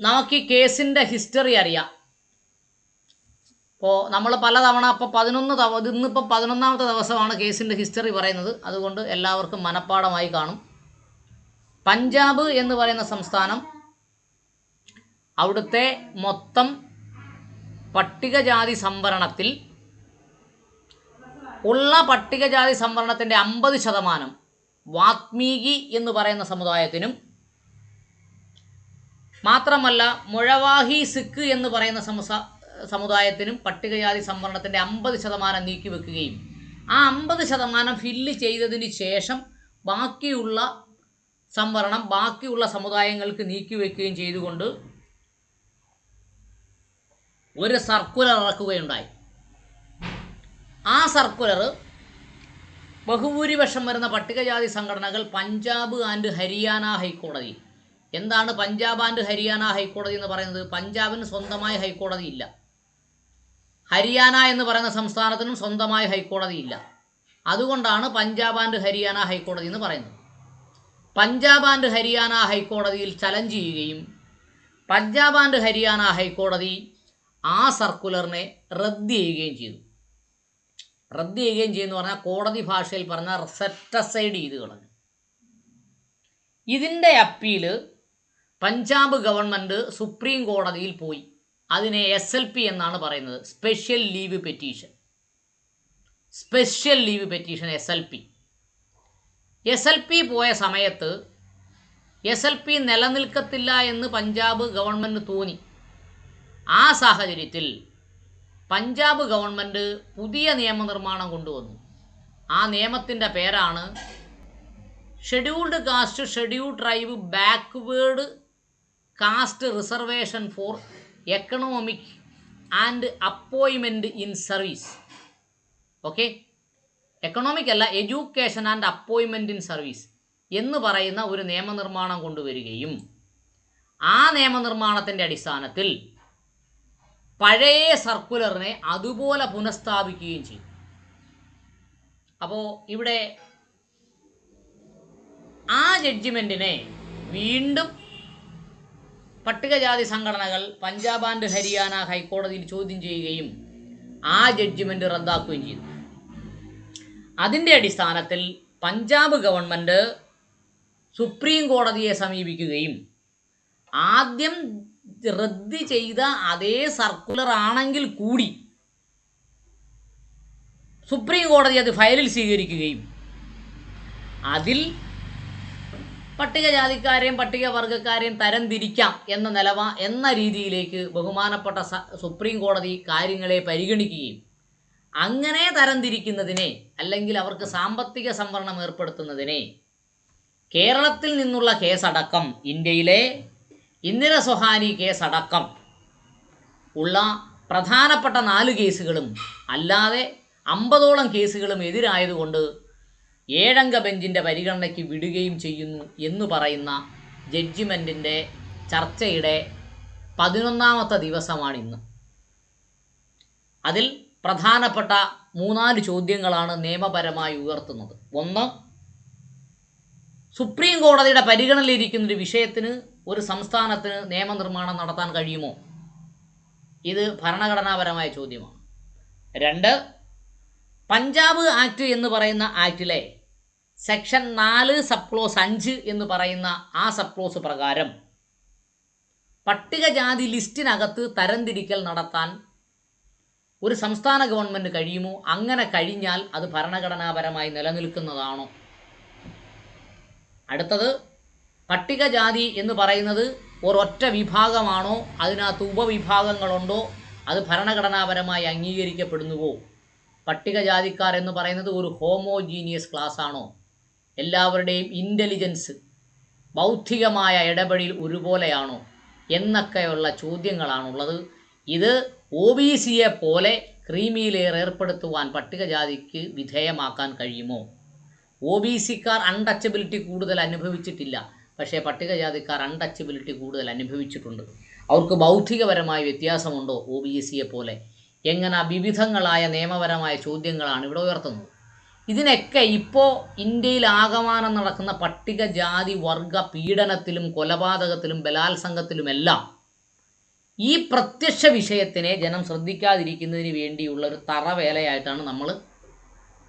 നമുക്ക് ഈ കേസിൻ്റെ ഹിസ്റ്ററി അറിയാം. ഇപ്പോൾ നമ്മൾ പലതവണ ഇപ്പോൾ 11 ഇന്നിപ്പോൾ 11ാമത്തെ ദിവസമാണ് കേസിൻ്റെ ഹിസ്റ്ററി പറയുന്നത്. അതുകൊണ്ട് എല്ലാവർക്കും മനഃപ്പാടമായി കാണും. പഞ്ചാബ് എന്ന് പറയുന്ന സംസ്ഥാനം അവിടുത്തെ മൊത്തം പട്ടികജാതി സംവരണത്തിൽ ഉള്ള പട്ടികജാതി സംവരണത്തിൻ്റെ 50% വാത്മീകി എന്ന് പറയുന്ന സമുദായത്തിനും മാത്രമല്ല മുഴവാഹി സിഖ് എന്ന് പറയുന്ന സമുദായത്തിനും പട്ടികജാതി സംവരണത്തിൻ്റെ 50% നീക്കിവെക്കുകയും ആ 50% ഫില്ല് ചെയ്തതിന് ശേഷം ബാക്കിയുള്ള സംവരണം ബാക്കിയുള്ള സമുദായങ്ങൾക്ക് നീക്കിവെക്കുകയും ചെയ്തുകൊണ്ട് ഒരു സർക്കുലർ ഇറക്കുകയുണ്ടായി. ആ സർക്കുലർ ബഹുഭൂരിപക്ഷം വരുന്ന പട്ടികജാതി സംഘടനകൾ പഞ്ചാബ് ആൻഡ് ഹരിയാന ഹൈക്കോടതി. എന്താണ് പഞ്ചാബ് ആൻഡ് ഹരിയാന ഹൈക്കോടതി എന്ന് പറയുന്നത്? പഞ്ചാബിന് സ്വന്തമായ ഹൈക്കോടതി ഇല്ല, ഹരിയാന എന്ന് പറയുന്ന സംസ്ഥാനത്തിനും സ്വന്തമായ ഹൈക്കോടതി ഇല്ല. അതുകൊണ്ടാണ് പഞ്ചാബ് ആൻഡ് ഹരിയാന ഹൈക്കോടതി എന്ന് പറയുന്നത്. പഞ്ചാബ് ആൻഡ് ഹരിയാന ഹൈക്കോടതിയിൽ ചലഞ്ച് ചെയ്യുകയും പഞ്ചാബ് ആൻഡ് ഹരിയാന ഹൈക്കോടതി ആ സർക്കുലറിനെ റദ്ദ് ചെയ്യുകയും ചെയ്തു. റദ്ദ് ചെയ്യുകയും ചെയ്യുമെന്ന് പറഞ്ഞാൽ കോടതി ഭാഷയിൽ പറഞ്ഞാൽ സെറ്റ് അസൈഡ് ചെയ്ത് കളഞ്ഞു. ഇതിൻ്റെ അപ്പീല് പഞ്ചാബ് ഗവൺമെൻറ് സുപ്രീം കോടതിയിൽ പോയി. അതിനെ SLP എന്നാണ് പറയുന്നത്, special leave petition. Special leave petition SLP പോയ സമയത്ത് SLP നിലനിൽക്കത്തില്ല എന്ന് പഞ്ചാബ് ഗവൺമെൻറ് തോന്നി. ആ സാഹചര്യത്തിൽ പഞ്ചാബ് ഗവൺമെൻറ് പുതിയ നിയമനിർമ്മാണം കൊണ്ടുവന്നു. ആ നിയമത്തിൻ്റെ പേരാണ് scheduled caste scheduled tribe backward caste reservation for economic and appointment in service. Okay, economic അല്ല, education and appointment in service എന്ന് പറയുന്ന ഒരു നിയമനിർമ്മാണം കൊണ്ടുവരികയും ആ നിയമനിർമ്മാണത്തിൻ്റെ അടിസ്ഥാനത്തിൽ പഴയ സർക്കുലറിനെ അതുപോലെ പുനഃസ്ഥാപിക്കുകയും ചെയ്തു. അപ്പോൾ ഇവിടെ ആ ജഡ്ജിമെൻറ്റിനെ വീണ്ടും പട്ടികജാതി സംഘടനകൾ പഞ്ചാബ് ആൻഡ് ഹരിയാന ഹൈക്കോടതിയിൽ ചോദ്യം ചെയ്യുകയും ആ ജഡ്ജിമെൻറ്റ് റദ്ദാക്കുകയും ചെയ്തു. അതിൻ്റെ അടിസ്ഥാനത്തിൽ പഞ്ചാബ് ഗവൺമെൻറ് സുപ്രീം കോടതിയെ സമീപിക്കുകയും ആദ്യം റദ്ദ് ചെയ്ത അതേ സർക്കുലർ ആണെങ്കിൽ കൂടി സുപ്രീം കോടതി അത് ഫയലിൽ സ്വീകരിക്കുകയും അതിൽ പട്ടികജാതിക്കാരെയും പട്ടികവർഗക്കാരെയും തരംതിരിക്കാം എന്ന രീതിയിലേക്ക് ബഹുമാനപ്പെട്ട സുപ്രീം കോടതി കാര്യങ്ങളെ പരിഗണിക്കുകയും അങ്ങനെ തരംതിരിക്കുന്നതിനെ അല്ലെങ്കിൽ അവർക്ക് സാമ്പത്തിക സംവരണം ഏർപ്പെടുത്തുന്നതിനെ കേരളത്തിൽ നിന്നുള്ള കേസടക്കം ഇന്ത്യയിലെ ഇന്ദിര സൊഹാനി കേസടക്കം ഉള്ള പ്രധാനപ്പെട്ട 4 കേസുകളും അല്ലാതെ 50ഓളം കേസുകളും എതിരായതുകൊണ്ട് 7-അംഗ ബെഞ്ചിൻ്റെ പരിഗണനയ്ക്ക് വിടുകയും ചെയ്യുന്നു എന്ന് പറയുന്ന ജഡ്ജിമെൻറ്റിൻ്റെ ചർച്ചയുടെ 11ാമത്തെ ദിവസമാണിന്ന്. അതിൽ പ്രധാനപ്പെട്ട 3-4 ചോദ്യങ്ങളാണ് നിയമപരമായി ഉയർത്തുന്നത്. ഒന്ന്, സുപ്രീം കോടതിയുടെ പരിഗണനയിലിരിക്കുന്നൊരു വിഷയത്തിന് ഒരു സംസ്ഥാനത്തിന് നിയമനിർമ്മാണം നടത്താൻ കഴിയുമോ? ഇത് ഭരണഘടനാപരമായ ചോദ്യമാണ്. 2, പഞ്ചാബ് ആക്ട് എന്ന് പറയുന്ന ആക്ടിലെ സെക്ഷൻ 4 സബ് ക്ലോസ് 5 എന്ന് പറയുന്ന ആ സബ് ക്ലോസ് പ്രകാരം പട്ടികജാതി ലിസ്റ്റിനകത്ത് തരംതിരിക്കൽ നടത്താൻ ഒരു സംസ്ഥാന ഗവൺമെൻറ് കഴിയുമോ? അങ്ങനെ കഴിഞ്ഞാൽ അത് ഭരണഘടനാപരമായി നിലനിൽക്കുന്നതാണോ? അടുത്തത്, പട്ടികജാതി എന്ന് പറയുന്നത് ഒരൊറ്റ വിഭാഗമാണോ? അതിനകത്ത് ഉപവിഭാഗങ്ങളുണ്ടോ? അത് ഭരണഘടനാപരമായി അംഗീകരിക്കപ്പെടുന്നുവോ? പട്ടികജാതിക്കാർ എന്ന് പറയുന്നത് ഒരു ഹോമോജീനിയസ് ക്ലാസ് ആണോ? എല്ലാവരുടെയും ഇൻ്റലിജൻസ് ബൗദ്ധികമായ ഇടപെടൽ ഒരുപോലെയാണോ എന്നൊക്കെയുള്ള ചോദ്യങ്ങളാണുള്ളത്. ഇത് OBCയെ പോലെ ക്രീമി ലെയർ ഏർപ്പെടുത്തുവാൻ പട്ടികജാതിക്ക് വിധേയമാക്കാൻ കഴിയുമോ? OBCക്കാർ അൺടച്ചബിലിറ്റി കൂടുതൽ അനുഭവിച്ചിട്ടില്ല, പക്ഷേ പട്ടികജാതിക്കാർ അൺടച്ചബിലിറ്റി കൂടുതൽ അനുഭവിച്ചിട്ടുണ്ട്. അവർക്ക് ബൗദ്ധികപരമായ വ്യത്യാസമുണ്ടോ OBCയെ പോലെ? എങ്ങനെ വിവിധങ്ങളായ നിയമപരമായ ചോദ്യങ്ങളാണ് ഇവിടെ ഉയർത്തുന്നത്. ഇതിനൊക്കെ ഇപ്പോൾ ഇന്ത്യയിൽ ആകമാനം നടക്കുന്ന പട്ടികജാതി വർഗ പീഡനത്തിലും കൊലപാതകത്തിലും ബലാത്സംഗത്തിലുമെല്ലാം ഈ പ്രത്യക്ഷ വിഷയത്തിനെ ജനം ശ്രദ്ധിക്കാതിരിക്കുന്നതിന് വേണ്ടിയുള്ള ഒരു തറവേലയായിട്ടാണ് നമ്മൾ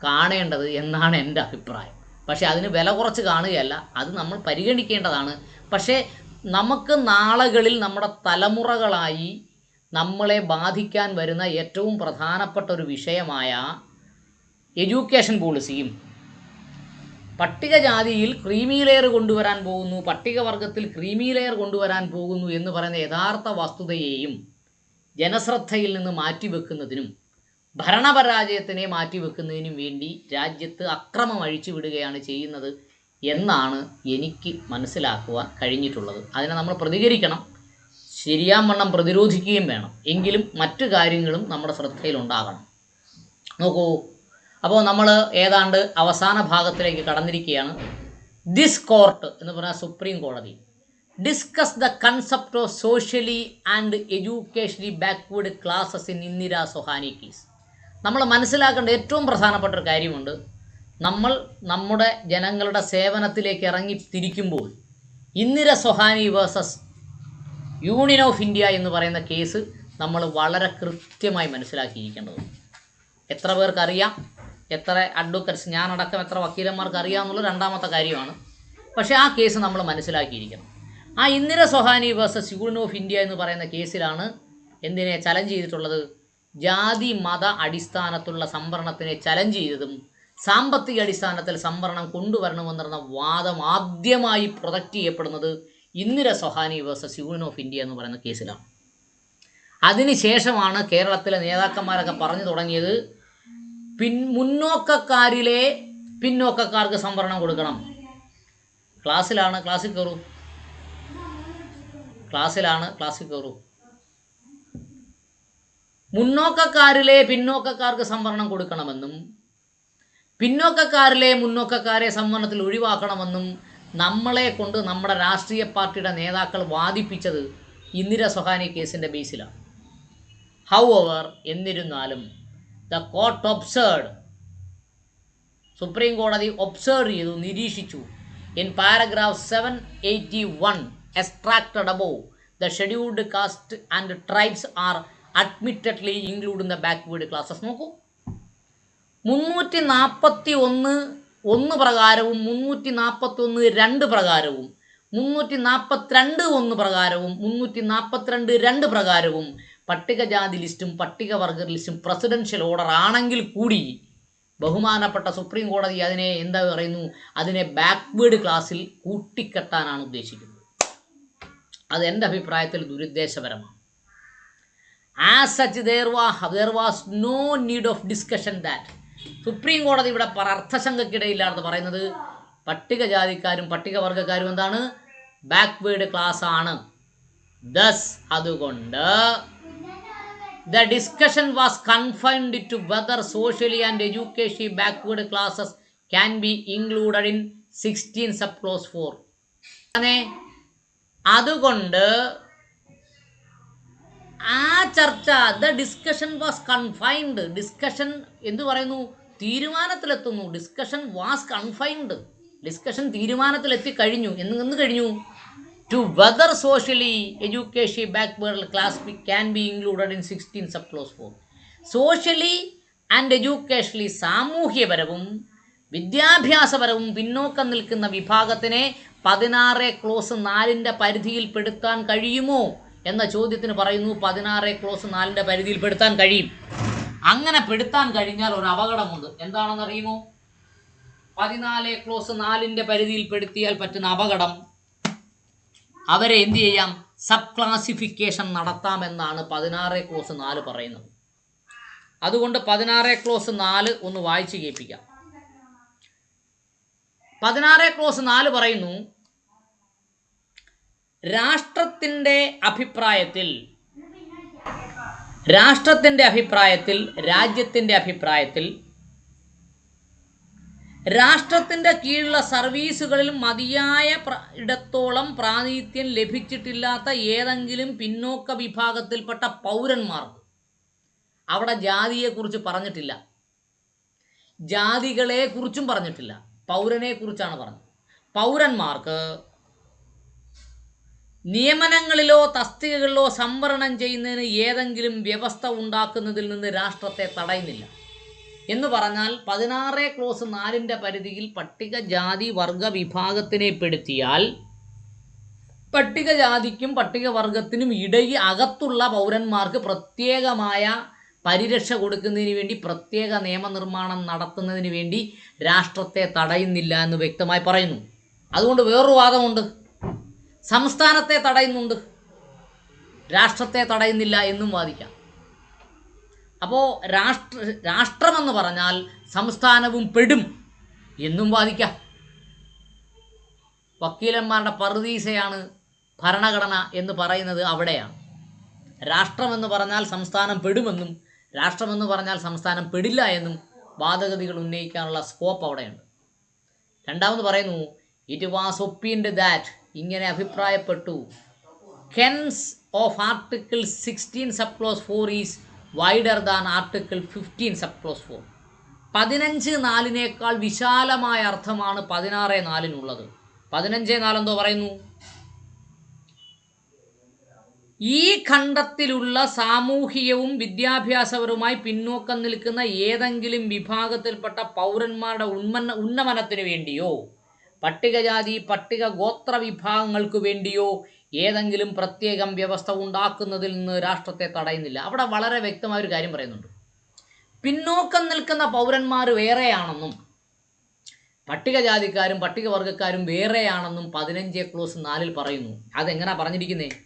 കാണേണ്ടത് എന്നാണ് എൻ്റെ അഭിപ്രായം. പക്ഷേ അതിന് വില കുറച്ച് കാണുകയല്ല, അത് നമ്മൾ പരിഗണിക്കേണ്ടതാണ്. പക്ഷേ നമുക്ക് നാളുകളിൽ നമ്മുടെ തലമുറകളായി നമ്മളെ ബാധിക്കാൻ വരുന്ന ഏറ്റവും പ്രധാനപ്പെട്ട ഒരു വിഷയമായ എഡ്യൂക്കേഷൻ പോളിസിയും, പട്ടികജാതിയിൽ ക്രീമി ലെയർ കൊണ്ടുവരാൻ പോകുന്നു, പട്ടികവർഗത്തിൽ ക്രീമി ലെയർ കൊണ്ടുവരാൻ പോകുന്നു എന്ന് പറയുന്ന യഥാർത്ഥ വസ്തുതയെയും ജനശ്രദ്ധയിൽ നിന്ന് മാറ്റിവെക്കുന്നതിനും ഭരണപരാജയത്തിനെ മാറ്റിവെക്കുന്നതിനും വേണ്ടി രാജ്യത്ത് അക്രമം അഴിച്ചുവിടുകയാണ് ചെയ്യുന്നത് എന്നാണ് എനിക്ക് മനസ്സിലാക്കുവാൻ കഴിഞ്ഞിട്ടുള്ളത്. അതിനെ നമ്മൾ പ്രതികരിക്കണം, ശരിയാവണ്ണം പ്രതിരോധിക്കുകയും വേണം. എങ്കിലും മറ്റു കാര്യങ്ങളും നമ്മുടെ ശ്രദ്ധയിലുണ്ടാകണം. നോക്കൂ, അപ്പോൾ നമ്മൾ ഏതാണ്ട് അവസാന ഭാഗത്തിലേക്ക് കടന്നിരിക്കുകയാണ്. ദിസ് കോർട്ട് എന്ന് പറഞ്ഞാൽ സുപ്രീം കോടതി discuss the concept of socially and educationally backward classes in Indira Sawhney case. നമ്മൾ മനസ്സിലാക്കേണ്ട ഏറ്റവും പ്രധാനപ്പെട്ട ഒരു കാര്യമുണ്ട്. നമ്മൾ നമ്മുടെ ജനങ്ങളുടെ സേവനത്തിലേക്ക് ഇറങ്ങി തിരിക്കുമ്പോൾ Indra Sawhney versus union of India എന്ന് പറയുന്ന കേസ് നമ്മൾ വളരെ കൃത്യമായി മനസ്സിലാക്കിയിരിക്കേണ്ടതുണ്ട്. എത്ര പേർക്കറിയാം, എത്ര അഡ്വക്കറ്റ്സ്, ഞാനടക്കം എത്ര വക്കീലന്മാർക്ക് അറിയാമെന്നുള്ള രണ്ടാമത്തെ കാര്യമാണ്. പക്ഷേ ആ കേസ് നമ്മൾ മനസ്സിലാക്കിയിരിക്കണം. ആ Indra Sawhney versus union of India എന്ന് പറയുന്ന കേസിലാണ് എന്തിനെ ചലഞ്ച് ചെയ്തിട്ടുള്ളത്? ജാതി മത അടിസ്ഥാനത്തിലുള്ള സംവരണത്തിനെ ചലഞ്ച് ചെയ്തതും സാമ്പത്തിക അടിസ്ഥാനത്തിൽ സംവരണം കൊണ്ടുവരണമെന്ന വാദം ആദ്യമായി പ്രൊജക്റ്റ് ചെയ്യപ്പെടുന്നത് Indra Sawhney versus union of India എന്ന് പറയുന്ന കേസിലാണ്. അതിനുശേഷമാണ് കേരളത്തിലെ നേതാക്കന്മാരൊക്കെ പറഞ്ഞു തുടങ്ങിയത് മുന്നോക്കക്കാരിലെ പിന്നോക്കക്കാർക്ക് സംവരണം കൊടുക്കണം. ക്ലാസ്സിൽ കയറൂ. മുന്നോക്കക്കാരിലെ പിന്നോക്കക്കാർക്ക് സംവരണം കൊടുക്കണമെന്നും പിന്നോക്കക്കാരിലെ മുന്നോക്കക്കാരെ സംവരണത്തിൽ ഒഴിവാക്കണമെന്നും നമ്മളെ കൊണ്ട് നമ്മുടെ രാഷ്ട്രീയ പാർട്ടിയുടെ നേതാക്കൾ വാദിപ്പിച്ചത് ഇന്ദിര സൊഹാനി കേസിൻ്റെ ബേസിലാണ്. ഹൗവർ, എന്നിരുന്നാലും ദ കോർട്ട് ഒബ്സേർഡ്, സുപ്രീം കോടതി ഒബ്സേർവ് ചെയ്തു, നിരീക്ഷിച്ചു. In paragraph 781 extracted above the scheduled caste and tribes are admittedly include in the backward classes. നോക്കൂ, 341(1) പ്രകാരവും 341(2) പ്രകാരവും 342(1) പ്രകാരവും 342(2) പ്രകാരവും പട്ടികജാതി ലിസ്റ്റും പട്ടികവർഗ ലിസ്റ്റും പ്രസിഡൻഷ്യൽ ഓർഡർ ആണെങ്കിൽ കൂടി ബഹുമാനപ്പെട്ട സുപ്രീം കോടതി അതിനെ എന്താ പറയുന്നു? അതിനെ ബാക്ക്വേർഡ് ക്ലാസ്സിൽ കൂട്ടിക്കെട്ടാനാണ് ഉദ്ദേശിക്കുന്നത്. അത് എൻ്റെ അഭിപ്രായത്തിൽ ദുരുദ്ദേശപരമാണ്. As such there was no need of discussion that. Supreme കോടതി ഇവിടെ അർത്ഥശങ്കയ്ക്കിടയില്ലാതെ പറയുന്നത് പട്ടികജാതിക്കാരും പട്ടികവർഗക്കാരും എന്താണ്? ബാക്ക്വേർഡ് ക്ലാസ് ആണ്. Thus, അതുകൊണ്ട് the discussion was confined to whether socially and educationally backward classes can be included in 16 subclause 4. അതുകൊണ്ട് ആ ചർച്ച, the discussion was confined. Discussion എന്തു പറയുന്നു? തീരുമാനത്തിലെത്തുന്നു. Discussion was confined. ഡിസ്കഷൻ തീരുമാനത്തിലെത്തി കഴിഞ്ഞു. എന്ന് കഴിഞ്ഞു? To whether socially education backward class can be included in 16 subclause 4. Socially and educationally, സാമൂഹ്യപരവും വിദ്യാഭ്യാസപരവും പിന്നോക്കം നിൽക്കുന്ന വിഭാഗത്തിനെ 16(4) പരിധിയിൽപ്പെടുത്താൻ കഴിയുമോ എന്ന ചോദ്യത്തിന് പറയുന്നു 16(4) പരിധിയിൽപ്പെടുത്താൻ കഴിയും. അങ്ങനെ പെടുത്താൻ കഴിഞ്ഞാൽ ഒരു അപകടമുണ്ട്. എന്താണെന്നറിയുമോ? 14(4) പരിധിയിൽപ്പെടുത്തിയാൽ പറ്റുന്ന അപകടം, അവരെ എന്ത് ചെയ്യാം? സബ് ക്ലാസിഫിക്കേഷൻ നടത്താമെന്നാണ് 16(4) പറയുന്നത്. അതുകൊണ്ട് 16(4) ഒന്ന് വായിച്ച് കേൾപ്പിക്കാം. 16(4) പറയുന്നു, രാഷ്ട്രത്തിൻ്റെ അഭിപ്രായത്തിൽ, രാജ്യത്തിൻ്റെ അഭിപ്രായത്തിൽ രാഷ്ട്രത്തിൻ്റെ കീഴിലുള്ള സർവീസുകളിൽ മതിയായ ഇടത്തോളം പ്രാതിനിധ്യം ലഭിച്ചിട്ടില്ലാത്ത ഏതെങ്കിലും പിന്നോക്ക വിഭാഗത്തിൽപ്പെട്ട പൗരന്മാർക്ക്, അവിടെ ജാതിയെക്കുറിച്ച് പറഞ്ഞിട്ടില്ല, ജാതികളെക്കുറിച്ചും പറഞ്ഞിട്ടില്ല, പൗരനെക്കുറിച്ചാണ് പറഞ്ഞത്. പൗരന്മാർക്ക് നിയമനങ്ങളിലോ തസ്തികകളിലോ സംവരണം ചെയ്യുന്നതിന് ഏതെങ്കിലും വ്യവസ്ഥ ഉണ്ടാക്കുന്നതിൽ നിന്ന് രാഷ്ട്രത്തെ തടയുന്നില്ല. എന്ന് പറഞ്ഞാൽ 16 ക്ലോസ് 4 പരിധിയിൽ പട്ടികജാതി വർഗ വിഭാഗത്തിനെ പെടുത്തിയാൽ പട്ടികജാതിക്കും പട്ടികവർഗത്തിനും അകത്തുള്ള പൗരന്മാർക്ക് പ്രത്യേകമായ പരിരക്ഷ കൊടുക്കുന്നതിന് വേണ്ടി പ്രത്യേക നിയമനിർമ്മാണം നടത്തുന്നതിന് വേണ്ടി രാഷ്ട്രത്തെ തടയുന്നില്ല എന്ന് വ്യക്തമായി പറയുന്നു. അതുകൊണ്ട് വേറൊരു വാദമുണ്ട്, സംസ്ഥാനത്തെ തടയുന്നുണ്ട്, രാഷ്ട്രത്തെ തടയുന്നില്ല എന്നും വാദിക്കാം. അപ്പോൾ രാഷ്ട്രമെന്ന് പറഞ്ഞാൽ സംസ്ഥാനവും പെടും എന്നും വാദിക്കാം. വക്കീലന്മാരുടെ പറുദീസയാണ് ഭരണഘടന എന്ന് പറയുന്നത് അവിടെയാണ്. രാഷ്ട്രമെന്ന് പറഞ്ഞാൽ സംസ്ഥാനം പെടുമെന്നും രാഷ്ട്രമെന്ന് പറഞ്ഞാൽ സംസ്ഥാനം പെടില്ല എന്നും വാദഗതികൾ ഉന്നയിക്കാനുള്ള സ്കോപ്പ് അവിടെയുണ്ട്. രണ്ടാമത് പറയുന്നു, ഇറ്റ് വാസ് ഒപ്പീൻഡ് ദാറ്റ്, ഇങ്ങനെ അഭിപ്രായപ്പെട്ടു, hence of article 16 sub clause 4 is wider than article 15 sub clause 4. 15(4) വിശാലമായ അർത്ഥമാണ് 16(4) 15(4) എന്തോ പറയുന്നു, ഈ ഖണ്ഡത്തിലുള്ള സാമൂഹികവും വിദ്യാഭ്യാസപരവുമായി പിന്നോക്കം നിൽക്കുന്ന ഏതെങ്കിലും വിഭാഗത്തിൽപ്പെട്ട പൗരന്മാരുടെ ഉന്നമനത്തിനു വേണ്ടിയോ പട്ടികജാതി പട്ടിക ഗോത്ര വിഭാഗങ്ങൾക്ക് വേണ്ടിയോ ഏതെങ്കിലും പ്രത്യേകം വ്യവസ്ഥ ഉണ്ടാക്കുന്നതിൽ നിന്ന് രാഷ്ട്രത്തെ തടയുന്നില്ല. അവിടെ വളരെ വ്യക്തമായ ഒരു കാര്യം പറയുന്നുണ്ട്. പിന്നോക്കം നിൽക്കുന്ന പൗരന്മാർ വേറെയാണെന്നും പട്ടികജാതിക്കാരും പട്ടികവർഗക്കാരും വേറെയാണെന്നും 15 ക്ലോസ് 4 പറയുന്നു. അതെങ്ങനെയാ പറഞ്ഞിരിക്കുന്നത്?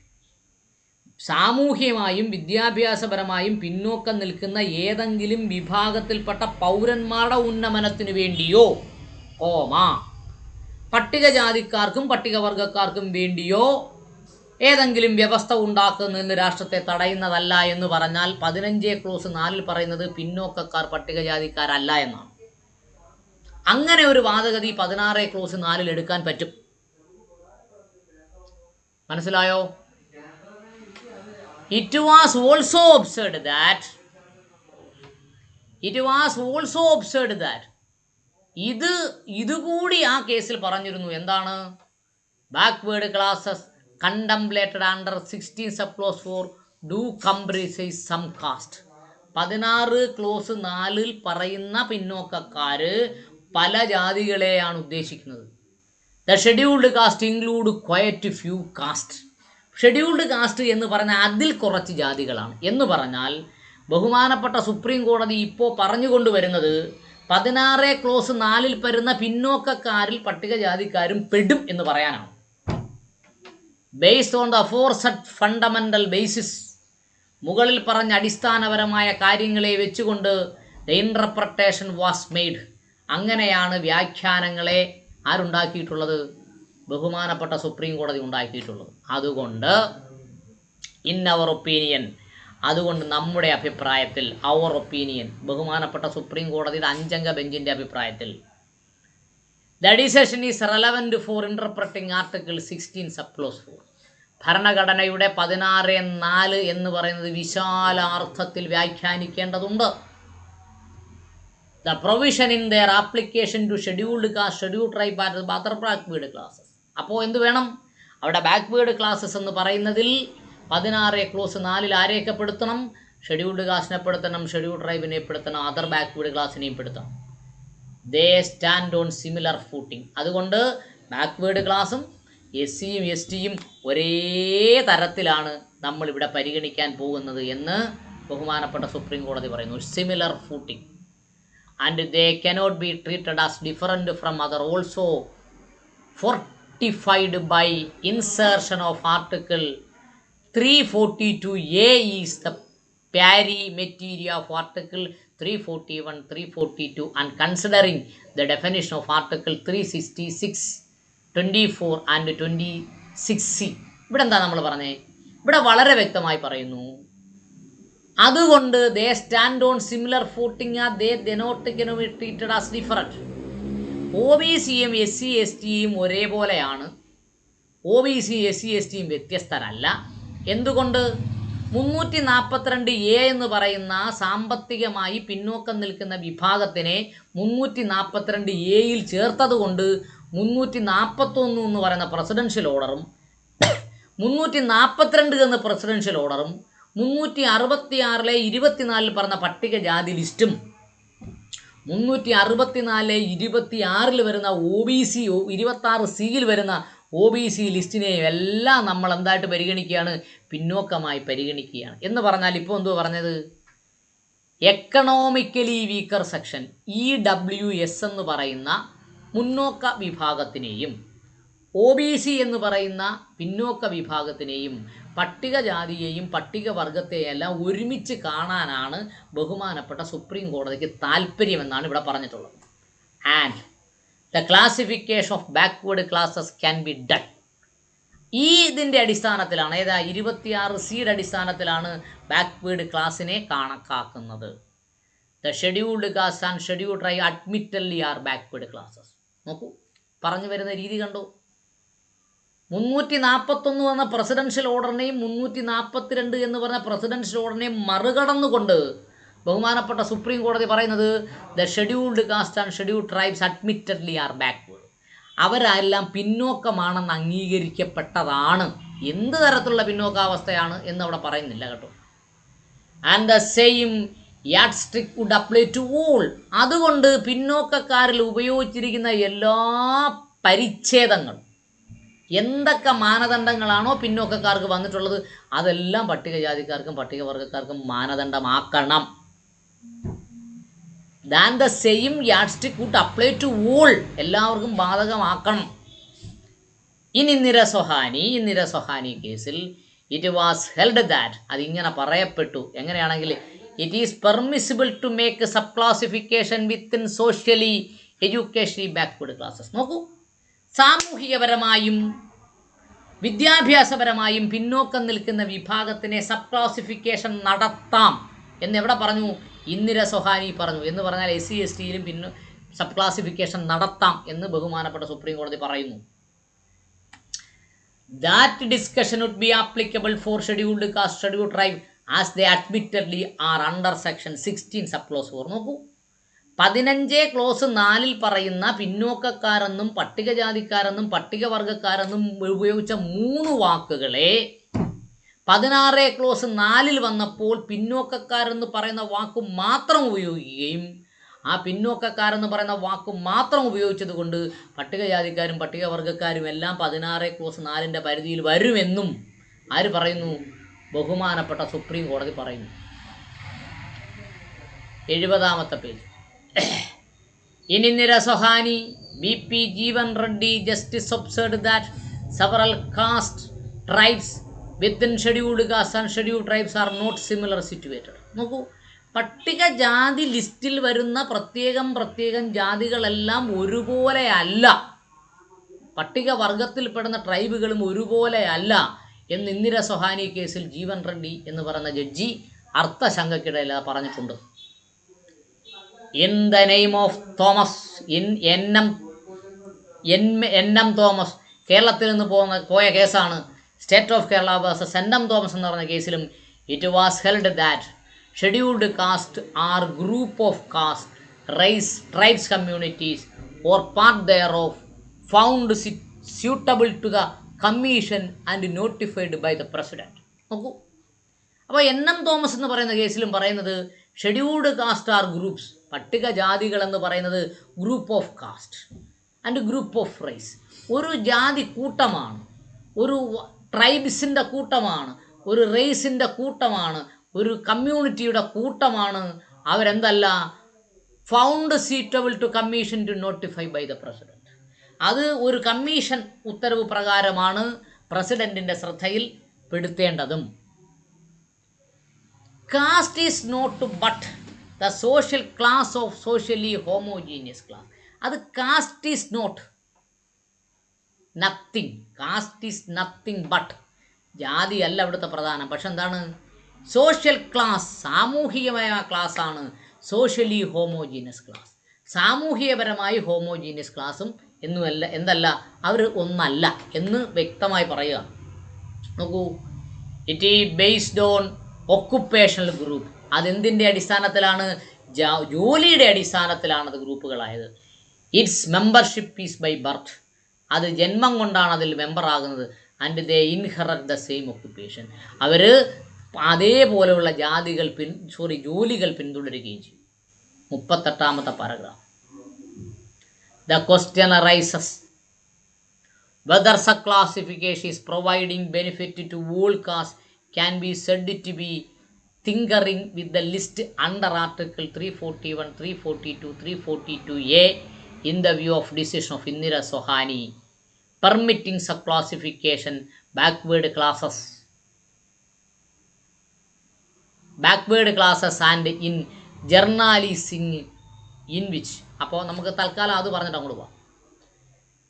സാമൂഹ്യമായും വിദ്യാഭ്യാസപരമായും പിന്നോക്കം നിൽക്കുന്ന ഏതെങ്കിലും വിഭാഗത്തിൽപ്പെട്ട പൗരന്മാരുടെ ഉന്നമനത്തിനു വേണ്ടിയോ പട്ടികജാതിക്കാർക്കും പട്ടികവർഗക്കാർക്കും വേണ്ടിയോ ഏതെങ്കിലും വ്യവസ്ഥ ഉണ്ടാക്കുന്നതിന് രാഷ്ട്രത്തെ തടയുന്നതല്ല എന്ന് പറഞ്ഞാൽ 15 ക്ലോസ് 4 പറയുന്നത് പിന്നോക്കക്കാർ പട്ടികജാതിക്കാരല്ല എന്നാണ്. അങ്ങനെ ഒരു വാദഗതി 16 ക്ലോസ് 4 എടുക്കാൻ പറ്റും. മനസ്സിലായോ? It was also observed that ഇതുകൂടി ആ കേസിൽ പറഞ്ഞിരുന്നു. എന്താണ്? Backward classes contemplated under 16 sub clause 4 do comprise some caste. 16 clause 4 പറയുന്ന പിന്നോക്കക്കാര് പല ജാതികളെയാണ് ഉദ്ദേശിക്കുന്നത്. The scheduled caste include quite few caste. Scheduled caste എന്ന് പറഞ്ഞാൽ അതിൽ കുറച്ച് ജാതികളാണ് എന്ന് പറഞ്ഞാൽ ബഹുമാനപ്പെട്ട സുപ്രീം കോടതി ഇപ്പോൾ പറഞ്ഞുകൊണ്ടുവരുന്നത് 16 ക്ലോസ് 4 വരുന്ന പിന്നോക്കക്കാരിൽ പട്ടികജാതിക്കാരും പെടും എന്ന് പറയാനാണ്. Based on the aforesaid fundamental basis, മുകളിൽ പറഞ്ഞ അടിസ്ഥാനപരമായ കാര്യങ്ങളെ വെച്ചുകൊണ്ട് ദ ഇൻ്റർപ്രട്ടേഷൻ വാസ് മെയ്ഡ്. അങ്ങനെയാണ് വ്യാഖ്യാനങ്ങളെ ആരുണ്ടാക്കിയിട്ടുള്ളത്? ബഹുമാനപ്പെട്ട സുപ്രീം കോടതി ഉണ്ടാക്കിയിട്ടുള്ളത്. അതുകൊണ്ട് ഇൻ അവർ ഒപ്പീനിയൻ, അതുകൊണ്ട് നമ്മുടെ അഭിപ്രായത്തിൽ, അവർ ഒപ്പീനിയൻ, ബഹുമാനപ്പെട്ട സുപ്രീം കോടതിയുടെ 5 അംഗ ബെഞ്ചിൻ്റെ അഭിപ്രായത്തിൽ, the decision is relevant for interpreting article 16 sub clause 4. ഭരണഘടനയുടെ 16(4) എന്ന് പറയുന്നത് വിശാലാർത്ഥത്തിൽ വ്യാഖ്യാനിക്കേണ്ടതുണ്ട്. The provision in their application to scheduled caste, scheduled tribe and other backward classes. അപ്പോൾ എന്ത് വേണം? അവിടെ ബാക്ക്വേർഡ് ക്ലാസസ് എന്ന് പറയുന്നതിൽ 16 ക്ലോസ് 4 ആരെയൊക്കെ പെടുത്തണം? ഷെഡ്യൂൾഡ് കാസ്റ്റിനെ പെടുത്തണം, ഷെഡ്യൂൾഡ് ട്രൈബിനെ പെടുത്തണം, അതർ ബാക്ക്വേർഡ് ക്ലാസിനെയും പെടുത്തണം. They stand on similar footing. അതുകൊണ്ട് ബാക്ക്വേർഡ് ക്ലാസും SC-യും ST-യും ഒരേ തരത്തിലാണ് നമ്മളിവിടെ പരിഗണിക്കാൻ പോകുന്നത് എന്ന് ബഹുമാനപ്പെട്ട സുപ്രീം കോടതി പറയുന്നു. Similar footing. And they cannot be treated as different from other, also fortified by insertion of article 342A is the pari materia of article 341, 342 and considering the definition of article 366, 24 and 26C. ഇവിടെ എന്താ നമ്മൾ പറഞ്ഞേ? ഇവിടെ വളരെ വ്യക്തമായി പറയുന്നു, അതുകൊണ്ട് they stand on similar footing, they not be treated as different. OBC-യും SC-ST-യും ഒരേപോലെയാണ്. OBC SC-ST-യും വ്യത്യസ്തരല്ല. എന്തുകൊണ്ട്? 342A എന്ന് പറയുന്ന സാമ്പത്തികമായി പിന്നോക്കം നിൽക്കുന്ന വിഭാഗത്തിനെ 342Aയിൽ ചേർത്തത് കൊണ്ട് 341 എന്ന് പറയുന്ന പ്രസിഡൻഷ്യൽ ഓർഡറും 342 എന്ന പ്രസിഡൻഷ്യൽ ഓർഡറും 366 24 പറഞ്ഞ പട്ടികജാതി ലിസ്റ്റും 364 26 വരുന്ന OBC 26C വരുന്ന OBC ലിസ്റ്റിനെയും എല്ലാം നമ്മൾ എന്തായിട്ട് പരിഗണിക്കുകയാണ്? പിന്നോക്കമായി പരിഗണിക്കുകയാണ്. എന്ന് പറഞ്ഞാൽ ഇപ്പോൾ എന്തുവാ പറഞ്ഞത്? എക്കണോമിക്കലി വീക്കർ സെക്ഷൻ EWS എന്ന് പറയുന്ന മുന്നോക്ക വിഭാഗത്തിനെയും OBC എന്ന് പറയുന്ന പിന്നോക്ക വിഭാഗത്തിനെയും പട്ടികജാതിയെയും പട്ടികവർഗത്തെയും എല്ലാം ഒരുമിച്ച് കാണാനാണ് ബഹുമാനപ്പെട്ട സുപ്രീം കോടതിക്ക് താല്പര്യമെന്നാണ് ഇവിടെ പറഞ്ഞിട്ടുള്ളത്. And the classification of backward classes can be done. ഇതിൻ്റെ അടിസ്ഥാനത്തിലാണ്, 26C അടിസ്ഥാനത്തിലാണ് ബാക്ക്വേർഡ് ക്ലാസ്സിനെ കണക്കാക്കുന്നത്. The scheduled caste and scheduled tribe admittedly are backward classes. നോക്കൂ, പറഞ്ഞു വരുന്ന രീതി കണ്ടു. 341 എന്ന പ്രസിഡൻഷ്യൽ ഓർഡറിനെയും 342 എന്ന് പറഞ്ഞ പ്രസിഡൻഷ്യൽ ഓർഡറിനെയും മറികടന്നുകൊണ്ട് ബഹുമാനപ്പെട്ട സുപ്രീം കോടതി പറയുന്നത് the scheduled caste and scheduled tribes admittedly are backward. അവരെല്ലാം പിന്നോക്കമാണെന്ന് അംഗീകരിക്കപ്പെട്ടതാണ്. എന്ത് തരത്തിലുള്ള പിന്നോക്കാവസ്ഥയാണ് എന്ന് അവിടെ പറയുന്നില്ല കേട്ടോ. And the same yardstick would apply to all. അതുകൊണ്ട് പിന്നോക്കക്കാരിൽ ഉപയോഗിച്ചിരിക്കുന്ന എല്ലാ പരിച്ഛേദങ്ങളും, എന്തൊക്കെ മാനദണ്ഡങ്ങളാണോ പിന്നോക്കക്കാർക്ക് വന്നിട്ടുള്ളത്, അതെല്ലാം പട്ടികജാതിക്കാർക്കും പട്ടികവർഗക്കാർക്കും മാനദണ്ഡമാക്കണം. Than the same yardstick would apply to all. എല്ലാവർക്കും ബാധകമാക്കണം. ഇന്ദിര സൊഹാനി കേസിൽ ഇറ്റ് വാസ് ഹെൽഡ് ദാറ്റ്, അതിങ്ങനെ പറയപ്പെട്ടു. എങ്ങനെയാണെങ്കിൽ it is permissible to make sub classification within socially educationally backward classes. നോക്കൂ, സാമൂഹികപരമായും വിദ്യാഭ്യാസപരമായും പിന്നോക്കം നിൽക്കുന്ന വിഭാഗത്തിനെ സബ് ക്ലാസിഫിക്കേഷൻ നടത്താം എന്നെവിടെ പറഞ്ഞു? ഇന്ദിര സൊഹാനി പറഞ്ഞു. എന്ന് പറഞ്ഞാൽ SC/ST സബ് ക്ലാസിഫിക്കേഷൻ നടത്താം എന്ന് ബഹുമാനപ്പെട്ട സുപ്രീം കോടതി പറയുന്നു. That discussion would be applicable for scheduled caste scheduled tribe as they admittedly are under section 16 sub clause 4. നോക്കൂ, 15 ക്ലോസ് 4 പറയുന്ന പിന്നോക്കക്കാരെന്നും പട്ടികജാതിക്കാരെന്നും പട്ടികവർഗക്കാരെന്നും ഉപയോഗിച്ച 3 വാക്കുകളെ 16 ക്ലോസ് 4 വന്നപ്പോൾ പിന്നോക്കക്കാരെന്ന് പറയുന്ന വാക്ക് മാത്രം ഉപയോഗിക്കുകയും ആ പിന്നോക്കക്കാരെന്ന് പറയുന്ന വാക്ക് മാത്രം ഉപയോഗിച്ചത് കൊണ്ട് പട്ടികജാതിക്കാരും പട്ടികവർഗക്കാരും എല്ലാം 16 ക്ലോസ് 4 പരിധിയിൽ വരുമെന്നും ആര് പറയുന്നു? ബഹുമാനപ്പെട്ട സുപ്രീം കോടതി പറയുന്നു. 70ാമത്തെ page. In Indira Sohani, BP Jeevan Reddy justice observed that several caste tribes within scheduled caste and scheduled tribes are not similar situated. നോക്കൂ, പട്ടികജാതി ലിസ്റ്റിൽ വരുന്ന പ്രത്യേകം ജാതികളെല്ലാം ഒരുപോലെ അല്ല, പട്ടികവർഗത്തിൽപ്പെടുന്ന ട്രൈബുകളും ഒരുപോലെ അല്ല എന്ന് ഇന്ദിര സൊഹാനി കേസിൽ ജീവൻ റെഡ്ഡി എന്ന് പറയുന്ന ജഡ്ജി അർത്ഥശങ്കയ്ക്കിടയിൽ പറഞ്ഞിട്ടുണ്ട്. In the name of Thomas, N M. Thomas കേരളത്തിൽ നിന്ന് പോയ കേസാണ്. State of Kerala versus N M. Thomas എന്ന് പറഞ്ഞ കേസിലും it was held that scheduled caste are group of caste, race, tribes, communities or part thereof found suitable to the commission and notified by the president. നോക്കൂ, അപ്പോൾ N M. Thomas എന്ന് പറയുന്ന കേസിലും പറയുന്നത് scheduled caste are groups, പട്ടികജാതികൾ എന്ന് പറയുന്നത് group of caste and group of rice, ഒരു ജാതി കൂട്ടമാണ്, ഒരു ട്രൈബ്സിൻ്റെ കൂട്ടമാണ്, ഒരു റേസിൻ്റെ കൂട്ടമാണ്, ഒരു കമ്മ്യൂണിറ്റിയുടെ കൂട്ടമാണ്. അവരെന്തല്ല found suitable to commission to notify by the president. അത് ഒരു കമ്മീഷൻ ഉത്തരവ് പ്രകാരമാണ് പ്രസിഡന്റിൻ്റെ ശ്രദ്ധയിൽ പെടുത്തേണ്ടതും. Caste is not but the social class of socially homogeneous class. അത് caste is not nothing, caste is nothing but, ജാതി അല്ല ഇവിടുത്തെ പ്രധാനം. പക്ഷെ എന്താണ്? സോഷ്യൽ ക്ലാസ്, സാമൂഹികമായ ക്ലാസ്സാണ് സോഷ്യലി ഹോമോജീനിയസ് ക്ലാസ്. സാമൂഹികപരമായി ഹോമോജീനിയസ് ക്ലാസ്സും എന്നുമല്ല, എന്തല്ല, അവർ ഒന്നല്ല എന്ന് വ്യക്തമായി പറയുക. നോക്കൂ, it is based on occupational group. അതെന്തിൻ്റെ അടിസ്ഥാനത്തിലാണ്? ജോലിയുടെ അടിസ്ഥാനത്തിലാണ് അത് ഗ്രൂപ്പുകളായത്. Its membership is by birth, അത് ജന്മം കൊണ്ടാണ് അതിൽ മെമ്പർ ആകുന്നത്. And they inherit the same occupation. അവർ അതേപോലെയുള്ള ജോലികൾ പിന്തുടരുകയും ചെയ്യും. 38ാമത്തെ paragraph. The question arises whether such classification is providing benefit to all castes can be said to be tinkering with the list under Article 341, 342, 342A in the view of decision of Indira Sohani permitting such classification backward classes and in journalism in which. അപ്പോൾ നമുക്ക് തൽക്കാലം അത് പറഞ്ഞിട്ട് അങ്ങോട്ട് പോകാം.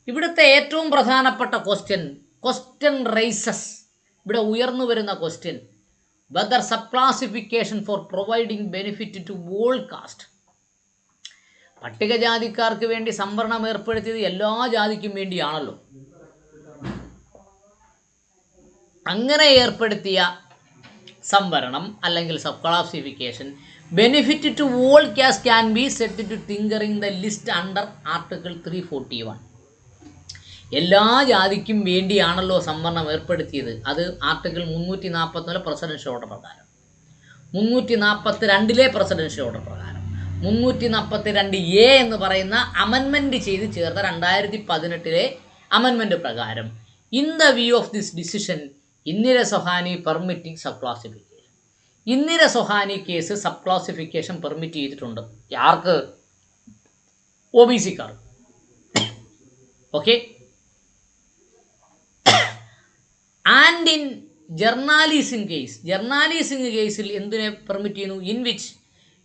ഇവിടുത്തെ ഏറ്റവും പ്രധാനപ്പെട്ട ക്വസ്റ്റ്യൻ റൈസസ്, ഇവിടെ ഉയർന്നു വരുന്ന question, whether sub classification for providing benefit to all caste. പട്ടികജാതിക്കാർക്ക് വേണ്ടി സംവരണം ഏർപ്പെടുത്തിയത് എല്ലാ ജാതിക്കും വേണ്ടിയാണല്ലോ. അങ്ങനെ ഏർപ്പെടുത്തിയ സംവരണം അല്ലെങ്കിൽ sub classification benefit to all caste can be set to tinkering the list under article 341. എല്ലാ ജാതിക്കും വേണ്ടിയാണല്ലോ സംവരണം ഏർപ്പെടുത്തിയത്. അത് ആർട്ടിക്കിൾ 344 പ്രസിഡൻഷ്യൽ ഓർഡർ പ്രകാരം, 342 പ്രസിഡൻഷ്യൽ ഓർഡർ പ്രകാരം, 342A എന്ന് പറയുന്ന അമെൻമെൻറ്റ് ചെയ്ത് ചേർത്ത 2018 അമെൻമെൻറ്റ് പ്രകാരം in the view of this decision Indira Sawhney permitting sub classification. Indira Sawhney case sub classification permit ചെയ്തിട്ടുണ്ട്. ആർക്ക്? OBC-ക്കാർ. ഓക്കെ. ആൻഡ് ഇൻ ജേർണാലിസം കേസിൽ എന്തിനെ പെർമിറ്റ് ചെയ്യുന്നു? In which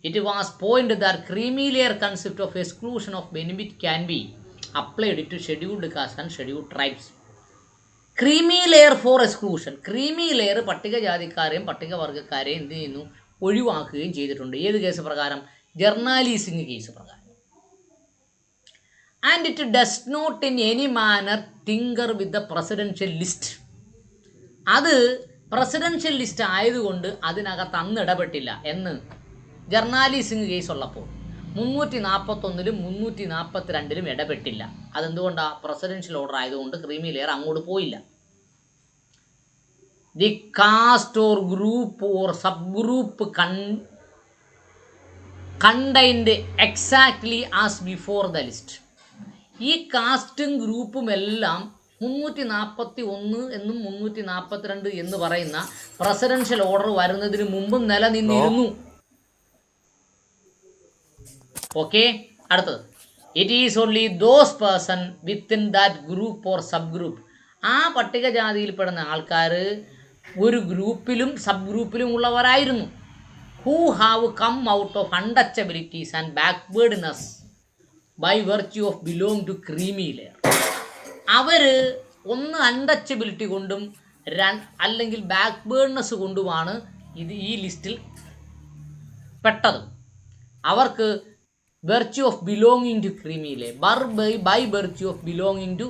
it was point that creamy layer concept of exclusion of benefit can be applied to scheduled caste and scheduled tribes. Creamy layer for exclusion. Creamy layer പട്ടികജാതിക്കാരെയും പട്ടികവർഗ്ഗക്കാരെയും എന്ത് ചെയ്യുന്നു? ഒഴിവാക്കുകയും ചെയ്തിട്ടുണ്ട്. ഏത് കേസ് പ്രകാരം? ജേർണാലിസം കേസ് പ്രകാരം. And it does not in any manner tinker with the presidential list. അത് പ്രസിഡൻഷ്യൽ ലിസ്റ്റ് ആയതുകൊണ്ട് അതിനകത്ത് അന്ന് ഇടപെട്ടില്ല എന്ന് ജേർണാലിസം കേസ് ഉള്ളപ്പോൾ 341 342 ഇടപെട്ടില്ല. അതെന്തുകൊണ്ടാണ്? പ്രസിഡൻഷ്യൽ ഓർഡർ ആയതുകൊണ്ട് ക്രീമി ലെയർ അങ്ങോട്ട് പോയില്ല. The caste or group or sub group contained exactly as before the list. ഈ കാസ്റ്റും ഗ്രൂപ്പും എല്ലാം 341 എന്നും 342 എന്ന് പറയുന്ന പ്രസിഡൻഷ്യൽ ഓർഡർ വരുന്നതിന് മുമ്പും നിലനിന്നിരുന്നു. ഓക്കെ. അടുത്തത്, it is only those person within that group or sub group. ആ പട്ടികജാതിയിൽപ്പെടുന്ന ആൾക്കാർ ഒരു ഗ്രൂപ്പിലും സബ് ഗ്രൂപ്പിലും ഉള്ളവരായിരുന്നു. Who have come out of untouchabilities and backwardness by virtue of belong to creamy layer. അവർ ഒന്ന് അൺടച്ചബിലിറ്റി കൊണ്ടും അല്ലെങ്കിൽ ബാക്ക്വേർഡ്നെസ് കൊണ്ടുമാണ് ഈ ലിസ്റ്റിൽ പെട്ടത്. അവർക്ക് virtue of belonging to creamy layer, by virtue of belonging to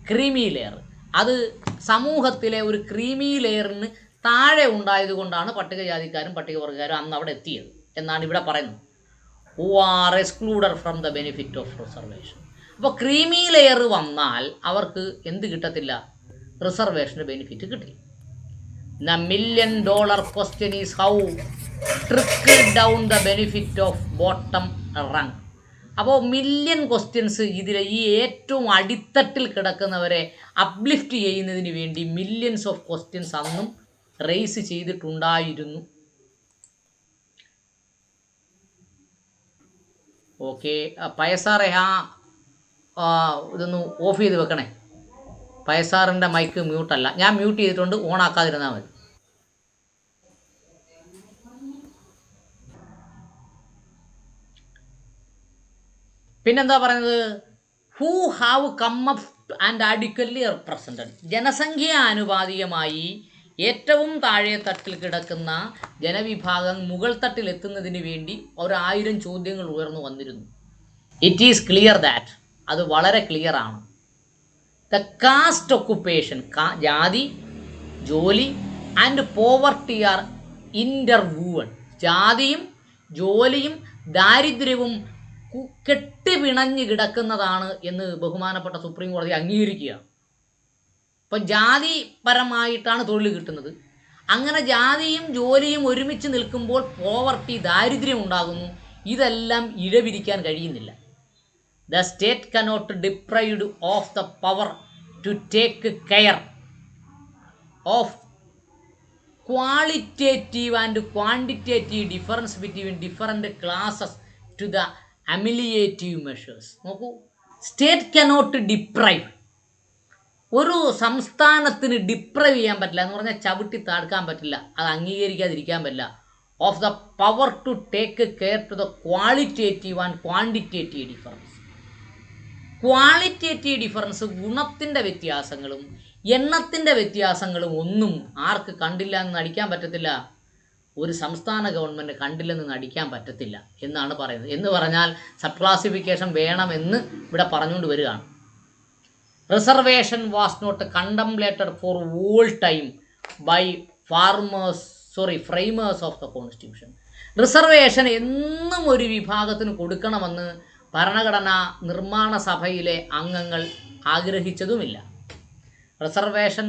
creamy layer. അത് സമൂഹത്തിലെ ഒരു ക്രീമി ലെയറിന് താഴെ ഉണ്ടായതുകൊണ്ടാണ് പട്ടികജാതിക്കാരും പട്ടികവർഗ്ഗക്കാരും അന്ന് അവിടെ എത്തിയത് എന്നാണ് ഇവിടെ പറയുന്നത്. Who are excluded from the benefit of reservation. അപ്പോൾ ക്രീമി ലെയർ വന്നാൽ അവർക്ക് എന്ത് കിട്ടത്തില്ല? റിസർവേഷൻ്റെ ബെനിഫിറ്റ് കിട്ടില്ല. The $1 million question is how trickle down the benefit of bottom rung. അപ്പോൾ മില്യൺ ക്വസ്റ്റ്യൻസ് ഈ ഏറ്റവും അടിത്തട്ടിൽ കിടക്കുന്നവരെ അപ്ലിഫ്റ്റ് ചെയ്യുന്നതിന് വേണ്ടി മില്യൺസ് ഓഫ് ക്വസ്റ്റ്യൻസ് അന്നും റേസ് ചെയ്തിട്ടുണ്ടായിരുന്നു. ഓക്കെ. പയസാറെ ഇതൊന്ന് ഓഫ് ചെയ്ത് വെക്കണേ. പയസാറിൻ്റെ മൈക്ക് മ്യൂട്ടല്ല. ഞാൻ മ്യൂട്ട് ചെയ്തിട്ടുണ്ട്, ഓണാക്കാതിരുന്നാൽ മതി. പിന്നെന്താ പറയുന്നത്? Who have come up and adequately represented. ജനസംഖ്യാനുപാതികമായി ഏറ്റവും താഴെ തട്ടിൽ കിടക്കുന്ന ജനവിഭാഗം മുകൾ തട്ടിലെത്തുന്നതിന് വേണ്ടി 1000 ചോദ്യങ്ങൾ ഉയർന്നു വന്നിരുന്നു. ഇറ്റ് ഈസ് ക്ലിയർ ദാറ്റ്, അത് വളരെ ക്ലിയർ ആണ്. ദ കാസ്റ്റ് ഒക്കുപ്പേഷൻ, ജാതി, ജോലി ആൻഡ് പോവർട്ടി ആർ ഇൻ്റർവൂവൺ. ജാതിയും ജോലിയും ദാരിദ്ര്യവും കെട്ടിപിണഞ്ഞ് കിടക്കുന്നതാണ് എന്ന് ബഹുമാനപ്പെട്ട സുപ്രീം കോടതി അംഗീകരിക്കുകയാണ്. അപ്പോൾ ജാതിപരമായിട്ടാണ് തൊഴിൽ കിട്ടുന്നത്. അങ്ങനെ ജാതിയും ജോലിയും ഒരുമിച്ച് നിൽക്കുമ്പോൾ പോവർട്ടി, ദാരിദ്ര്യം ഉണ്ടാകുന്നു. ഇതെല്ലാം ഇഴപിരിക്കാൻ കഴിയുന്നില്ല. The state cannot deprived of the power to take care of qualitative and quantitative difference between different classes to the ameliorative measures. നോക്കൂ, സ്റ്റേറ്റ് കനോട്ട് ഡിപ്രൈവ്. ഒരു സംസ്ഥാനത്തിന് ഡിപ്രൈവ് ചെയ്യാൻ പറ്റില്ല എന്ന് പറഞ്ഞാൽ ചവിട്ടി താഴ്ക്കാൻ പറ്റില്ല, അത് അംഗീകരിക്കാതിരിക്കാൻ പറ്റില്ല. Of the power to take care to the qualitative and quantitative difference. Qualitative difference, ഗുണത്തിൻ്റെ വ്യത്യാസങ്ങളും എണ്ണത്തിൻ്റെ വ്യത്യാസങ്ങളും ഒന്നും ആർക്ക് കണ്ടില്ല എന്ന് നടിക്കാൻ പറ്റത്തില്ല? ഒരു സംസ്ഥാന ഗവൺമെൻറ് കണ്ടില്ലെന്ന് നടിക്കാൻ പറ്റത്തില്ല എന്നാണ് പറയുന്നത്. എന്ന് പറഞ്ഞാൽ സബ് ക്ലാസിഫിക്കേഷൻ വേണമെന്ന് ഇവിടെ പറഞ്ഞുകൊണ്ട് വരികയാണ്. Reservation was not contemplated for all time by framers of the constitution. Reservation എന്നും ഒരു വിഭാഗത്തിന് കൊടുക്കണമെന്ന് ഭരണഘടനാ നിർമ്മാണ സഭയിലെ അംഗങ്ങൾ ആഗ്രഹിച്ചതുമില്ല. Reservation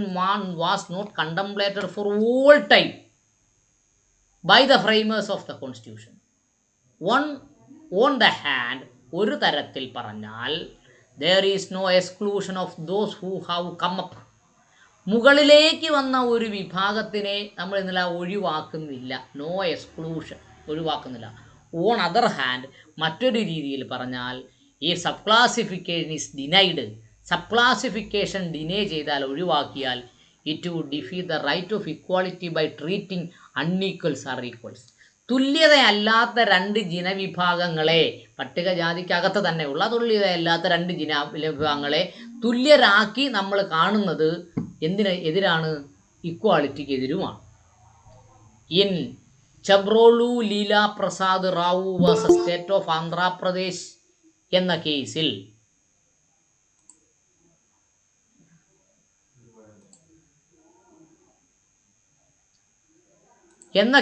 was not contemplated for all time by the framers of the constitution. On the hand, ഒരു തരത്തിൽ പറഞ്ഞാൽ there is no exclusion of those who have come up. മുകളിലേക്ക് വന്ന ഒരു വിഭാഗത്തിനെ നമ്മൾ ഇന്നലെ ഒഴിവാക്കുന്നില്ല. നോ എക്സ്ക്ലൂഷൻ, ഒഴിവാക്കുന്നില്ല. ഓൺ അതർ ഹാൻഡ്, മറ്റൊരു രീതിയിൽ പറഞ്ഞാൽ ഈ sub classification is denied. Sub classification deny ചെയ്താൽ, ഒഴിവാക്കിയാൽ, it would defeat the right of equality by treating unequals are equals. തുല്യതയല്ലാത്ത രണ്ട് ജനവിഭാഗങ്ങളെ, പട്ടികജാതിക്കകത്ത് തന്നെയുള്ള തുല്യതയല്ലാത്ത രണ്ട് ജനവിഭാഗങ്ങളെ തുല്യരാക്കി നമ്മൾ കാണുന്നത് എതിരാണ്? ഇക്വാളിറ്റിക്ക് എതിരുമാണ്. In Chebrolu Leela Prasad Rao versus state of Andhra Pradesh എന്ന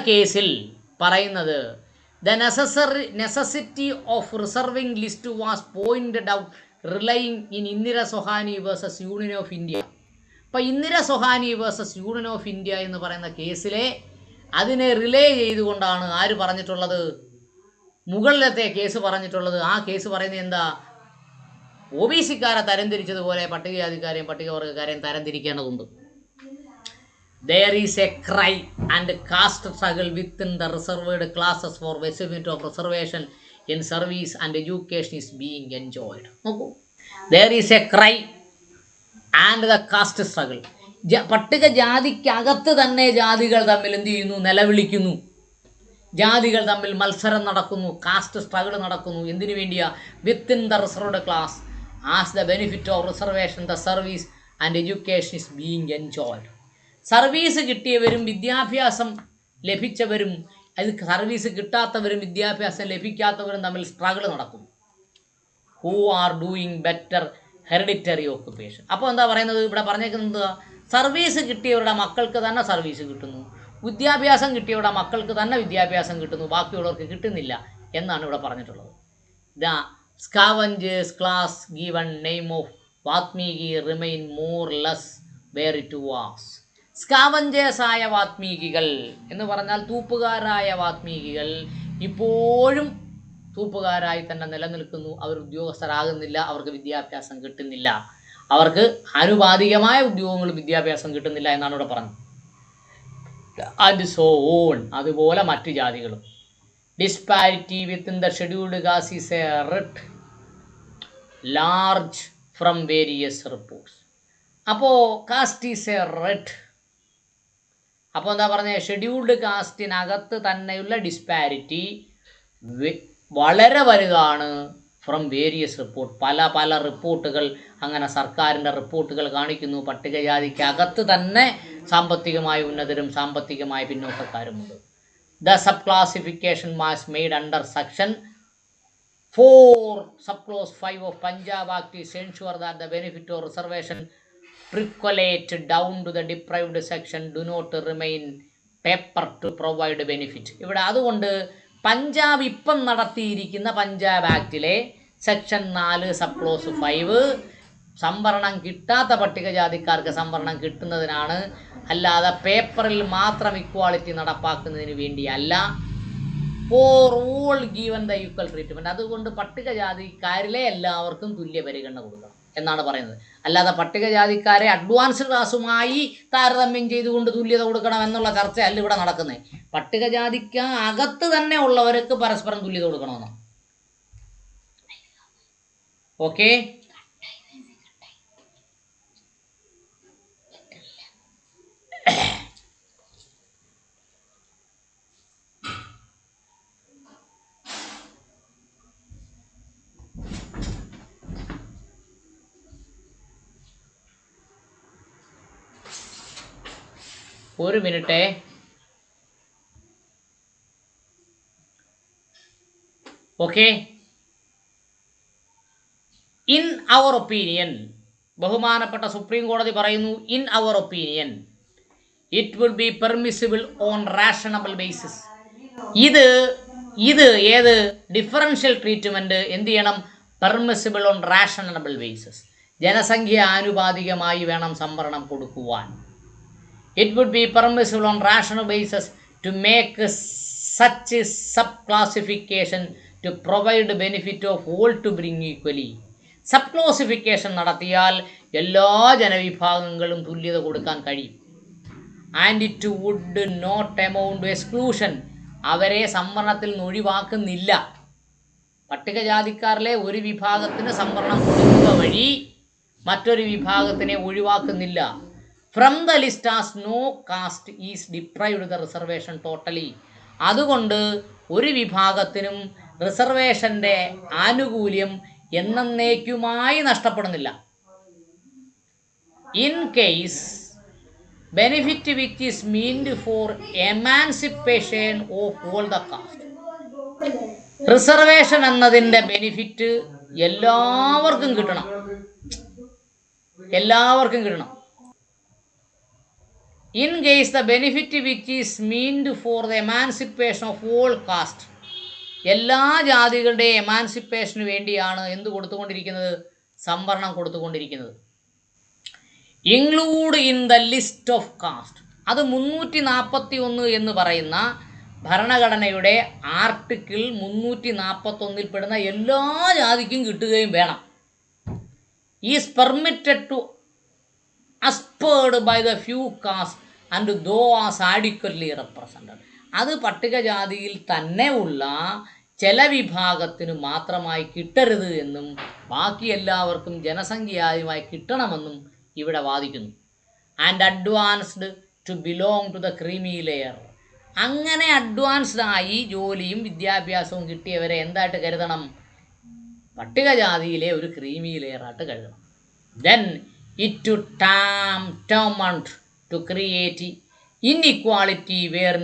കേസിൽ പറയുന്നത് the necessity of reserving list was pointed out relying in Indira Sawhney versus union of India. അപ്പോൾ Indira Sawhney versus union of India എന്ന് പറയുന്ന കേസിലെ അതിനെ റിലേ ചെയ്തുകൊണ്ടാണ് ആര് പറഞ്ഞിട്ടുള്ളത്? മുകളിലത്തെ കേസ് പറഞ്ഞിട്ടുള്ളത്. ആ കേസ് പറയുന്നത് എന്താ? OBC-ക്കാരെ തരംതിരിച്ചതുപോലെ പട്ടികജാതിക്കാരെയും പട്ടികവർഗ്ഗക്കാരെയും തരംതിരിക്കേണ്ടതുണ്ട്. There is a cry and caste struggle within the reserved classes for achievement of reservation in service and education is being enjoyed. നോക്കൂ, there is a cry and the caste struggle. പട്ടികജാതിക്കകത്ത് തന്നെ ജാതികൾ തമ്മിൽ എന്ത് ചെയ്യുന്നു? നിലവിളിക്കുന്നു. ജാതികൾ തമ്മിൽ മത്സരം നടക്കുന്നു, കാസ്റ്റ് സ്ട്രഗിൾ നടക്കുന്നു. എന്തിനു വേണ്ടിയാ? Within the reserved class as the benefit of reservation the service and education is being enjoyed. Service കിട്ടിയവരും വിദ്യാഭ്യാസം ലഭിച്ചവരും, അത് സർവീസ് കിട്ടാത്തവരും വിദ്യാഭ്യാസം ലഭിക്കാത്തവരും തമ്മിൽ സ്ട്രഗിൾ നടക്കുന്നു. Who are doing better hereditary occupation. അപ്പോൾ എന്താ പറയുന്നത്? ഇവിടെ പറഞ്ഞേക്കുന്നത് സർവീസ് കിട്ടിയവരുടെ മക്കൾക്ക് തന്നെ സർവീസ് കിട്ടുന്നു, വിദ്യാഭ്യാസം കിട്ടിയവരുടെ മക്കൾക്ക് തന്നെ വിദ്യാഭ്യാസം കിട്ടുന്നു, ബാക്കിയുള്ളവർക്ക് കിട്ടുന്നില്ല എന്നാണ് ഇവിടെ പറഞ്ഞിട്ടുള്ളത്. The scavengers class given name of Valmiki remain more less where it was. സ്കാവഞ്ചേഴ്സായ വാത്മീകികൾ എന്ന് പറഞ്ഞാൽ തൂപ്പുകാരായ വാത്മീകികൾ ഇപ്പോഴും തൂപ്പുകാരായി തന്നെ നിലനിൽക്കുന്നു. അവർ ഉദ്യോഗസ്ഥരാകുന്നില്ല, അവർക്ക് വിദ്യാഭ്യാസം കിട്ടുന്നില്ല, അവർക്ക് ആനുപാതികമായ ഉദ്യോഗങ്ങളും വിദ്യാഭ്യാസം കിട്ടുന്നില്ല എന്നാണ് ഇവിടെ പറഞ്ഞത്. ആൻഡ് സോ ഓൺ, അതുപോലെ മറ്റു ജാതികളും. Disparity within the scheduled caste is a writ large from various reports. അപ്പോൾ കാസ്റ്റ് ഈസ് എ റിട്ട്. അപ്പോൾ എന്താ പറഞ്ഞത്? ഷെഡ്യൂൾഡ് കാസ്റ്റിനകത്ത് തന്നെയുള്ള ഡിസ്പാരിറ്റി വളരെ വലുതാണ്. ഫ്രം വേരിയസ് റിപ്പോർട്ട്, പല റിപ്പോർട്ടുകൾ, അങ്ങനെ സർക്കാരിൻ്റെ റിപ്പോർട്ടുകൾ കാണിക്കുന്നു. പട്ടികജാതിക്കകത്ത് തന്നെ സാമ്പത്തികമായി ഉന്നതരും സാമ്പത്തികമായി പിന്നോക്കക്കാരുമുണ്ട്. The sub classification was made under section 4 subclause 5 of Punjab Act is ensure that the benefit of reservation percolate down to the deprived section do not remain paper to provide benefit. ഇവിടെ അതുകൊണ്ട് പഞ്ചാബ് ഇപ്പം നടത്തിയിരിക്കുന്ന Punjab ആക്ടിലെ section 4 sub close 5 സംവരണം കിട്ടാത്ത പട്ടികജാതിക്കാർക്ക് സംവരണം കിട്ടുന്നതിനാണ്, അല്ലാതെ പേപ്പറിൽ മാത്രം equality നടപ്പാക്കുന്നതിന് വേണ്ടിയല്ല. For all given the equal treatment. അതുകൊണ്ട് പട്ടികജാതിക്കാരിലെ എല്ലാവർക്കും തുല്യ പരിഗണന കൊടുക്കണം എന്നാണ് പറയുന്നത്. അല്ലാതെ പട്ടികജാതിക്കാരെ അഡ്വാൻസ്ഡ് ക്ലാസ്സുമായി താരതമ്യം ചെയ്തുകൊണ്ട് തുല്യത കൊടുക്കണം എന്നുള്ള ചർച്ചയല്ല ഇവിടെ നടക്കുന്നത്. പട്ടികജാതിക്ക് അകത്ത് തന്നെ ഉള്ളവർക്ക് പരസ്പരം തുല്യത കൊടുക്കണമെന്നാണ്. ഓക്കെ, ഒരു minute. Okay, in our opinion, ബഹുമാനപ്പെട്ട സുപ്രീം കോടതി പറയുന്നു, in our opinion it will be permissible on rational basis. ഇത് ഏത് ഡിഫറൻഷ്യൽ ട്രീറ്റ്മെൻറ്റ് എന്ത് ചെയ്യണം? Permissible on rational basis. ജനസംഖ്യ ആനുപാതികമായി വേണം സംവരണം കൊടുക്കുവാൻ. It would be permissible on rational basis to make such a sub-classification to provide benefit of all to bring equally. Sub-classification നടത്തിയാൽ എല്ലാ ജനവിഭാഗങ്ങളും തുല്യത കൊടുക്കാൻ കഴിയും. And it would not amount to exclusion. അവരെ സംവരണത്തിൽ നിന്ന് ഒഴിവാക്കുന്നില്ല. പട്ടികജാതിക്കാരിലെ ഒരു വിഭാഗത്തിന് സംവരണം കൊടുക്കുക വഴി മറ്റൊരു വിഭാഗത്തിനെ ഒഴിവാക്കുന്നില്ല. From the list as no caste is deprived the reservation totally. അതുകൊണ്ട് ഒരു വിഭാഗത്തിനും റിസർവേഷൻ്റെ ആനുകൂല്യം എന്നേക്കുമായി നഷ്ടപ്പെടുന്നില്ല. In case benefit which is meant for emancipation of all the caste. Reservation എന്നതിൻ്റെ ബെനിഫിറ്റ് എല്ലാവർക്കും കിട്ടണം. In case the benefit which is meant for the emancipation of all caste, എല്ലാ ജാതികളുടെ എമാൻസിപ്പേഷന് വേണ്ടിയാണ് എന്ത് കൊടുത്തുകൊണ്ടിരിക്കുന്നത്? സംവരണം കൊടുത്തുകൊണ്ടിരിക്കുന്നത്. Include in the list of caste. അത് 341 എന്ന് പറയുന്ന ഭരണഘടനയുടെ ആർട്ടിക്കിൾ 341 പെടുന്ന എല്ലാ ജാതിക്കും കിട്ടുകയും വേണം. Is permitted to aspired by the few castes and those adequately represented. അത് പട്ടികജാതിയിൽ തന്നെ ഉള്ള ചില വിഭാഗത്തിന് മാത്രമായി കിട്ടരുത് എന്നും ബാക്കി എല്ലാവർക്കും ജനസംഖ്യയായി കിട്ടണമെന്നും ഇവിടെ വാദിക്കുന്നു. And advanced to belong to the creamy layer. അങ്ങനെ അഡ്വാൻസ്ഡ് ആയി ജോലിയും വിദ്യാഭ്യാസവും കിട്ടിയവരെ എന്തായിട്ട് കരുതണം? പട്ടികജാതിയിലെ ഒരു ക്രീമി ലെയറായിട്ട് കരുതണം. Then it to tantamount to create inequality where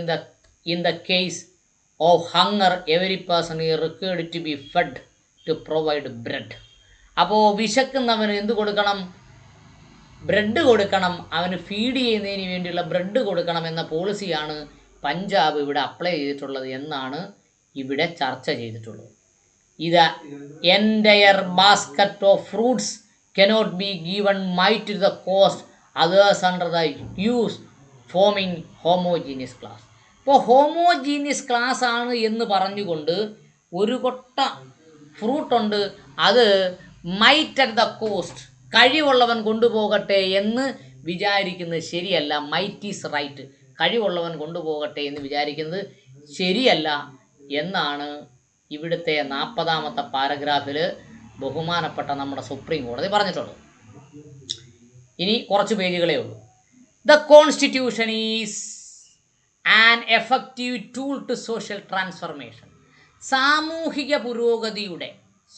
in the case of hunger every person is required to be fed to provide bread. അപ്പോൾ വിശക്കുന്നവന് എന്ത് കൊടുക്കണം? ബ്രെഡ് കൊടുക്കണം. അവന് ഫീഡ് ചെയ്യുന്നതിന് വേണ്ടിയുള്ള ബ്രെഡ് കൊടുക്കണം എന്ന പോളിസിയാണ് പഞ്ചാബ് ഇവിടെ അപ്ലൈ ചെയ്തിട്ടുള്ളത് എന്നാണ് ഇവിടെ ചർച്ച ചെയ്തിട്ടുള്ളത്. ഇത് entire basket of fruits cannot be given might to the cost others under the use forming homogeneous class. ഇപ്പോൾ ഹോമോജീനിയസ് ക്ലാസ് ആണ് എന്ന് പറഞ്ഞുകൊണ്ട് ഒരു കൊട്ട ഫ്രൂട്ടുണ്ട്, അത് മൈറ്റ് അറ്റ് ദ കോസ്റ്റ്, കഴിവുള്ളവൻ കൊണ്ടുപോകട്ടെ എന്ന് വിചാരിക്കുന്നത് ശരിയല്ല. മൈറ്റ് ഈസ് റൈറ്റ്, കഴിവുള്ളവൻ കൊണ്ടുപോകട്ടെ എന്ന് വിചാരിക്കുന്നത് ശരിയല്ല എന്നാണ് ഇവിടുത്തെ 40ാമത്തെ പാരഗ്രാഫിൽ ബഹുമാനപ്പെട്ട നമ്മുടെ സുപ്രീം കോടതി പറഞ്ഞിട്ടുള്ളത്. ഇനി കുറച്ച് പേജുകളേ ഉള്ളൂ. The constitution is an effective tool to social transformation. സാമൂഹിക പുരോഗതിയുടെ,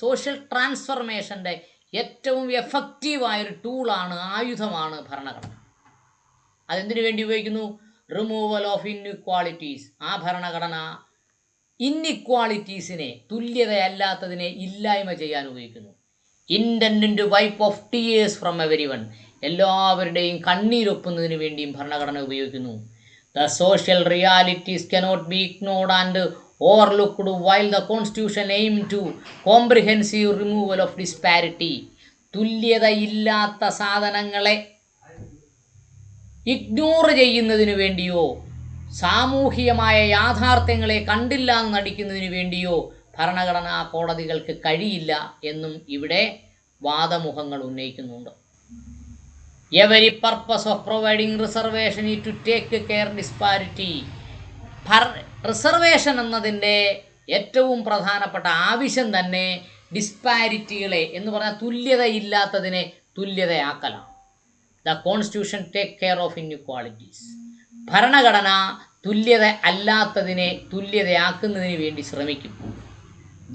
സോഷ്യൽ ട്രാൻസ്ഫർമേഷൻ്റെ ഏറ്റവും എഫക്റ്റീവായൊരു ടൂളാണ്, ആയുധമാണ് ഭരണഘടന. അതെന്തിനു വേണ്ടി ഉപയോഗിക്കുന്നു? Removal of inequalities. ആ ഭരണഘടന ഇൻഇക്വാളിറ്റീസിനെ, തുല്യതയല്ലാത്തതിനെ ഇല്ലായ്മ ചെയ്യാൻ ഉപയോഗിക്കുന്നു. Intend to wipe off tears from everyone. എല്ലാവരുടെയും കണ്ണീരൊപ്പുന്നതിന് വേണ്ടിയും ഭരണഘടന ഉപയോഗിക്കുന്നു. The social realities cannot be ignored and overlooked while the constitution aim to comprehensive removal of disparity. തുല്യതയില്ലാത്ത സാധനങ്ങളെ ഇഗ്നോർ ചെയ്യുന്നതിനു വേണ്ടിയോ സാമൂഹികമായ യാഥാർത്ഥ്യങ്ങളെ കണ്ടില്ല എന്ന് നടിക്കുന്നതിന് വേണ്ടിയോ ഭരണഘടനാ കോടതികൾക്ക് കഴിയില്ല എന്നും ഇവിടെ വാദമുഖങ്ങൾ ഉന്നയിക്കുന്നുണ്ട്. Every purpose of providing reservation ഈ to take care disparity. Reservation എന്നതിൻ്റെ ഏറ്റവും പ്രധാനപ്പെട്ട ആവശ്യം തന്നെ ഡിസ്പാരിറ്റികളെ എന്ന് പറഞ്ഞാൽ തുല്യതയില്ലാത്തതിനെ തുല്യതയാക്കലാണ്. The constitution take care of inequalities. ഭരണഘടന തുല്യത അല്ലാത്തതിനെ തുല്യതയാക്കുന്നതിന് വേണ്ടി ശ്രമിക്കും.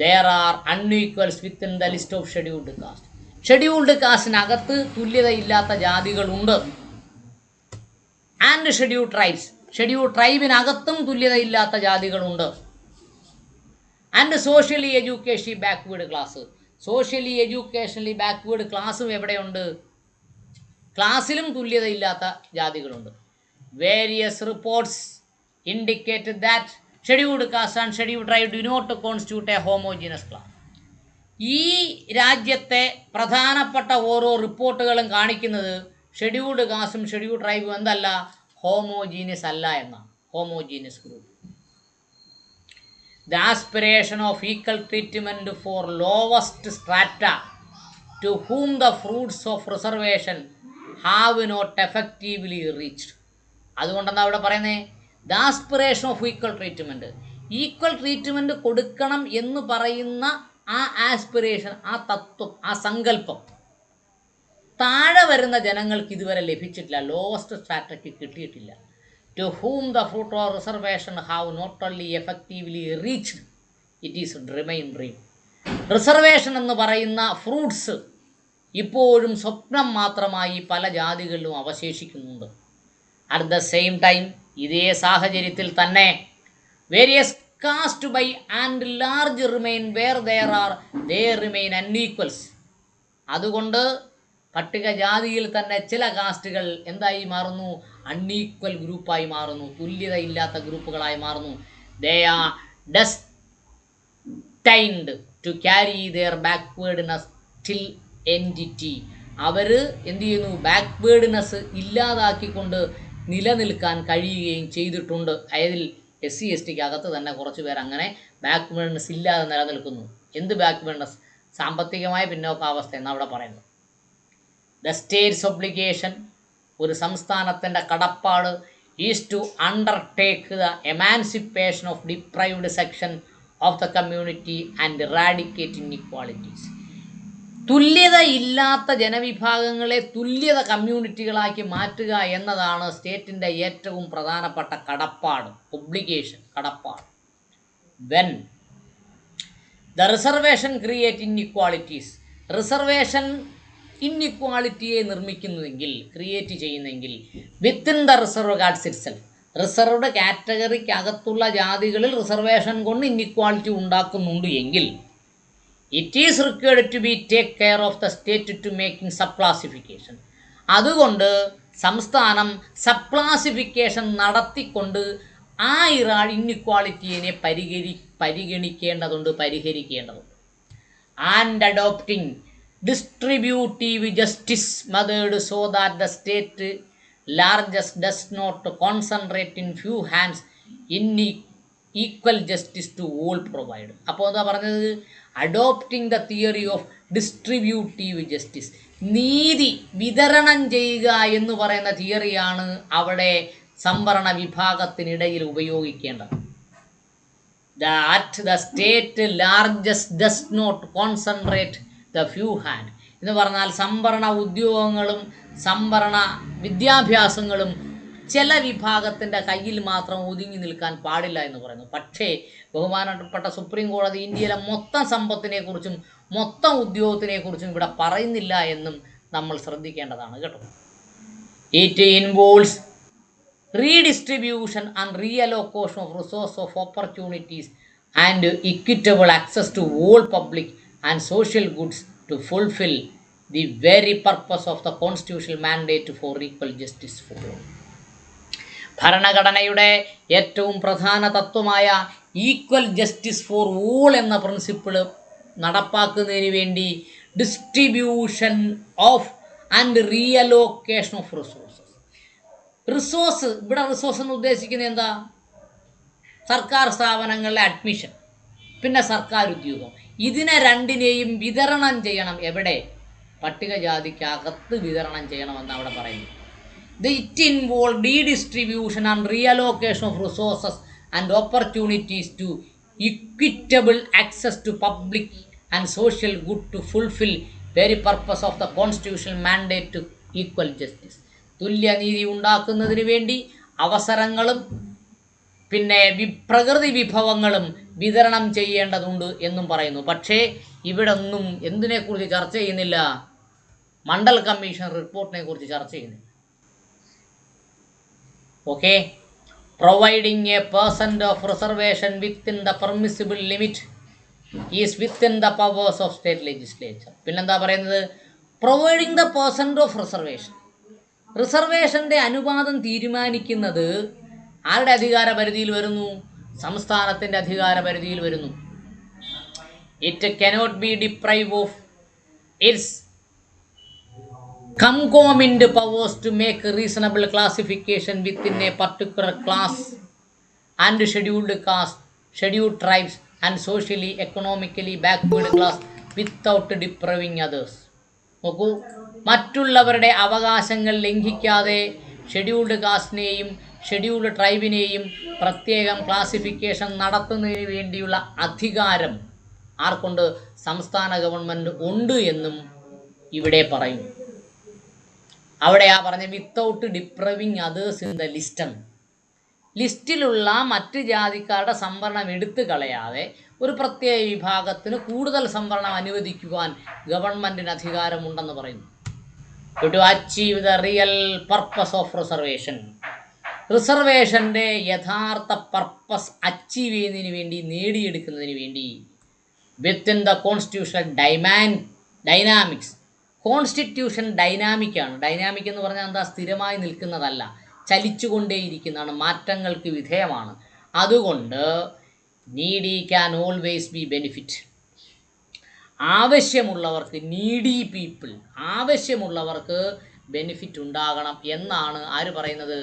There are unequals within the list of scheduled caste. Scheduled കാസ്റ്റിനകത്ത് തുല്യതയില്ലാത്ത ജാതികളുണ്ട്. ആൻഡ് ഷെഡ്യൂൾഡ് ട്രൈബ്സ്, ഷെഡ്യൂൾഡ് ട്രൈബിനകത്തും തുല്യതയില്ലാത്ത ജാതികളുണ്ട്. And socially educationally backward class, socially educationally backward ക്ലാസ്സും എവിടെയുണ്ട്? ക്ലാസ്സിലും തുല്യതയില്ലാത്ത ജാതികളുണ്ട്. Various reports indicate that scheduled caste and scheduled tribe do not constitute a homogeneous class. ഈ രാജ്യത്തെ പ്രധാനപ്പെട്ട ഓരോ റിപ്പോർട്ടുകളും കാണിക്കുന്നത് ഷെഡ്യൂൾഡ് കാസ്റ്റും ഷെഡ്യൂൾഡ് ട്രൈബും എന്തല്ല, ഹോമോജീനിയസ് അല്ല എന്നാണ്. Homogeneous group. The aspiration of equal treatment for lowest strata to whom the fruits of reservation have not effectively reached. അതുകൊണ്ടെന്താ അവിടെ പറയുന്നത്? The aspiration of equal treatment, equal treatment കൊടുക്കണം എന്ന് പറയുന്ന ആ ആസ്പിറേഷൻ, ആ തത്വം, ആ സങ്കല്പം താഴെ വരുന്ന ജനങ്ങൾക്ക് ഇതുവരെ ലഭിച്ചിട്ടില്ല, ലോവസ്റ്റ് സ്ട്രാറ്റയ്ക്ക് കിട്ടിയിട്ടില്ല. To whom the fruit of reservation have not only effectively reached, it is remain dream. Reservation എന്ന് പറയുന്ന ഫ്രൂട്ട്സ് ഇപ്പോഴും സ്വപ്നം മാത്രമായി പല ജാതികളിലും അവശേഷിക്കുന്നുണ്ട്. അറ്റ് ദ സെയിം ടൈം, ഇതേ സാഹചര്യത്തിൽ തന്നെ various caste by and large remain where they remain unequals. അതുകൊണ്ട് പട്ടികജാതിയിൽ തന്നെ ചില കാസ്റ്റുകൾ എന്തായി മാറുന്നു? അൺഈക്വൽ ഗ്രൂപ്പായി മാറുന്നു, തുല്യതയില്ലാത്ത ഗ്രൂപ്പുകളായി മാറുന്നു. They are destined to carry their backwardness till eternity. അവർ എന്ത് ചെയ്യുന്നു? ബാക്ക്വേർഡ്നെസ് ഇല്ലാതാക്കിക്കൊണ്ട് നിലനിൽക്കാൻ കഴിയുകയും ചെയ്തിട്ടുണ്ട്. അതിൽ SC/ST അകത്ത് തന്നെ കുറച്ച് പേർ അങ്ങനെ ബാക്ക്വേർഡ്നെസ് ഇല്ലാതെ നിലനിൽക്കുന്നു. എന്ത് ബാക്ക്വേർഡ്നെസ്? സാമ്പത്തികമായ പിന്നോക്കാവസ്ഥ എന്നാണ് അവിടെ പറയുന്നത്. ദ സ്റ്റേറ്റ്സ് ഒബ്ലിഗേഷൻ, ഒരു സംസ്ഥാനത്തിൻ്റെ കടപ്പാട്, is to undertake the emancipation of deprived section of the community and eradicate inequalities. തുല്യത ഇല്ലാത്ത ജനവിഭാഗങ്ങളെ തുല്യത കമ്മ്യൂണിറ്റികളാക്കി മാറ്റുക എന്നതാണ് സ്റ്റേറ്റിൻ്റെ ഏറ്റവും പ്രധാനപ്പെട്ട കടപ്പാട്, ഒബ്ലിഗേഷൻ, കടപ്പാട്. When the reservation create inequalities, reservation ഇൻഇക്വാളിറ്റിയെ നിർമ്മിക്കുന്നുവെങ്കിൽ, ക്രിയേറ്റ് ചെയ്യുന്നെങ്കിൽ, within the reserve caste itself, reserved കാറ്റഗറിക്കകത്തുള്ള ജാതികളിൽ റിസർവേഷൻ കൊണ്ട് ഇൻഇക്വാളിറ്റി ഉണ്ടാക്കുന്നുണ്ട് എങ്കിൽ it is required to be take care of the state to making sub classification. അതുകൊണ്ട് സംസ്ഥാനം സബ് ക്ലാസിഫിക്കേഷൻ നടത്തിക്കൊണ്ട് ആ ഇൻഇക്വാളിറ്റിയെ പരിഗണിക്കേണ്ടതുണ്ട്, പരിഹരിക്കേണ്ടതുണ്ട്. And adopting distributive justice method so that the state largest does not concentrate in few hands in equal justice to all provide. അപ്പോൾ എന്താ പറഞ്ഞത്? Adopting the theory of distributive justice, നീതി വിതരണം ചെയ്യുക എന്ന് പറയുന്ന തിയറിയാണ് അവിടെ സംവരണ വിഭാഗത്തിനിടയിൽ ഉപയോഗിക്കേണ്ടത്. That the state largest does not concentrate the few hand എന്ന് പറഞ്ഞാൽ സംവരണ ഉദ്യോഗങ്ങളും സംവരണ വിദ്യാഭ്യാസങ്ങളും ചില വിഭാഗത്തിൻ്റെ കയ്യിൽ മാത്രം ഒതുങ്ങി നിൽക്കാൻ പാടില്ല എന്ന് പറയുന്നു. പക്ഷേ ബഹുമാനപ്പെട്ട സുപ്രീം കോടതി ഇന്ത്യയിലെ മൊത്തം സമ്പത്തിനെക്കുറിച്ചും മൊത്തം ഉദ്യോഗത്തിനെക്കുറിച്ചും ഇവിടെ പറയുന്നില്ല എന്നും നമ്മൾ ശ്രദ്ധിക്കേണ്ടതാണ് കേട്ടോ. It involves redistribution and reallocation of resource of opportunities and equitable access to all public and social goods to fulfil the very purpose of the constitutional mandate for equal justice for all. ഭരണഘടനയുടെ ഏറ്റവും പ്രധാന തത്വമായ equal justice for all എന്ന principle നടപ്പാക്കുന്നതിന് വേണ്ടി distribution of and reallocation of resources. Resource, ഇവിടെ resource എന്ന് ഉദ്ദേശിക്കുന്നത് എന്താ? സർക്കാർ സ്ഥാപനങ്ങളിലെ അഡ്മിഷൻ, പിന്നെ സർക്കാർ ഉദ്യോഗം. ഇതിനെ രണ്ടിനെയും വിതരണം ചെയ്യണം. എവിടെ? പട്ടികജാതിക്കകത്ത് വിതരണം ചെയ്യണമെന്ന് അവിടെ പറയുന്നു. It involved redistribution and reallocation of resources and opportunities to equitable access to public and social good to fulfill very purpose of the constitutional mandate to equal justice. തുല്യനീതി ഉണ്ടാക്കുന്നതിന് വേണ്ടി അവസരങ്ങളും പിന്നെ പ്രകൃതി വിഭവങ്ങളും വിതരണം ചെയ്യേണ്ടതുണ്ട് എന്നും പറയുന്നു. പക്ഷേ ഇവിടെ ഒന്നും എന്തിനെക്കുറിച്ച് ചർച്ച ചെയ്യുന്നില്ല? മണ്ഡൽ കമ്മീഷൻ റിപ്പോർട്ടിനെ കുറിച്ച് ചർച്ച ചെയ്യുന്നില്ല. Okay, providing a percent of reservation within the permissible limit is within the powers of state legislature. പിന്നെന്താ പറയുന്നത്? Providing the percent of reservation. റിസർവേഷൻ്റെ അനുപാതം തീരുമാനിക്കുന്നത് ആരുടെ അധികാര പരിധിയിൽ വരുന്നു? സംസ്ഥാനത്തിൻ്റെ അധികാര പരിധിയിൽ വരുന്നു. It cannot be deprive of its concomitant powers to make reasonable classification within a particular class and scheduled caste, scheduled tribes and socially economically backward class without depriving others. നോക്കൂ, മറ്റുള്ളവരുടെ അവകാശങ്ങൾ ലംഘിക്കാതെ ഷെഡ്യൂൾഡ് കാസ്റ്റിനെയും ഷെഡ്യൂൾഡ് ട്രൈബിനെയും പ്രത്യേകം classification നടത്തുന്നതിന് വേണ്ടിയുള്ള അധികാരം ആർക്കുണ്ട്? സംസ്ഥാന government ഉണ്ട് എന്നും ഇവിടെ പറയും. അവിടെയാ പറഞ്ഞ without depriving others in the list. ലിസ്റ്റിലുള്ള മറ്റ് ജാതിക്കാരുടെ സംവരണം എടുത്തു കളയാതെ ഒരു പ്രത്യേക വിഭാഗത്തിന് കൂടുതൽ സംവരണം അനുവദിക്കുവാൻ ഗവൺമെൻറ്റിന് അധികാരമുണ്ടെന്ന് പറയുന്നു. To achieve the real purpose of reservation. റിസർവേഷൻ്റെ യഥാർത്ഥ പർപ്പസ് അച്ചീവ് ചെയ്യുന്നതിന് വേണ്ടി, നേടിയെടുക്കുന്നതിന് വേണ്ടി within the constitutional dynamics. Constitution ഡൈനാമിക്കാണ്. ഡൈനാമിക് എന്ന് പറഞ്ഞാൽ എന്താ? സ്ഥിരമായി നിൽക്കുന്നതല്ല, ചലിച്ചുകൊണ്ടേയിരിക്കുന്നതാണ്, മാറ്റങ്ങൾക്ക് വിധേയമാണ്. അതുകൊണ്ട് needy can always be benefit. ആവശ്യമുള്ളവർക്ക്, നീഡി പീപ്പിൾ, ആവശ്യമുള്ളവർക്ക് ബെനിഫിറ്റ് ഉണ്ടാകണം എന്നാണ് ആര് പറയുന്നത്?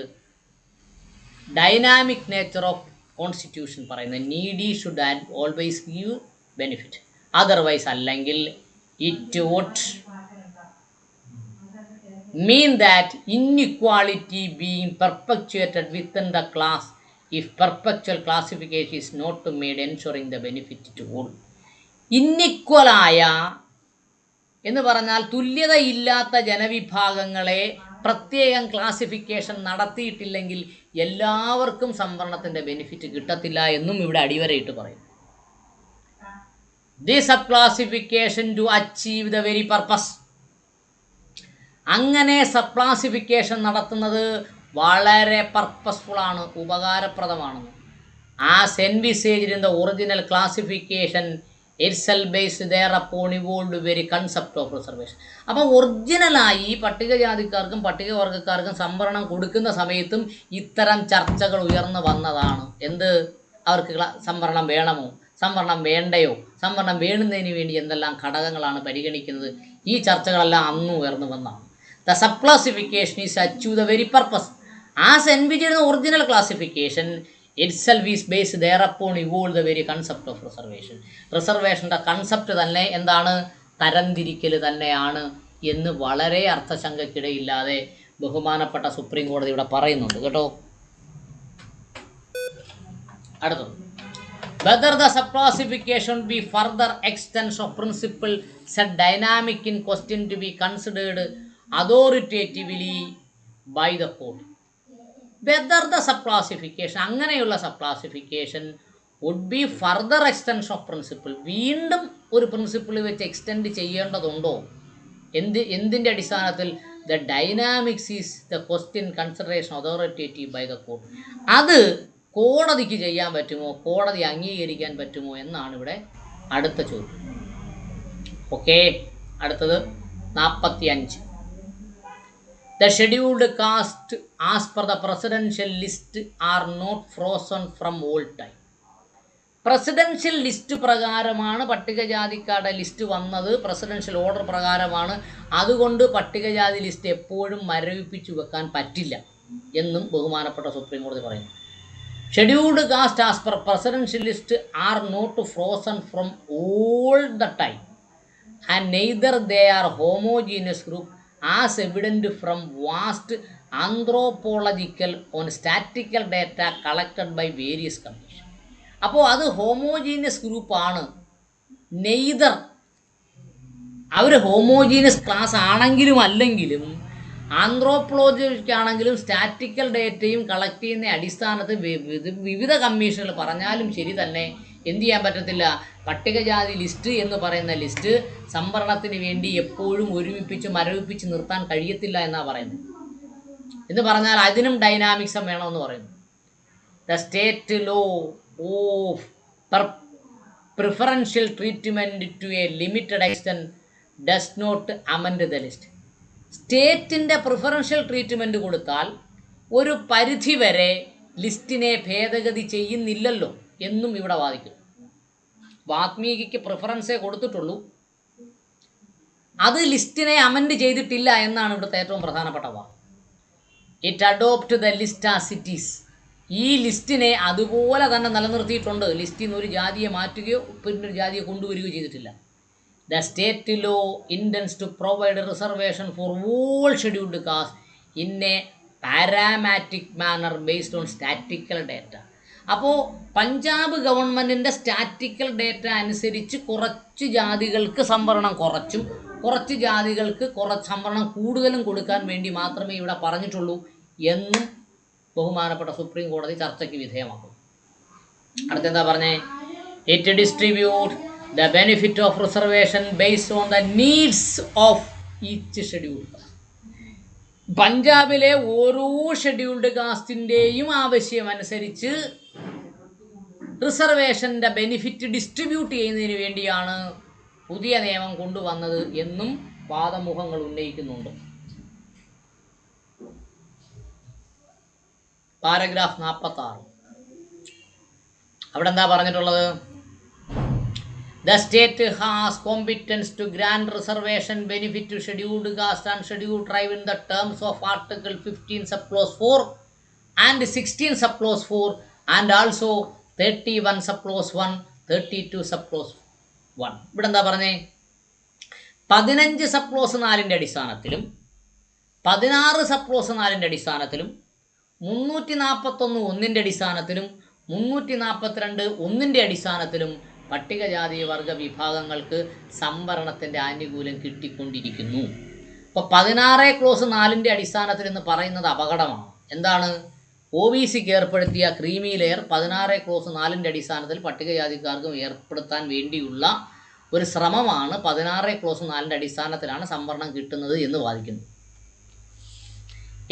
ഡൈനാമിക് നേച്ചർ ഓഫ് കോൺസ്റ്റിറ്റ്യൂഷൻ പറയുന്നത്. Needy should always give benefit. Otherwise അല്ലെങ്കിൽ it would mean that inequality being perpetuated within the class if perpetual classification is not made ensuring the benefit to all. ഇന്നിക്വലായ എന്ന് പറഞ്ഞാൽ തുല്യതയില്ലാത്ത ജനവിഭാഗങ്ങളെ പ്രത്യേകം classification നടത്തിയിട്ടില്ലെങ്കിൽ എല്ലാവർക്കും സംവരണത്തിൻ്റെ benefit കിട്ടത്തില്ല എന്നും ഇവിടെ അടിവരയിട്ട് പറയും. This subclassification to achieve the very purpose. അങ്ങനെ സബ് ക്ലാസിഫിക്കേഷൻ നടത്തുന്നത് വളരെ പർപ്പസ്ഫുള്ളാണ്, ഉപകാരപ്രദമാണ്. As envisaged in the original classification itself based thereupon evolved very concept of reservation. അപ്പോൾ ഒറിജിനലായി പട്ടികജാതിക്കാർക്കും പട്ടികവർഗക്കാർക്കും സംവരണം കൊടുക്കുന്ന സമയത്തും ഇത്തരം ചർച്ചകൾ ഉയർന്നു വന്നതാണ്. എന്ത്? അവർക്ക് സംവരണം വേണമോ, സംവരണം വേണ്ടയോ, സംവരണം വേണ്ടുന്നതിന് വേണ്ടി എന്തെല്ലാം ഘടകങ്ങളാണ് പരിഗണിക്കുന്നത്? ഈ ചർച്ചകളെല്ലാം അന്ന് ഉയർന്നു വന്നതാണ്. The subclassification is achieve the very purpose. As envisaged in the original classification itself is based thereupon evolved the very concept of reservation. റിസർവേഷൻ്റെ കൺസെപ്റ്റ് തന്നെ എന്താണ്? തരംതിരിക്കൽ തന്നെയാണ് എന്ന് വളരെ അർത്ഥശങ്കയ്ക്കിടയില്ലാതെ ബഹുമാനപ്പെട്ട സുപ്രീം കോടതി ഇവിടെ പറയുന്നുണ്ട് കേട്ടോ. അടുത്തത്, whether the subclassification be further extension of principle set dynamic in question to be considered authoritatively by the court. Whether the subclassification, അങ്ങനെയുള്ള സബ്ക്ലാസിഫിക്കേഷൻ would be further extension of principle, വീണ്ടും ഒരു പ്രിൻസിപ്പിൾ വെച്ച് എക്സ്റ്റെൻഡ് ചെയ്യേണ്ടതുണ്ടോ? എന്തിൻ്റെ അടിസ്ഥാനത്തിൽ? the dynamics is the question consideration authoritative by the court. അത് കോടതിക്ക് ചെയ്യാൻ പറ്റുമോ, കോടതി അംഗീകരിക്കാൻ പറ്റുമോ എന്നാണ് ഇവിടെ അടുത്ത ചോദ്യം. ഓക്കെ, അടുത്തത് 45. The scheduled caste as per the presidential list are not frozen from old time. Presidential list പ്രകാരമാണ് പട്ടികജാതിക്കാരുടെ ലിസ്റ്റ് വന്നത്, പ്രസിഡൻഷ്യൽ ഓർഡർ പ്രകാരമാണ്. അതുകൊണ്ട് പട്ടികജാതി ലിസ്റ്റ് എപ്പോഴും മരവിപ്പിച്ചു വെക്കാൻ പറ്റില്ല എന്നും ബഹുമാനപ്പെട്ട സുപ്രീം കോടതി പറയുന്നു. Scheduled caste as per presidential list are not frozen from all the time and neither they are homogeneous group as evident from vast anthropological and statistical data collected by various commissions. അപ്പോൾ അത് homogeneous ഗ്രൂപ്പാണ്. Neither അവർ homogeneous class ആണെങ്കിലും അല്ലെങ്കിലും ആന്ത്രോപോളജിക്കാണെങ്കിലും സ്റ്റാറ്റിക്കൽ ഡേറ്റയും collect ചെയ്യുന്ന അടിസ്ഥാനത്തിൽ വിവിധ കമ്മീഷനുകൾ പറഞ്ഞാലും ശരി തന്നെ എന്ത് ചെയ്യാൻ പറ്റത്തില്ല. പട്ടികജാതി ലിസ്റ്റ് എന്ന് പറയുന്ന ലിസ്റ്റ് സംവരണത്തിന് വേണ്ടി എപ്പോഴും ഒരുമിപ്പിച്ച് മരവിപ്പിച്ച് നിർത്താൻ കഴിയത്തില്ല എന്നാണ് പറയുന്നത്. എന്ന് പറഞ്ഞാൽ അതിനും ഡൈനാമിക്സം വേണമെന്ന് പറയുന്നു. The state law of preferential treatment to a limited extent does not amend the list. സ്റ്റേറ്റിൻ്റെ പ്രിഫറൻഷ്യൽ ട്രീറ്റ്മെൻറ്റ് കൊടുത്താൽ ഒരു പരിധി വരെ ലിസ്റ്റിനെ ഭേദഗതി ചെയ്യുന്നില്ലല്ലോ എന്നും ഇവിടെ വാദിക്കും. വാത്മീകിക്ക് പ്രിഫറൻസേ കൊടുത്തിട്ടുള്ളൂ, അത് ലിസ്റ്റിനെ അമെൻഡ് ചെയ്തിട്ടില്ല എന്നാണ് ഇവിടുത്തെ ഏറ്റവും പ്രധാനപ്പെട്ട വാദം. It adopt the list as it is. ഈ ലിസ്റ്റിനെ അതുപോലെ തന്നെ നിലനിർത്തിയിട്ടുണ്ട്. ലിസ്റ്റിൽ നിന്ന് ഒരു ജാതിയെ മാറ്റുകയോ പിന്നൊരു ജാതിയെ കൊണ്ടുവരികയോ ചെയ്തിട്ടില്ല. The state law intends to provide a reservation for all scheduled castes in a parametric manner based on statistical data. അപ്പോൾ പഞ്ചാബ് ഗവൺമെൻറ്റിൻ്റെ സ്റ്റാറ്റിക്കൽ ഡേറ്റ അനുസരിച്ച് കുറച്ച് ജാതികൾക്ക് സംവരണം കുറച്ചും കുറച്ച് ജാതികൾക്ക് സംവരണം കൂടുതലും കൊടുക്കാൻ വേണ്ടി മാത്രമേ ഇവിടെ പറഞ്ഞിട്ടുള്ളൂ എന്നും ബഹുമാനപ്പെട്ട സുപ്രീം കോടതി ചർച്ചയ്ക്ക് വിധേയമാക്കും. അടുത്തെന്താ പറഞ്ഞേ? It distribute the benefit of reservation based on the needs of each scheduled caste. പഞ്ചാബിലെ ഓരോ ഷെഡ്യൂൾഡ് കാസ്റ്റിൻ്റെയും ആവശ്യമനുസരിച്ച് റിസർവേഷൻ്റെ ബെനിഫിറ്റ് ഡിസ്ട്രിബ്യൂട്ട് ചെയ്യുന്നതിന് വേണ്ടിയാണ് പുതിയ നിയമം കൊണ്ടുവന്നത് എന്നും വാദമുഖങ്ങൾ ഉന്നയിക്കുന്നുണ്ട്. പാരഗ്രാഫ് 46 അവിടെ എന്താ പറഞ്ഞിട്ടുള്ളത്? The state has competence to grant reservation benefit to scheduled caste and scheduled tribe in the terms of Article 15 subclause 4 and 16 subclause 4 and also 31 subclause 1, 32 subclause 1. ഇവിടെ എന്താ പറഞ്ഞേ? 15 സബ്ക്ലോസ് 4ൻ്റെ അടിസ്ഥാനത്തിലും 16 സബ്ക്ലോസ് 4ൻ്റെ അടിസ്ഥാനത്തിലും 341 1ൻ്റെ അടിസ്ഥാനത്തിലും 342 1ൻ്റെ അടിസ്ഥാനത്തിലും പട്ടികജാതി വർഗ വിഭാഗങ്ങൾക്ക് സംവരണത്തിൻ്റെ ആനുകൂല്യം കിട്ടിക്കൊണ്ടിരിക്കുന്നു. അപ്പോൾ 16 ക്ലോസ് 4ൻ്റെ അടിസ്ഥാനത്തിൽ എന്ന് പറയുന്നത് അപകടമാണ്. എന്താണ്? OBCക്ക് ഏർപ്പെടുത്തിയ ക്രീമി ലെയർ 16 ക്ലോസ് 4ൻ്റെ അടിസ്ഥാനത്തിൽ പട്ടികജാതിക്കാർക്കും ഏർപ്പെടുത്താൻ വേണ്ടിയുള്ള ഒരു ശ്രമമാണ്. 16 ക്ലോസ് 4ൻ്റെ അടിസ്ഥാനത്തിലാണ് സംവരണം കിട്ടുന്നത് എന്ന് വാദിക്കുന്നു.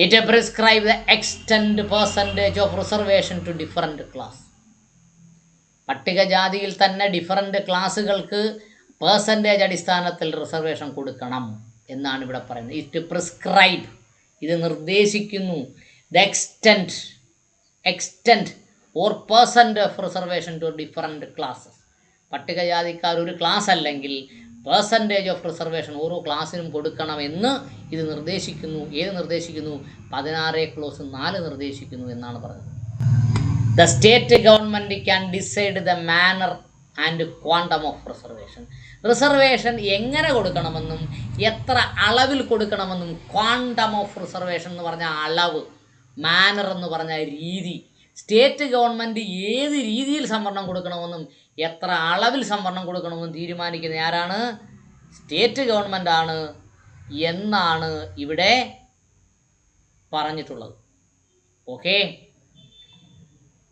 It prescribe the extend percentage of reservation to different class. പട്ടികജാതിയിൽ തന്നെ ഡിഫറൻറ്റ് ക്ലാസ്സുകൾക്ക് പേഴ്സൻറ്റേജ് അടിസ്ഥാനത്തിൽ റിസർവേഷൻ കൊടുക്കണം എന്നാണ് ഇവിടെ പറയുന്നത്. ഇറ്റ് പ്രിസ്ക്രൈബ്, ഇത് നിർദ്ദേശിക്കുന്നു. The extent or percent of reservation to different classes. പട്ടികജാതിക്കാർ ഒരു ക്ലാസ് അല്ലെങ്കിൽ പേഴ്സൻറ്റേജ് ഓഫ് റിസർവേഷൻ ഓരോ ക്ലാസ്സിനും കൊടുക്കണമെന്ന് ഇത് നിർദ്ദേശിക്കുന്നു. ഏത് നിർദ്ദേശിക്കുന്നു? 16 ക്ലോസ് 4 നിർദ്ദേശിക്കുന്നു എന്നാണ് പറയുന്നത്. The state government can decide the manner and quantum of reservation. Reservation എങ്ങനെ കൊടുക്കണമെന്നും എത്ര അളവിൽ കൊടുക്കണമെന്നും, ക്വാണ്ടം ഓഫ് റിസർവേഷൻ എന്ന് പറഞ്ഞ അളവ്, മാനർ എന്ന് പറഞ്ഞ രീതി, സ്റ്റേറ്റ് ഗവൺമെൻറ് ഏത് രീതിയിൽ സംവരണം കൊടുക്കണമെന്നും എത്ര അളവിൽ സംവരണം കൊടുക്കണമെന്നും തീരുമാനിക്കുന്നത് ആരാണ്? സ്റ്റേറ്റ് ഗവൺമെൻറ് ആണ് എന്നാണ് ഇവിടെ പറഞ്ഞിട്ടുള്ളത്. ഓക്കെ.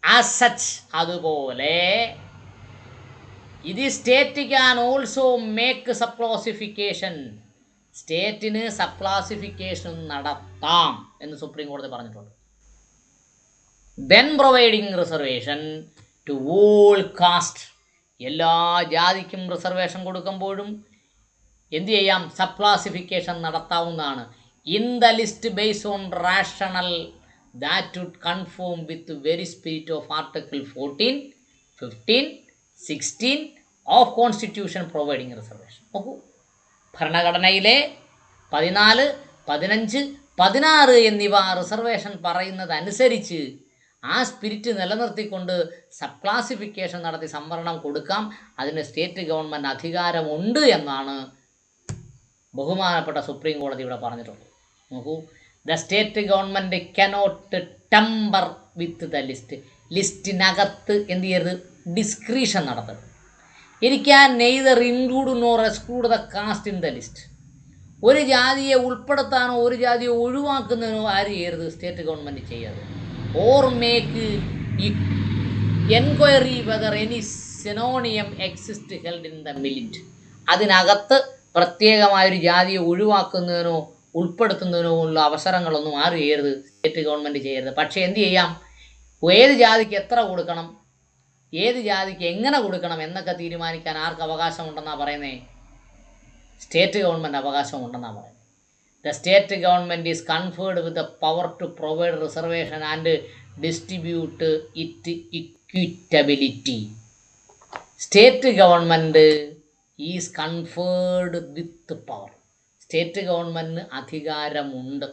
ആസ് സച്ച്, അതുപോലെ ഇത് state can also make sub classification. സ്റ്റേറ്റിന് സബ് ക്ലാസിഫിക്കേഷൻ നടത്താം എന്ന് സുപ്രീം കോടതി പറഞ്ഞിട്ടുണ്ട്. Then providing reservation to all caste. എല്ലാ ജാതിക്കും റിസർവേഷൻ കൊടുക്കുമ്പോഴും എന്തു ചെയ്യാം? സബ് ക്ലാസിഫിക്കേഷൻ നടത്താവുന്നതാണ്. In the list based on rational that would conform with the very spirit of Article 14, 15 16 of constitution providing reservation. നോക്കൂ, ഭരണഘടനയിലെ 14, 15, 16 എന്നിവ റിസർവേഷൻ പറയുന്നതനുസരിച്ച് ആ സ്പിരിറ്റ് നിലനിർത്തിക്കൊണ്ട് സബ് ക്ലാസിഫിക്കേഷൻ നടത്തി സംവരണം കൊടുക്കാം. അതിന് സ്റ്റേറ്റ് ഗവൺമെൻറ് അധികാരമുണ്ട് എന്നാണ് ബഹുമാനപ്പെട്ട സുപ്രീം കോടതി ഇവിടെ പറഞ്ഞിട്ടുള്ളത്. നോക്കൂ, the state government cannot tamper with the list. ലിസ്റ്റിനകത്ത് എന്ത് ചെയ്യരുത്? ഡിസ്ക്രീഷൻ നടത്തരുത്. It can neither include nor exclude the caste in the list. ഒരു ജാതിയെ ഉൾപ്പെടുത്താനോ ഒരു ജാതിയെ ഒഴിവാക്കുന്നതിനോ ആര് ചെയ്യരുത്? സ്റ്റേറ്റ് ഗവൺമെൻറ് ചെയ്യരുത്. Or make enquiry whether any synonym exist held in the മിലിറ്റ്. അതിനകത്ത് പ്രത്യേകമായൊരു ജാതിയെ ഒഴിവാക്കുന്നതിനോ ഉൾപ്പെടുത്തുന്നതിനോ ഉള്ള അവസരങ്ങളൊന്നും ആര് ചെയ്യരുത്? സ്റ്റേറ്റ് ഗവൺമെൻറ് ചെയ്യരുത്. പക്ഷേ എന്ത് ചെയ്യാം? ഏത് ജാതിക്ക് എത്ര കൊടുക്കണം, ഏത് ജാതിക്ക് എങ്ങനെ കൊടുക്കണം എന്നൊക്കെ തീരുമാനിക്കാൻ ആർക്ക് അവകാശമുണ്ടെന്നാണ് പറയുന്നത്? സ്റ്റേറ്റ് ഗവൺമെൻറ് അവകാശമുണ്ടെന്നാണ് പറയുന്നത്. The state government is conferred with the power to provide reservation and distribute it equitability. State government is conferred with power. State ഗവൺമെൻറ്റിന് അധികാരമുണ്ട്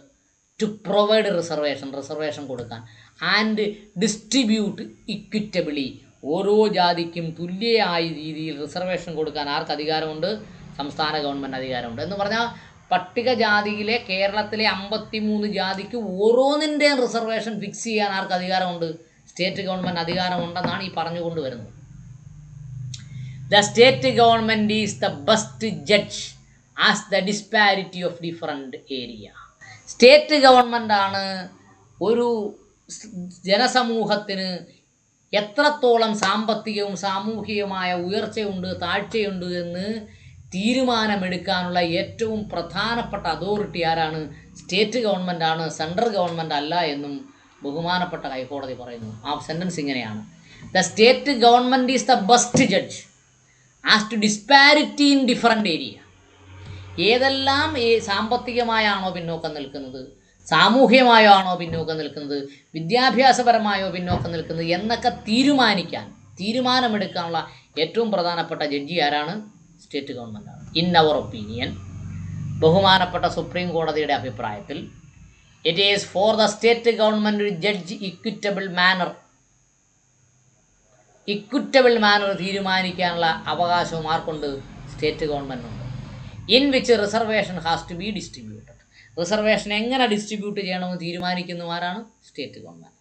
ടു പ്രൊവൈഡ് റിസർവേഷൻ കൊടുക്കാൻ, ആൻഡ് ഡിസ്ട്രിബ്യൂട്ട് ഇക്വിറ്റബിളി. ഓരോ ജാതിക്കും തുല്യമായ രീതിയിൽ റിസർവേഷൻ കൊടുക്കാൻ ആർക്ക് അധികാരമുണ്ട്? സംസ്ഥാന ഗവൺമെൻറ് അധികാരമുണ്ട്. എന്ന് പറഞ്ഞാൽ പട്ടികജാതിയിലെ കേരളത്തിലെ 53 ജാതിക്ക് ഓരോന്നിൻ്റെയും റിസർവേഷൻ ഫിക്സ് ചെയ്യാൻ ആർക്ക് അധികാരമുണ്ട്? സ്റ്റേറ്റ് ഗവൺമെൻറ് അധികാരമുണ്ടെന്നാണ് ഈ പറഞ്ഞുകൊണ്ട് വരുന്നത്. The state government is the best judge as the disparity of different area. State ഗവൺമെൻറ്റാണ് ഒരു ജനസമൂഹത്തിന് എത്രത്തോളം സാമ്പത്തികവും സാമൂഹികവുമായ ഉയർച്ചയുണ്ട് താഴ്ചയുണ്ട് എന്ന് തീരുമാനമെടുക്കാനുള്ള ഏറ്റവും പ്രധാനപ്പെട്ട അതോറിറ്റി ആരാണ്? സ്റ്റേറ്റ് ഗവൺമെൻറ്റാണ്, സെൻട്രൽ ഗവൺമെൻറ് അല്ല എന്നും ബഹുമാനപ്പെട്ട ഹൈക്കോടതി പറയുന്നു. ആ സെൻറ്റൻസ് ഇങ്ങനെയാണ്: the state government is the best judge as to disparity in different area. ഏതെല്ലാം സാമ്പത്തികമായാണോ പിന്നോക്കം നിൽക്കുന്നത്, സാമൂഹ്യമായോ ആണോ പിന്നോക്കം നിൽക്കുന്നത്, വിദ്യാഭ്യാസപരമായോ പിന്നോക്കം നിൽക്കുന്നത് എന്നൊക്കെ തീരുമാനമെടുക്കാനുള്ള ഏറ്റവും പ്രധാനപ്പെട്ട ജഡ്ജി ആരാണ്? സ്റ്റേറ്റ് ഗവൺമെൻറ്റാണ്. ഇൻ അവർ ഒപ്പീനിയൻ, ബഹുമാനപ്പെട്ട സുപ്രീം കോടതിയുടെ അഭിപ്രായത്തിൽ, it is for the state government to judge equitable manner തീരുമാനിക്കാനുള്ള അവകാശവും ആർക്കുണ്ട്? സ്റ്റേറ്റ് ഗവൺമെൻറ്റുണ്ട്. In which reservation has to be distributed. Reservation എങ്ങനെ ഡിസ്ട്രിബ്യൂട്ട് ചെയ്യണമെന്ന് തീരുമാനിക്കുന്ന ആരാണ്? State government.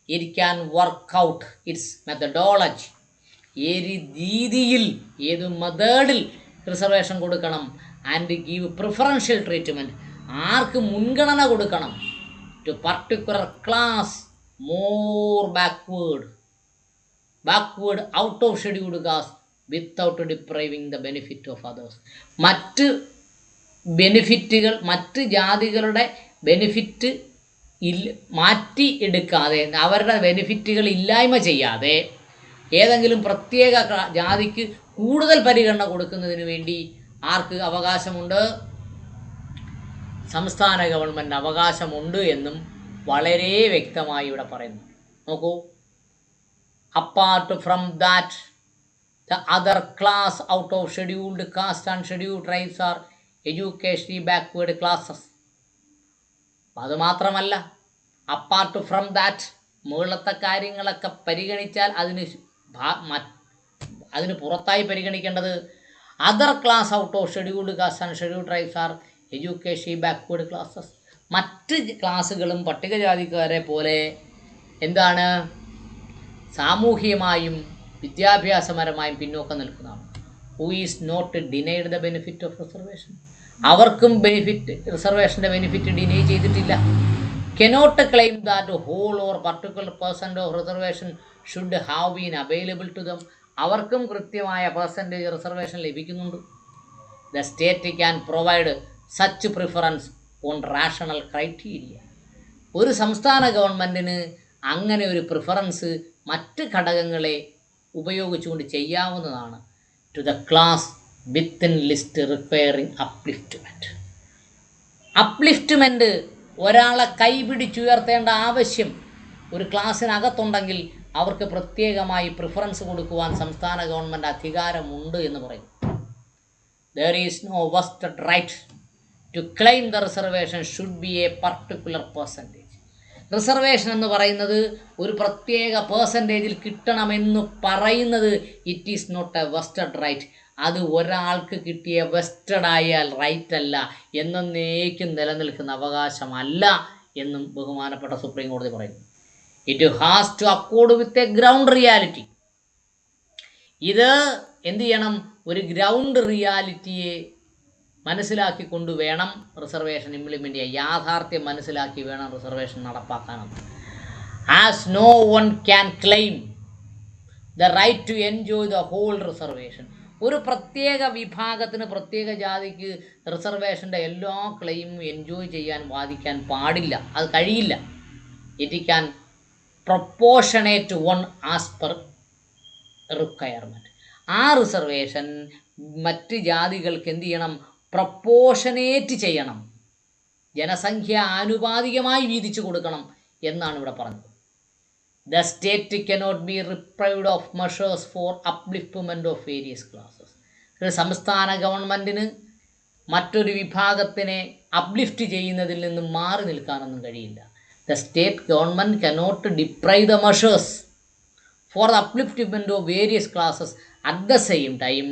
It can work out its methodology. ഏത് രീതിയിൽ, ഏത് മെത്തേഡിൽ റിസർവേഷൻ കൊടുക്കണം, ആൻഡ് ഗീവ് പ്രിഫറൻഷ്യൽ ട്രീറ്റ്മെൻറ്റ്, ആർക്ക് മുൻഗണന കൊടുക്കണം, to particular class more backward out of scheduled cast without depriving the benefit of others. മറ്റ് ജാതികളുടെ ബെനിഫിറ്റ് മാറ്റി എടുക്കാതെ, അവരുടെ ബെനിഫിറ്റുകൾ ഇല്ലായ്മ ചെയ്യാതെ ഏതെങ്കിലും പ്രത്യേക ജാതിക്ക് കൂടുതൽ പരിഗണന കൊടുക്കുന്നതിന് വേണ്ടി ആർക്ക് അവകാശമുണ്ട്? സംസ്ഥാന ഗവൺമെൻറ് അവകാശമുണ്ട് എന്നും വളരെ വ്യക്തമായി ഇവിടെ പറയുന്നു. നോക്കൂ, apart from that the other class out of scheduled caste and scheduled tribes are educationally backward classes. അതുമാത്രമല്ല, അപ്പാർട്ട് ഫ്രം ദാറ്റ്, മുകളിലത്തെ കാര്യങ്ങളൊക്കെ പരിഗണിച്ചാൽ അതിന് പുറത്തായി പരിഗണിക്കേണ്ടത് other class out of scheduled caste and scheduled tribes are educationally backward classes. മറ്റ് ക്ലാസ്സുകളും പട്ടികജാതിക്കാരെ പോലെ എന്താണ്? സാമൂഹികമായും വിദ്യാഭ്യാസപരമായും പിന്നോക്കം നിൽക്കുന്നതാണ്. Who is not denied the benefit of reservation. അവർക്കും റിസർവേഷൻ്റെ ബെനിഫിറ്റ് ഡിനൈ ചെയ്തിട്ടില്ല. Cannot claim that whole or particular percent of reservation should have been available to them. അവർക്കും കൃത്യമായ പെർസെൻറ്റേജ് റിസർവേഷൻ ലഭിക്കുന്നുണ്ട്. The state can provide such preference on rational criteria. ഒരു സംസ്ഥാന ഗവൺമെൻറ്റിന് അങ്ങനെ ഒരു പ്രിഫറൻസ് മറ്റ് ഘടകങ്ങളെ ഉപയോഗിച്ചുകൊണ്ട് ചെയ്യാവുന്നതാണ്. To the class within list requiring upliftment ഒരാളെ കൈപിടിച്ചുയർത്തേണ്ട ആവശ്യം ഒരു ക്ലാസ്സിനകത്തുണ്ടെങ്കിൽ അവർക്ക് പ്രത്യേകമായി പ്രിഫറൻസ് കൊടുക്കുവാൻ സംസ്ഥാന ഗവൺമെൻറ് അധികാരമുണ്ട് എന്ന് പറയും. There is no vested right to claim the reservation should be a particular percentage. Reservation എന്ന് പറയുന്നത് ഒരു പ്രത്യേക പേഴ്സൻറ്റേജിൽ കിട്ടണമെന്ന് പറയുന്നത് it is not a vested right. അത് ഒരാൾക്ക് കിട്ടിയ വെസ്റ്റഡ് ആയാൽ റൈറ്റ് അല്ല, എന്നേക്കും നിലനിൽക്കുന്ന അവകാശമല്ല എന്നും ബഹുമാനപ്പെട്ട സുപ്രീം കോടതി പറയുന്നു. It has to accord with a ground reality. ഇത് എന്ത് ചെയ്യണം? ഒരു ഗ്രൗണ്ട് റിയാലിറ്റിയെ മനസ്സിലാക്കിക്കൊണ്ട് വേണം റിസർവേഷൻ ഇംപ്ലിമെൻ്റ് ചെയ്യാൻ. യാഥാർത്ഥ്യം മനസ്സിലാക്കി വേണം റിസർവേഷൻ നടപ്പാക്കാനെന്ന്. As no one can claim the right to enjoy the whole reservation. ഒരു പ്രത്യേക വിഭാഗത്തിന്, പ്രത്യേക ജാതിക്ക് റിസർവേഷൻ്റെ എല്ലാ ക്ലെയിമും എൻജോയ് ചെയ്യാൻ വാദിക്കാൻ പാടില്ല, അത് കഴിയില്ല. It can proportionate one as per requirement. ആ റിസർവേഷൻ മറ്റ് ജാതികൾക്ക് എന്ത് ചെയ്യണം? പ്രൊപ്പോർഷനേറ്റ് ചെയ്യണം, ജനസംഖ്യ ആനുപാതികമായി വീതിച്ചു കൊടുക്കണം എന്നാണ് ഇവിടെ പറഞ്ഞത്. The state cannot be deprived of measures for upliftment of various classes. ഒരു സംസ്ഥാന ഗവൺമെൻറ്റിന് മറ്റൊരു വിഭാഗത്തിനെ അപ്ലിഫ്റ്റ് ചെയ്യുന്നതിൽ നിന്നും മാറി നിൽക്കാനൊന്നും കഴിയില്ല. The state government cannot deprive the measures for the upliftment of various classes at the same time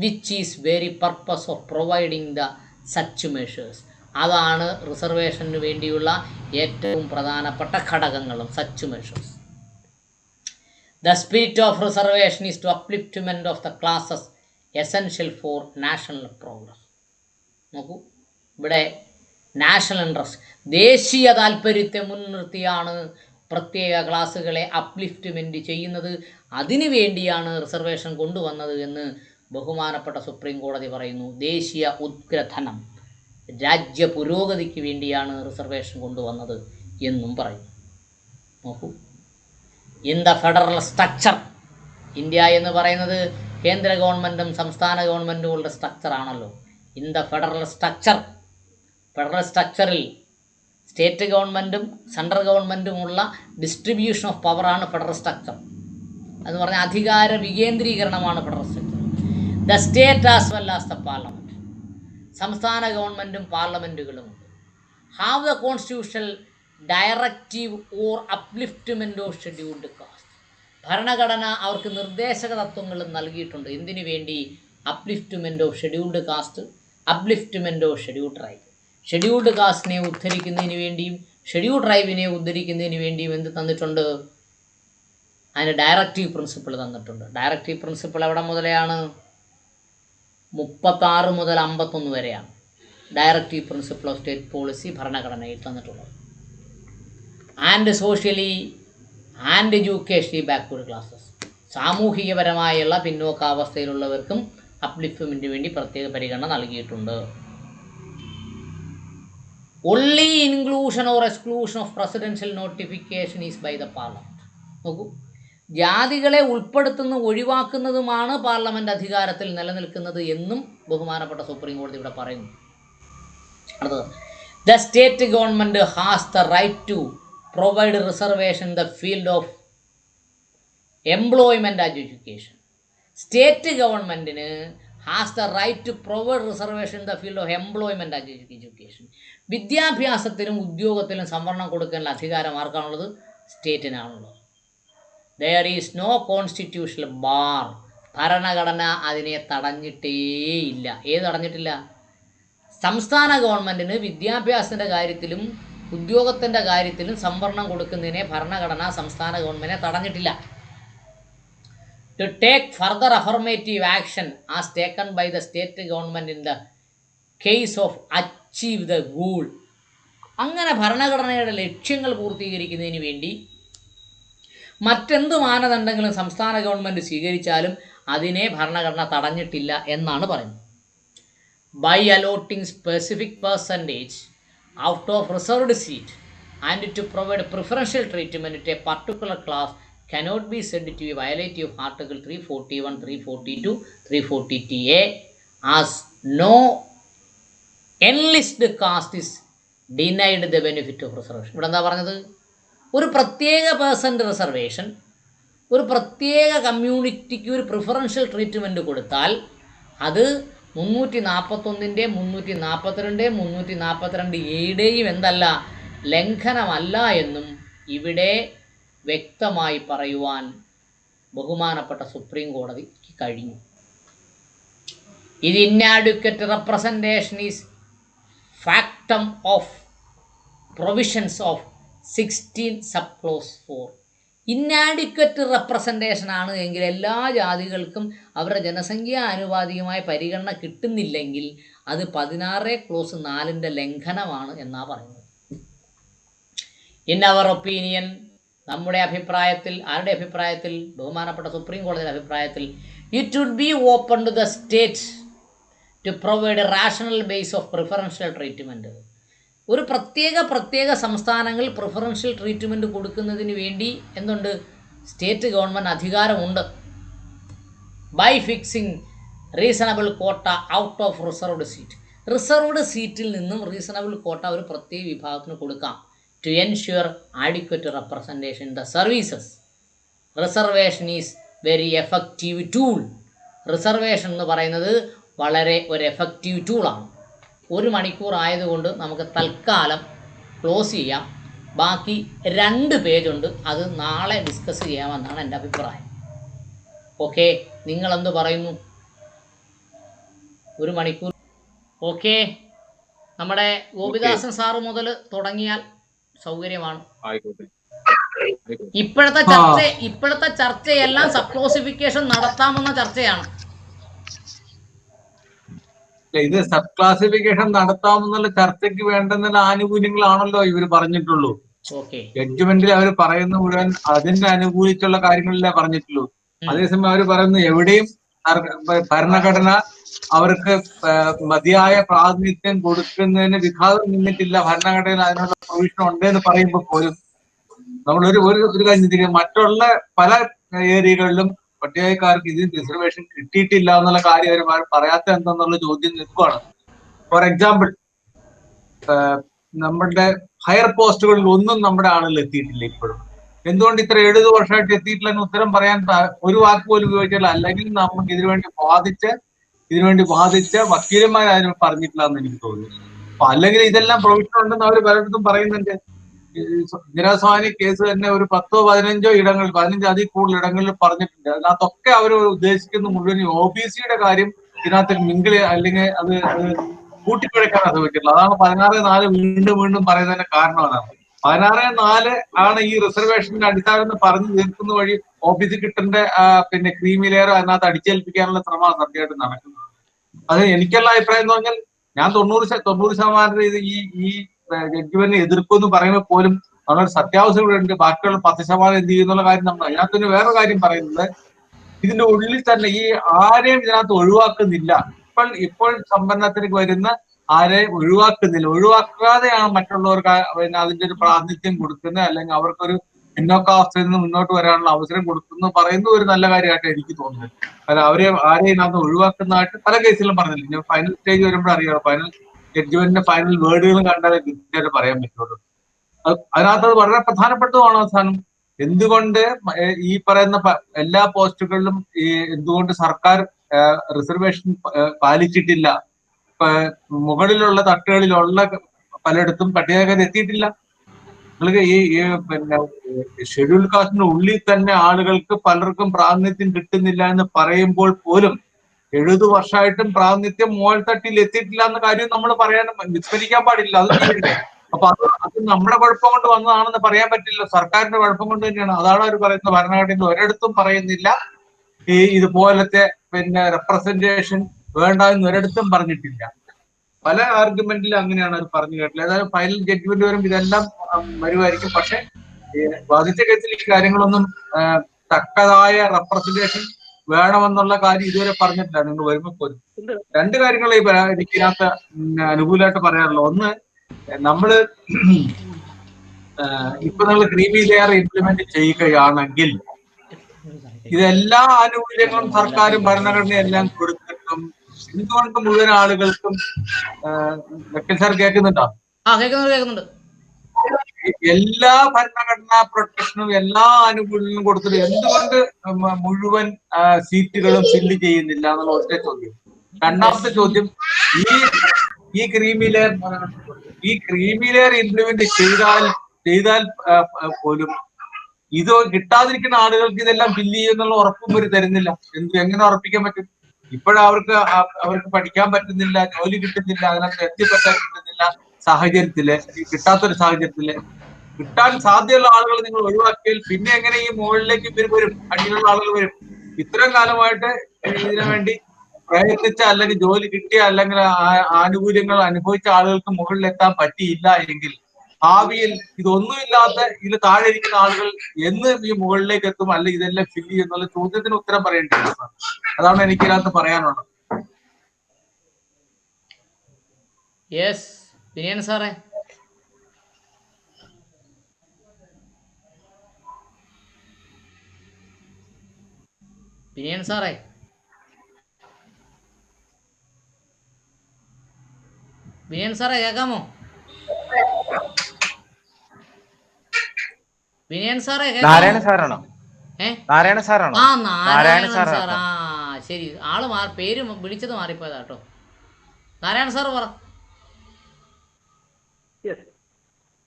which is very purpose of providing the such measures. അതാണ് റിസർവേഷന് വേണ്ടിയുള്ള ഏറ്റവും പ്രധാനപ്പെട്ട ഘടകങ്ങളും such measures. The spirit of reservation is to upliftment of the classes essential for national progress. നോക്കൂ, ഇവിടെ national interest, ദേശീയ താല്പര്യത്തെ മുൻനിർത്തിയാണ് പ്രത്യേക ക്ലാസ്സുകളെ അപ്ലിഫ്റ്റ്മെൻറ്റ് ചെയ്യുന്നത്. അതിനു വേണ്ടിയാണ് റിസർവേഷൻ കൊണ്ടുവന്നത് എന്ന് ബഹുമാനപ്പെട്ട സുപ്രീം കോടതി പറയുന്നു. ദേശീയ ഉത്ഗ്രഥനം, രാജ്യ പുരോഗതിക്ക് വേണ്ടിയാണ് റിസർവേഷൻ കൊണ്ടുവന്നത് എന്നും പറയുന്നു. നോക്കൂ, in the federal structure, India എന്ന് പറയുന്നത് കേന്ദ്ര ഗവൺമെൻറ്റും സംസ്ഥാന ഗവൺമെൻറ്റുകളുടെ സ്ട്രക്ചറാണല്ലോ. In the federal structure, federal സ്ട്രക്ചറിൽ സ്റ്റേറ്റ് ഗവൺമെൻറ്റും സെൻട്രൽ ഗവൺമെൻറ്റുമുള്ള ഡിസ്ട്രിബ്യൂഷൻ ഓഫ് പവറാണ് ഫെഡറൽ സ്ട്രക്ചർ. എന്ന് പറഞ്ഞാൽ അധികാര വികേന്ദ്രീകരണമാണ് federal structure. The state as well as the parliament, സംസ്ഥാന ഗവൺമെൻറ്റും പാർലമെൻറ്റുകളുമുണ്ട്. Have the constitutional directive or upliftment of scheduled caste. ഭരണഘടന അവർക്ക് നിർദ്ദേശക തത്വങ്ങളും നൽകിയിട്ടുണ്ട്. എന്തിനു വേണ്ടി? Upliftment of scheduled caste, upliftment of scheduled tribe. Scheduled കാസ്റ്റിനെ ഉദ്ധരിക്കുന്നതിന് വേണ്ടിയും ഷെഡ്യൂൾഡ് ട്രൈബിനെ ഉദ്ധരിക്കുന്നതിന് വേണ്ടിയും എന്ത് തന്നിട്ടുണ്ട്? അതിന് ഡയറക്റ്റീവ് പ്രിൻസിപ്പിൾ തന്നിട്ടുണ്ട്. ഡയറക്റ്റീവ് പ്രിൻസിപ്പിൾ എവിടെ മുതലെയാണ്? 36 മുതൽ 51 വരെയാണ് directive principle of state policy ഭരണഘടനയിൽ തന്നിട്ടുള്ളത്. And socially and educationally backward classes, സാമൂഹികപരമായുള്ള പിന്നോക്കാവസ്ഥയിലുള്ളവർക്കും അപ്ലിഫ്റ്റ്മെൻറ്റിന് വേണ്ടി പ്രത്യേക പരിഗണന നൽകിയിട്ടുണ്ട്. Only inclusion or exclusion of presidential notification is by the parliament. നോക്കൂ, ജാതികളെ ഉൾപ്പെടുത്തുന്ന ഒഴിവാക്കുന്നതുമാണ് പാർലമെൻറ്റ് അധികാരത്തിൽ നിലനിൽക്കുന്നത് എന്നും ബഹുമാനപ്പെട്ട സുപ്രീം കോടതി ഇവിടെ പറയുന്നു. അടുത്തത്, the state government has the right to provide reservation in the field of employment and education. State ഗവൺമെൻറ്റിന് has the right to provide reservation in the field of employment and education. വിദ്യാഭ്യാസത്തിലും ഉദ്യോഗത്തിലും സംവരണം കൊടുക്കാനുള്ള അധികാരം ആർക്കാണുള്ളത്? സ്റ്റേറ്റിനാണുള്ളത്. There is no constitutional bar. ഭരണഘടന അതിനെ തടഞ്ഞിട്ടേയില്ല. ഏത് തടഞ്ഞിട്ടില്ല? സംസ്ഥാന ഗവൺമെൻറ്റിന് വിദ്യാഭ്യാസത്തിൻ്റെ കാര്യത്തിലും ഉദ്യോഗത്തിൻ്റെ കാര്യത്തിലും സംവരണം കൊടുക്കുന്നതിനെ ഭരണഘടന സംസ്ഥാന ഗവൺമെൻറ്റിനെ തടഞ്ഞിട്ടില്ല. To take further affirmative action as taken by the state government in the case of achieve the goal. അങ്ങനെ ഭരണഘടനയുടെ ലക്ഷ്യങ്ങൾ പൂർത്തീകരിക്കുന്നതിന് വേണ്ടി മറ്റെന്ത് മാനദണ്ഡങ്ങളും സംസ്ഥാന ഗവൺമെൻറ് സ്വീകരിച്ചാലും അതിനെ ഭരണഘടന തടഞ്ഞിട്ടില്ല എന്നാണ് പറയുന്നത്. By allotting specific percentage out of reserved seat and to provide preferential treatment to a particular class cannot be said to be violative of Article 341, 342, 340TA as no enlisted caste is denied the benefit of reservation. ഇവിടെ എന്താ പറഞ്ഞത്? ഒരു പ്രത്യേക percent reservation ഒരു പ്രത്യേക കമ്മ്യൂണിറ്റിക്ക് ഒരു preferential treatment കൊടുത്താൽ അത് 341 342 342 എയുടെയും എന്തല്ല ലംഘനമല്ല എന്നും ഇവിടെ വ്യക്തമായി പറയുവാൻ ബഹുമാനപ്പെട്ട സുപ്രീം കോടതിക്ക് കഴിഞ്ഞു. ഇത് inadequate representation is factum of provisions of 16 sub clause 4. Inadequate representation ആണ് എങ്കിൽ എല്ലാ ജാതികൾക്കും അവരുടെ ജനസംഖ്യ ആനുപാതികമായ പരിഗണന കിട്ടുന്നില്ലെങ്കിൽ അത് 16 ക്ലോസ് 4 ലംഘനമാണ് എന്നാണ് പറയുന്നത്. ഇൻ അവർ ഒപ്പീനിയൻ, നമ്മുടെ അഭിപ്രായത്തിൽ, ആരുടെ അഭിപ്രായത്തിൽ? ബഹുമാനപ്പെട്ട സുപ്രീം കോടതിയുടെ അഭിപ്രായത്തിൽ, it would be open to the state to provide a rational base of preferential treatment. ഒരു പ്രത്യേക സംസ്ഥാനങ്ങൾ പ്രിഫറൻഷ്യൽ ട്രീറ്റ്മെൻറ്റ് കൊടുക്കുന്നതിന് വേണ്ടി എന്തുണ്ട്? സ്റ്റേറ്റ് ഗവൺമെൻറ് അധികാരമുണ്ട്. By fixing reasonable quota out of reserved seat. Reserved സീറ്റിൽ നിന്നും റീസണബിൾ കോട്ട ഒരു പ്രത്യേക വിഭാഗത്തിന് കൊടുക്കാം. To ensure adequate representation in the services. Reservation is very effective tool. Reservation എന്ന് പറയുന്നത് വളരെ ഒരു എഫക്റ്റീവ് ടൂളാണ്. 1 മണിക്കൂർ ആയതുകൊണ്ട് നമുക്ക് തൽക്കാലം ക്ലോസ് ചെയ്യാം. ബാക്കി 2 പേജുണ്ട്, അത് നാളെ ഡിസ്കസ് ചെയ്യാമെന്നാണ് എൻ്റെ അഭിപ്രായം. ഓക്കെ, നിങ്ങളെന്ത് പറയുന്നു? 1 മണിക്കൂർ. ഓക്കെ, നമ്മുടെ ഗോപിദാസൻ സാറ് മുതൽ തുടങ്ങിയാൽ സൗകര്യമാണ്. ഇപ്പോഴത്തെ ചർച്ചയെല്ലാം സബ് ക്ലോസിഫിക്കേഷൻ നടത്താമെന്ന ചർച്ചയാണ്. ഇത് സബ് ക്ലാസിഫിക്കേഷൻ നടത്താമെന്നുള്ള ചർച്ചയ്ക്ക് വേണ്ടുന്ന ആനുകൂല്യങ്ങളാണല്ലോ ഇവർ പറഞ്ഞിട്ടുള്ളൂ. ജഡ്ജ്മെന്റിൽ അവർ പറയുന്ന മുഴുവൻ അതിനെ അനുകൂലിച്ചുള്ള കാര്യങ്ങളിലേ പറഞ്ഞിട്ടുള്ളൂ. അതേസമയം അവർ പറയുന്നു എവിടെയും ഭരണഘടന അവർക്ക് മതിയായ പ്രാതിനിധ്യം കൊടുക്കുന്നതിന് വിഘാതം നിന്നിട്ടില്ല, ഭരണഘടനയിൽ അതിനുള്ള പ്രൊവിഷൻ ഉണ്ടെന്ന് പറയുമ്പോൾ പോലും നമ്മൾ ഒരു കാര്യം, മറ്റുള്ള പല ഏരിയകളിലും പട്ടികക്കാർക്ക് ഇതിന് റിസർവേഷൻ കിട്ടിയിട്ടില്ല എന്നുള്ള കാര്യം അവർ പറയാത്ത എന്തെന്നുള്ള ചോദ്യം നിൽക്കുകയാണ്. ഫോർ എക്സാമ്പിൾ, നമ്മുടെ ഹയർ പോസ്റ്റുകളിൽ ഒന്നും നമ്മുടെ ആളുകൾ എത്തിയിട്ടില്ല ഇപ്പോഴും. എന്തുകൊണ്ട് ഇത്ര 70 വർഷമായിട്ട് എത്തിയിട്ടില്ലെന്ന് ഉത്തരം പറയാൻ ഒരു വാക്ക് പോലും ഉപയോഗിച്ചില്ല. അല്ലെങ്കിൽ നമുക്ക് ഇതിനുവേണ്ടി വാദിച്ച വക്കീലന്മാർ അതിന് പറഞ്ഞിട്ടില്ല എന്ന് എനിക്ക് തോന്നുന്നു. അപ്പൊ അല്ലെങ്കിൽ ഇതെല്ലാം പ്രൊവിഷൻ ഉണ്ടെന്ന് അവർ പലയിടത്തും പറയുന്നുണ്ട്. ഇന്ദിരാസ്വാമി കേസ് തന്നെ ഒരു 10 15 ഇടങ്ങളിൽ, 15 അതിൽ കൂടുതൽ ഇടങ്ങളിൽ പറഞ്ഞിട്ടുണ്ട്. അതിനകത്തൊക്കെ അവർ ഉദ്ദേശിക്കുന്ന മുഴുവൻ OBC-യുടെ കാര്യം ഇതിനകത്ത് മിങ്കിള് അല്ലെങ്കിൽ അത് കൂട്ടിക്കുഴയ്ക്കാൻ ശ്രമിച്ചിട്ടുള്ളത്. അതാണ് 16(4) വീണ്ടും പറയുന്നതിന്റെ കാരണം. അതാണ് 16(4) ആണ് ഈ റിസർവേഷന്റെ അടിസ്ഥാനം പറഞ്ഞു തീർക്കുന്ന വഴി OBC കിട്ടേണ്ട പിന്നെ ക്രീമി ലെയർ അതിനകത്ത് അടിച്ചേൽപ്പിക്കാനുള്ള ശ്രമമാണ് സത്യമായിട്ട് നടക്കുന്നത്. അത് എനിക്കുള്ള അഭിപ്രായം എന്ന് പറഞ്ഞാൽ ഞാൻ 90% ഈ ജഡ്ജ്മെന്റിനെ എതിർക്കുമെന്ന് പറയുമ്പോൾ പോലും നമ്മുടെ സത്യാവസ്ഥകളുണ്ട്. ബാക്കിയുള്ള 10% എന്ത് ചെയ്യുന്നുള്ള കാര്യം നമ്മൾ. അതിനകത്തൊരു വേറെ കാര്യം പറയുന്നത്, ഇതിന്റെ ഉള്ളിൽ തന്നെ ഈ ആരെയും ഇതിനകത്ത് ഒഴിവാക്കുന്നില്ല. ഇപ്പോൾ സംവരണത്തിലേക്ക് വരുന്ന ആരെയും ഒഴിവാക്കാതെയാണ് മറ്റുള്ളവർക്ക് പിന്നെ അതിന്റെ ഒരു പ്രാതിനിധ്യം കൊടുക്കുന്നത്, അല്ലെങ്കിൽ അവർക്കൊരു പിന്നോക്കാവസ്ഥയിൽ നിന്ന് മുന്നോട്ട് വരാനുള്ള അവസരം കൊടുക്കുന്നു പറയുന്നത് ഒരു നല്ല കാര്യമായിട്ട് എനിക്ക് തോന്നുന്നത്. അല്ല ആരെയും ഇതിനകത്ത് ഒഴിവാക്കുന്നതായിട്ട് പല കേസിലും പറഞ്ഞില്ല. ഫൈനൽ സ്റ്റേജ് വരുമ്പോൾ അറിയാം, ഫൈനൽ ജഡ്ജ്മെന്റിന്റെ ഫൈനൽ വേർഡുകൾ കണ്ടാലേ കൃത്യമായിട്ട് പറയാൻ പറ്റുള്ളൂ. അതിനകത്ത് അത് വളരെ പ്രധാനപ്പെട്ടതുമാണ്. അവസാനം എന്തുകൊണ്ട് ഈ പറയുന്ന എല്ലാ പോസ്റ്റുകളിലും എന്തുകൊണ്ട് സർക്കാർ റിസർവേഷൻ പാലിച്ചിട്ടില്ല? മുകളിലുള്ള തട്ടുകളിലുള്ള പലയിടത്തും പട്ടികജാതി എത്തിയിട്ടില്ല. നിങ്ങൾക്ക് ഈ പിന്നെ ഷെഡ്യൂൾ കാസ്റ്റിന്റെ ഉള്ളിൽ തന്നെ ആളുകൾക്ക് പലർക്കും പ്രാതിനിധ്യം കിട്ടുന്നില്ല എന്ന് പറയുമ്പോൾ പോലും 70 വർഷമായിട്ടും പ്രാതിനിധ്യം മോൾത്തട്ടിൽ എത്തിയിട്ടില്ല എന്ന കാര്യം നമ്മൾ പറയാൻ വിസ്മരിക്കാൻ പാടില്ല. അത് അപ്പൊ അത് നമ്മുടെ കുഴപ്പം കൊണ്ട് വന്നതാണെന്ന് പറയാൻ പറ്റില്ല, സർക്കാരിന്റെ കുഴപ്പം കൊണ്ട് തന്നെയാണ്. അതാണ് അവർ പറയുന്നത്. ഭരണഘടനയിൽ ഒരിടത്തും പറയുന്നില്ല ഈ ഇതുപോലത്തെ പിന്നെ റെപ്രസെന്റേഷൻ വേണ്ട എന്ന് ഒരിടത്തും പറഞ്ഞിട്ടില്ല. പല ആർഗ്യുമെന്റിലും അങ്ങനെയാണ് അവർ പറഞ്ഞു കേട്ടില്ല. ഏതായാലും ഫൈനൽ ജഡ്ജ്മെന്റ് വരുമ്പോൾ ഇതെല്ലാം വരുമായിരിക്കും. പക്ഷെ ബാധിച്ച കേസിൽ ഈ കാര്യങ്ങളൊന്നും തക്കതായ റെപ്രസെന്റേഷൻ വേണമെന്നുള്ള കാര്യം ഇതുവരെ പറഞ്ഞിട്ടില്ല. നിങ്ങൾ വരുമ്പോൾ പോലും 2 കാര്യങ്ങൾ എനിക്ക് ഇതിനകത്ത് അനുകൂലമായിട്ട് പറയാറുള്ളൂ. ഒന്ന്, നമ്മള് ഇപ്പൊ നമ്മൾ ക്രീമി ലെയർ ഇംപ്ലിമെന്റ് ചെയ്യുകയാണെങ്കിൽ ഇതെല്ലാ ആനുകൂല്യങ്ങളും സർക്കാരും ഭരണഘടനയും എല്ലാം കൊടുത്തിട്ടും എന്തുകൊണ്ട് മുഴുവൻ ആളുകൾക്കും വക്കീൽ സാർ കേൾക്കുന്നുണ്ടോ? എല്ലാ ഭരണഘടനാ പ്രൊട്ടക്ഷനും എല്ലാ ആനുകൂല്യങ്ങളും കൊടുത്തിട്ട് എന്തുകൊണ്ട് മുഴുവൻ സീറ്റുകളും ഫില്ല് ചെയ്യുന്നില്ല എന്നുള്ള ഒറ്റ ചോദ്യം. രണ്ടാമത്തെ ചോദ്യം, ഈ ക്രീമി ലെയർ ഇംപ്ലിമെന്റ് ചെയ്താൽ പോലും ഇത് കിട്ടാതിരിക്കുന്ന ആളുകൾക്ക് ഇതെല്ലാം ഫില്ല് ചെയ്യുന്നുള്ള ഉറപ്പും ഇവർ തരുന്നില്ല. എങ്ങനെ ഉറപ്പിക്കാൻ പറ്റും? അവർക്ക് പഠിക്കാൻ പറ്റുന്നില്ല, ജോലി കിട്ടുന്നില്ല, അതിനകത്ത് എത്തിപ്പെട്ടാൻ കിട്ടുന്നില്ല സാഹചര്യത്തില്, കിട്ടാത്തൊരു സാഹചര്യത്തില് കിട്ടാൻ സാധ്യതയുള്ള ആളുകൾ നിങ്ങൾ ഒഴിവാക്കിയാൽ പിന്നെ എങ്ങനെ ഈ മുകളിലേക്ക് ഇവർ വരും, അടിയിലുള്ള ആളുകൾ വരും? ഇത്രയും കാലമായിട്ട് ഇതിനു വേണ്ടി പ്രയത്നിച്ച, അല്ലെങ്കിൽ ജോലി കിട്ടിയ, അല്ലെങ്കിൽ ആനുകൂല്യങ്ങൾ അനുഭവിച്ച ആളുകൾക്ക് മുകളിലെത്താൻ പറ്റിയില്ല എങ്കിൽ ഭാവിയിൽ ഇതൊന്നുമില്ലാത്ത ഇതിൽ താഴെ ഇരിക്കുന്ന ആളുകൾ എന്ന് ഈ മുകളിലേക്ക് എത്തും, അല്ലെങ്കിൽ ഇതെല്ലാം ഫില്ല് ചെയ്യുന്നുള്ള ചോദ്യത്തിന് ഉത്തരം പറയേണ്ടത്. അതാണ് എനിക്ക് ഇതിനകത്ത് പറയാനുള്ളത്. യെസ്, വിനയൻ സാറേ. വിനയൻ സാറേ, വിനയൻ സാറേ കേൾക്കാമോ? വിനയൻ സാറേ നാരായണ സാറാണോ? നാരായണ സാറാണോ? ആ, നാരായണൻ സാർ. ആ ശരി, ആള് പേര് വിളിച്ചത് മാറിപ്പോയതാ കേട്ടോ. നാരായണ സാർ പറ.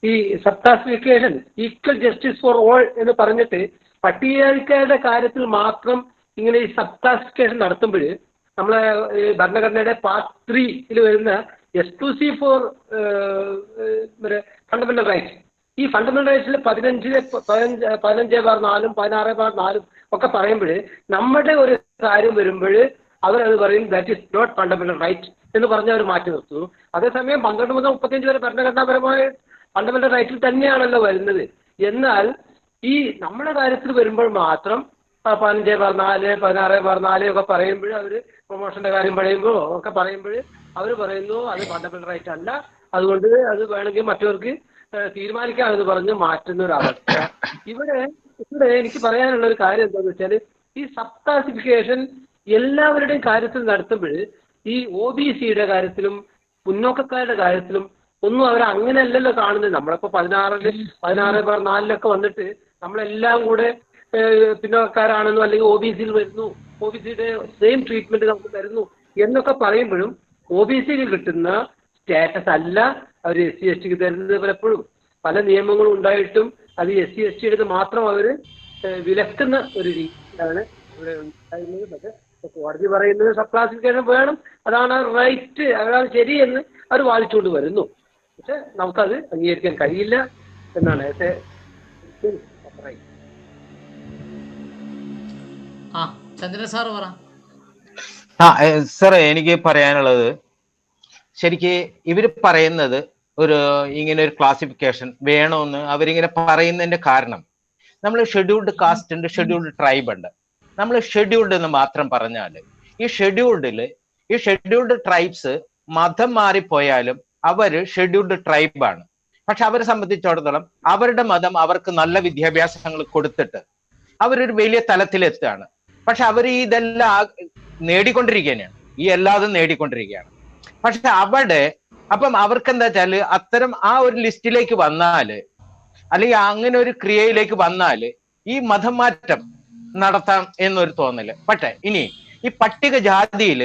ഈ sub classification equal justice for all എന്ന് പറഞ്ഞിട്ട് പട്ടികജാതിക്കാരുടെ കാര്യത്തിൽ മാത്രം ഇങ്ങനെ ഈ സബ് ക്ലാസിഫിക്കേഷൻ നടത്തുമ്പോൾ നമ്മളെ ഭരണഘടനയുടെ പാർട്ട് 3 വരുന്ന എക്സ്ക്ലൂസീവ് ഫോർ ഫണ്ടമെന്റൽ റൈറ്റ്സ്, ഈ ഫണ്ടമെന്റൽ റൈറ്റ്സിൽ 15/4 16/4 ഒക്കെ പറയുമ്പോൾ നമ്മുടെ ഒരു കാര്യം വരുമ്പോൾ അവരത് പറയും that is not fundamental right എന്ന് പറഞ്ഞ് അവർ മാറ്റി നിർത്തുന്നു. അതേസമയം 12 മുതൽ 35 വരെ ഭരണഘടനാപരമായ ഫണ്ടമെന്റൽ റൈറ്റിൽ തന്നെയാണല്ലോ വരുന്നത്. എന്നാൽ ഈ നമ്മുടെ കാര്യത്തിൽ വരുമ്പോൾ മാത്രം 15/4 16/4 ഒക്കെ പറയുമ്പോൾ അവർ പ്രൊമോഷന്റെ കാര്യം പറയുമ്പോൾ ഒക്കെ പറയുമ്പോൾ അവർ പറയുന്നു അത് ഫണ്ടമെന്റൽ റൈറ്റ് അല്ല, അതുകൊണ്ട് അത് വേണമെങ്കിൽ മറ്റവർക്ക് തീരുമാനിക്കാമെന്ന് പറഞ്ഞ് മാറ്റുന്ന ഒരു അവസ്ഥ. ഇവിടെ എനിക്ക് പറയാനുള്ള ഒരു കാര്യം എന്താണെന്ന് വെച്ചാൽ, ഈ സബ് ക്ലാസിഫിക്കേഷൻ എല്ലാവരുടെയും കാര്യത്തിൽ നടത്തുമ്പോൾ ഈ OBCയുടെ കാര്യത്തിലും മുന്നോക്കക്കാരുടെ കാര്യത്തിലും ഒന്നും അവർ അങ്ങനെയല്ലല്ലോ കാണുന്നത്. നമ്മളിപ്പോൾ 16/4 വന്നിട്ട് നമ്മളെല്ലാം കൂടെ പിന്നോക്കക്കാരാണെന്നോ അല്ലെങ്കിൽ OBCയിൽ വരുന്നു, OBCയുടെ സെയിം ട്രീറ്റ്മെന്റ് നമുക്ക് തരുന്നു എന്നൊക്കെ പറയുമ്പോഴും OBCക്ക് കിട്ടുന്ന സ്റ്റാറ്റസ് അല്ല അവർ SC/STക്ക് തരുന്നത്. പലപ്പോഴും പല നിയമങ്ങളും ഉണ്ടായിട്ടും അത് SC/STയുടെ മാത്രം അവർ വിലക്കുന്ന ഒരു രീതിയാണ് ഇവിടെ ഉണ്ടായിരുന്നത്. പക്ഷേ കോടതി പറയുന്നത് സബ് ക്ലാസിഫിക്കേഷൻ വേണം, അതാണ് റൈറ്റ്, അതാണ് ശരിയെന്ന് അവർ വാദിച്ചുകൊണ്ട് വരുന്നു. പക്ഷെ നമുക്കത് അംഗീകരിക്കാൻ കഴിയില്ല എന്നാണ് എൻ്റെ റൈറ്റ്. ചന്ദ്രൻ സാർ പറ. സാറേ, എനിക്ക് പറയാനുള്ളത്, ശരിക്ക് ഇവര് പറയുന്നത് ഇങ്ങനെ ഒരു ക്ലാസിഫിക്കേഷൻ വേണമെന്ന് അവരിങ്ങനെ പറയുന്നതിന്റെ കാരണം, നമ്മൾ ഷെഡ്യൂൾഡ് കാസ്റ്റ് ഉണ്ട്, ഷെഡ്യൂൾഡ് ട്രൈബ് ഉണ്ട്. നമ്മൾ ഷെഡ്യൂൾഡ് എന്ന് മാത്രം പറഞ്ഞാൽ ഈ ഷെഡ്യൂൾഡ് ട്രൈബ്സ് മതം മാറിപ്പോയാലും അവര് ഷെഡ്യൂൾഡ് ട്രൈബാണ്. പക്ഷെ അവരെ സംബന്ധിച്ചിടത്തോളം അവരുടെ മതം അവർക്ക് നല്ല വിദ്യാഭ്യാസങ്ങൾ കൊടുത്തിട്ട് അവരൊരു വലിയ തലത്തിലെത്തുകയാണ്. പക്ഷെ അവർ ഇതെല്ലാം നേടിക്കൊണ്ടിരിക്കുകയാണ്, ഈ എല്ലാതും നേടിക്കൊണ്ടിരിക്കുകയാണ്. പക്ഷെ അപ്പം അവർക്ക് എന്താ വെച്ചാല് അത്തരം ആ ഒരു ലിസ്റ്റിലേക്ക് വന്നാല്, അല്ലെങ്കിൽ അങ്ങനെ ഒരു ക്രിയയിലേക്ക് വന്നാല് ഈ മതം മാറ്റം നടത്താം എന്നൊരു തോന്നല്. പക്ഷെ ഇനി ഈ പട്ടികജാതിയിൽ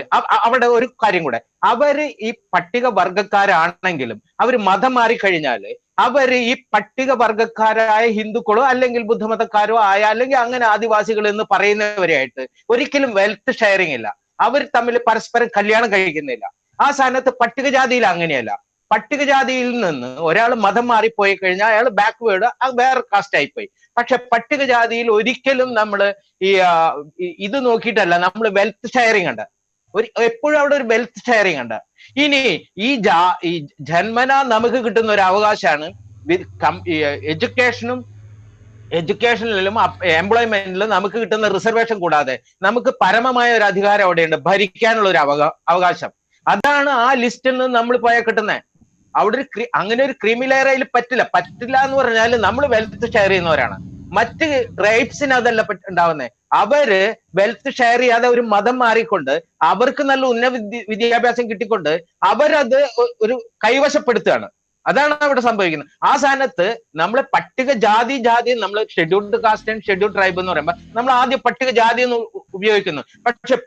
അവിടെ ഒരു കാര്യം കൂടെ, അവര് ഈ പട്ടിക വർഗക്കാരാണെങ്കിലും അവര് മതം മാറിക്കഴിഞ്ഞാല് അവര് ഈ പട്ടിക വർഗക്കാരായ ഹിന്ദുക്കളോ അല്ലെങ്കിൽ ബുദ്ധമതക്കാരോ ആയ അല്ലെങ്കിൽ അങ്ങനെ ആദിവാസികൾ എന്ന് പറയുന്നവരായിട്ട് ഒരിക്കലും വെൽത്ത് ഷെയറിംഗ് ഇല്ല. അവർ തമ്മിൽ പരസ്പരം കല്യാണം കഴിക്കുന്നില്ല. ആ സ്ഥാനത്ത് പട്ടികജാതിയിൽ അങ്ങനെയല്ല. പട്ടികജാതിയിൽ നിന്ന് ഒരാൾ മതം മാറിപ്പോയി കഴിഞ്ഞാൽ അയാൾ ബാക്ക്വേർഡ്, വേറെ കാസ്റ്റ് ആയിപ്പോയി. പക്ഷെ പട്ടികജാതിയിൽ ഒരിക്കലും നമ്മൾ ഇത് നോക്കിയിട്ടല്ല, നമ്മൾ വെൽത്ത് ഷെയറിംഗ് ഉണ്ട്, എപ്പോഴും അവിടെ ഒരു വെൽത്ത് ഷെയറിംഗ് ഉണ്ട്. ഇനി ഈ ജന്മന നമുക്ക് കിട്ടുന്ന ഒരു അവകാശമാണ് എഡ്യൂക്കേഷനിലും എംപ്ലോയ്മെന്റിലും നമുക്ക് കിട്ടുന്ന റിസർവേഷൻ കൂടാതെ നമുക്ക് പരമമായ ഒരു അധികാരം അവിടെയുണ്ട്, ഭരിക്കാനുള്ള ഒരു അവകാശം. അതാണ് ആ ലിസ്റ്റിൽ നിന്ന് നമ്മൾ പോയാൽ കിട്ടുന്നത്. അവിടെ അങ്ങനെ ഒരു ക്രീമി ലെയർ അതിൽ പറ്റില്ല എന്ന് പറഞ്ഞാൽ നമ്മൾ വെൽത്ത് ഷെയർ ചെയ്യുന്നവരാണ്. മറ്റ് ട്രൈബ്സിന് അതല്ല ഉണ്ടാവുന്നത്. അവര് വെൽത്ത് ഷെയർ ചെയ്യാതെ ഒരു മതം മാറിക്കൊണ്ട് അവർക്ക് നല്ല ഉന്നത വിദ്യാഭ്യാസം കിട്ടിക്കൊണ്ട് അവരത് ഒരു കൈവശപ്പെടുത്തുകയാണ്. അതാണ് അവിടെ സംഭവിക്കുന്നത്. ആ സ്ഥാനത്ത് നമ്മൾ പട്ടികജാതി നമ്മൾ scheduled caste and scheduled tribe എന്ന് പറയുമ്പോൾ നമ്മൾ ആദ്യം പട്ടികജാതി എന്ന് ഉപയോഗിക്കുന്നു. പക്ഷെ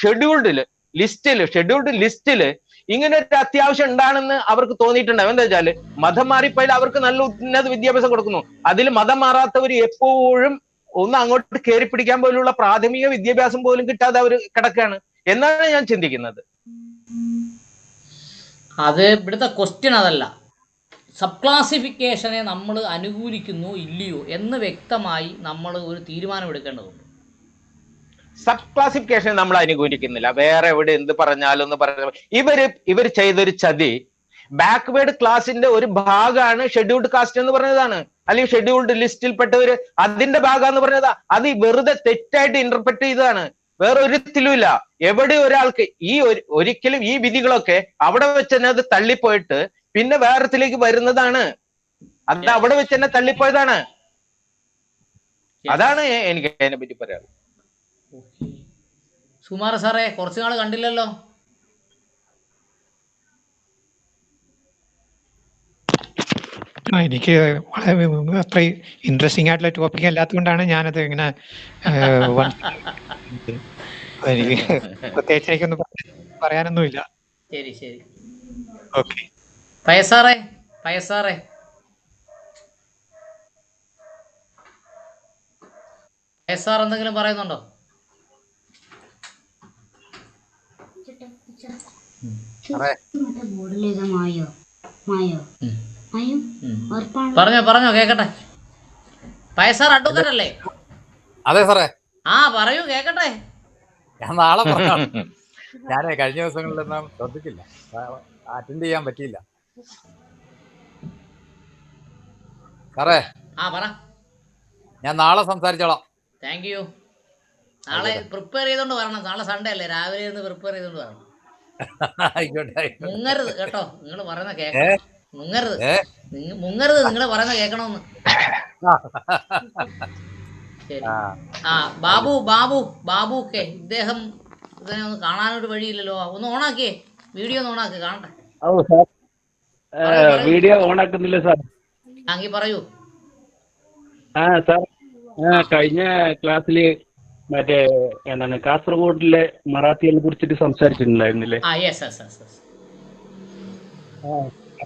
ഷെഡ്യൂൾഡ് ലിസ്റ്റില് ഇങ്ങനെ ഒരു അത്യാവശ്യം ഉണ്ടാണെന്ന് അവർക്ക് തോന്നിയിട്ടുണ്ടാവും. എന്താ വെച്ചാല് മതം മാറിപ്പോയാൽ അവർക്ക് നല്ല ഉന്നത വിദ്യാഭ്യാസം കൊടുക്കുന്നു. അതിൽ മതം മാറാത്തവർ എപ്പോഴും ഒന്ന് അങ്ങോട്ട് കയറി പിടിക്കാൻ പോലുള്ള പ്രാഥമിക വിദ്യാഭ്യാസം പോലും കിട്ടാതെ അവർ കിടക്കുകയാണ് എന്നാണ് ഞാൻ ചിന്തിക്കുന്നത്. അത് ഇവിടുത്തെ ക്വസ്റ്റ്യൻ അതല്ല. സബ് ക്ലാസിഫിക്കേഷനെ നമ്മൾ അനുകൂലിക്കുന്നു ഇല്ലയോ എന്ന് വ്യക്തമായി നമ്മൾ ഒരു തീരുമാനം എടുക്കേണ്ടതുണ്ട്. സബ് ക്ലാസിഫിക്കേഷൻ നമ്മൾ അനുകൂലിക്കുന്നില്ല. വേറെ എവിടെ എന്ത് പറഞ്ഞാലും എന്ന് പറഞ്ഞ ഇവര് ചെയ്തൊരു ചതി, ബാക്ക്വേർഡ് ക്ലാസിന്റെ ഒരു ഭാഗമാണ് ഷെഡ്യൂൾഡ് കാസ്റ്റ് എന്ന് പറഞ്ഞതാണ്, അല്ലെങ്കിൽ ഷെഡ്യൂൾഡ് ലിസ്റ്റിൽപ്പെട്ടവര് അതിന്റെ ഭാഗം എന്ന് പറഞ്ഞതാ. അത് വെറുതെ തെറ്റായിട്ട് ഇന്റർപ്രറ്റ് ചെയ്തതാണ്, വേറെ ഒരിക്കലുമില്ല. എവിടെ ഒരാൾക്ക് ഒരിക്കലും ഈ വിധികളൊക്കെ അവിടെ വെച്ച് തന്നെ അത് തള്ളിപ്പോയിട്ട് പിന്നെ വേറെത്തിലേക്ക് വരുന്നതാണ്. അത് അവിടെ വെച്ച് തന്നെ തള്ളിപ്പോയതാണ്. അതാണ് എനിക്ക് അതിനെ പറ്റി പറയാറ്. സുമാർ സാറേ, കുറച്ചു നാൾ കണ്ടില്ലല്ലോ. എനിക്ക് വളരെ അത്ര ഇൻട്രസ്റ്റിംഗ് ആയിട്ടുള്ള ടോപ്പിക് അല്ലാത്തതുകൊണ്ടാണ് ഞാനത് ഇങ്ങനെ എനിക്ക് പ്രത്യേകിച്ച് എനിക്കൊന്നും പറയാനൊന്നുമില്ല. ശരി ശരി. ഓക്കെ. പയസാറേ പയസാർ എന്തെങ്കിലും പറയുന്നുണ്ടോ? പറഞ്ഞോ കേക്കട്ടെ. പയസാർ അഡ്വക്കേറ്റ് അല്ലേ? അതെ സാറേ. ആ പറയൂ, കേക്കട്ടെ. ഞാൻ നാളെ പറയാം. ഞാനേ കഴിഞ്ഞ ദിവസങ്ങളിലൊന്നും ശ്രദ്ധിച്ചില്ല, അറ്റൻഡ് ചെയ്യാൻ പറ്റിയില്ല സാറേ. ആ പറ. ഞാൻ നാളെ സംസാരിച്ചോളാം. Thank you. നാളെ പ്രിപ്പയർ ചെയ്തോണ്ട് വരണം. നാളെ സൺഡേ അല്ലേ, രാവിലെ ഇരുന്ന് പ്രിപ്പയർ ചെയ്തോണ്ട് വരണം. ആയിക്കോട്ടെ. മുങ്ങരുത് കേട്ടോ, നിങ്ങൾ പറയുന്ന കേക്കണം. മുങ്ങരുത്, നിങ്ങൾ പറയുന്ന കേൾക്കണമെന്ന്. ശരി. ആ ബാബു ഒക്കെ ഇദ്ദേഹം ഇതിനെ ഒന്ന് കാണാനൊരു വഴിയില്ലല്ലോ. ഒന്ന് ഓണാക്കിയേ, വീഡിയോ ഒന്ന് ഓണാക്കി കാണട്ടെ. Video ഓണാക്കുന്നില്ല sir. ആങ്കി പറയൂ. സാർ, കഴിഞ്ഞ ക്ലാസ്സില് മറ്റേ എന്താണ് കാസർഗോഡിലെ മറാത്തിയെ കുറിച്ചിട്ട് സംസാരിച്ചിട്ടുണ്ടായിരുന്നില്ലേ?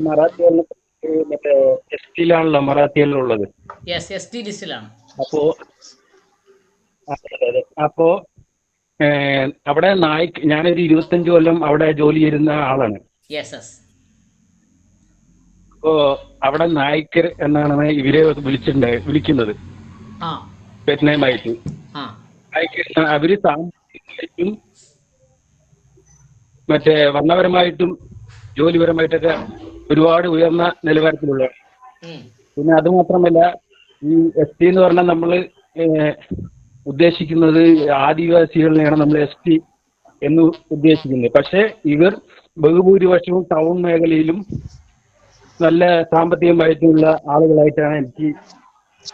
മറാത്തിയെ മറ്റേ എസ് ടിയിലാണല്ലോ മറാത്തിയിലുള്ളത്. അപ്പോ അവിടെ ഞാനൊരു 25 കൊല്ലം അവിടെ ജോലി ചെയ്യുന്ന ആളാണ്. അപ്പോ അവിടെ നായ്ക്കർ എന്നാണ് ഇവരെ വിളിക്കുന്നത് പെറ്റ്നേമായിട്ട്. അവര് സാമ്പത്തികമായിട്ടും മറ്റേ വർണ്ണപരമായിട്ടും ജോലിപരമായിട്ടൊക്കെ ഒരുപാട് ഉയർന്ന നിലവാരത്തിലുള്ള. പിന്നെ അത് മാത്രമല്ല, ഈ എസ് ടി എന്ന് പറഞ്ഞാൽ നമ്മൾ ഉദ്ദേശിക്കുന്നത് ആദിവാസികളെയാണ് നമ്മൾ എസ് ടി എന്ന് ഉദ്ദേശിക്കുന്നത്. പക്ഷെ ഇവർ ബഹുഭൂരിപക്ഷവും ടൗൺ മേഖലയിലും നല്ല സാമ്പത്തികമായിട്ടുള്ള ആളുകളായിട്ടാണ് എനിക്ക്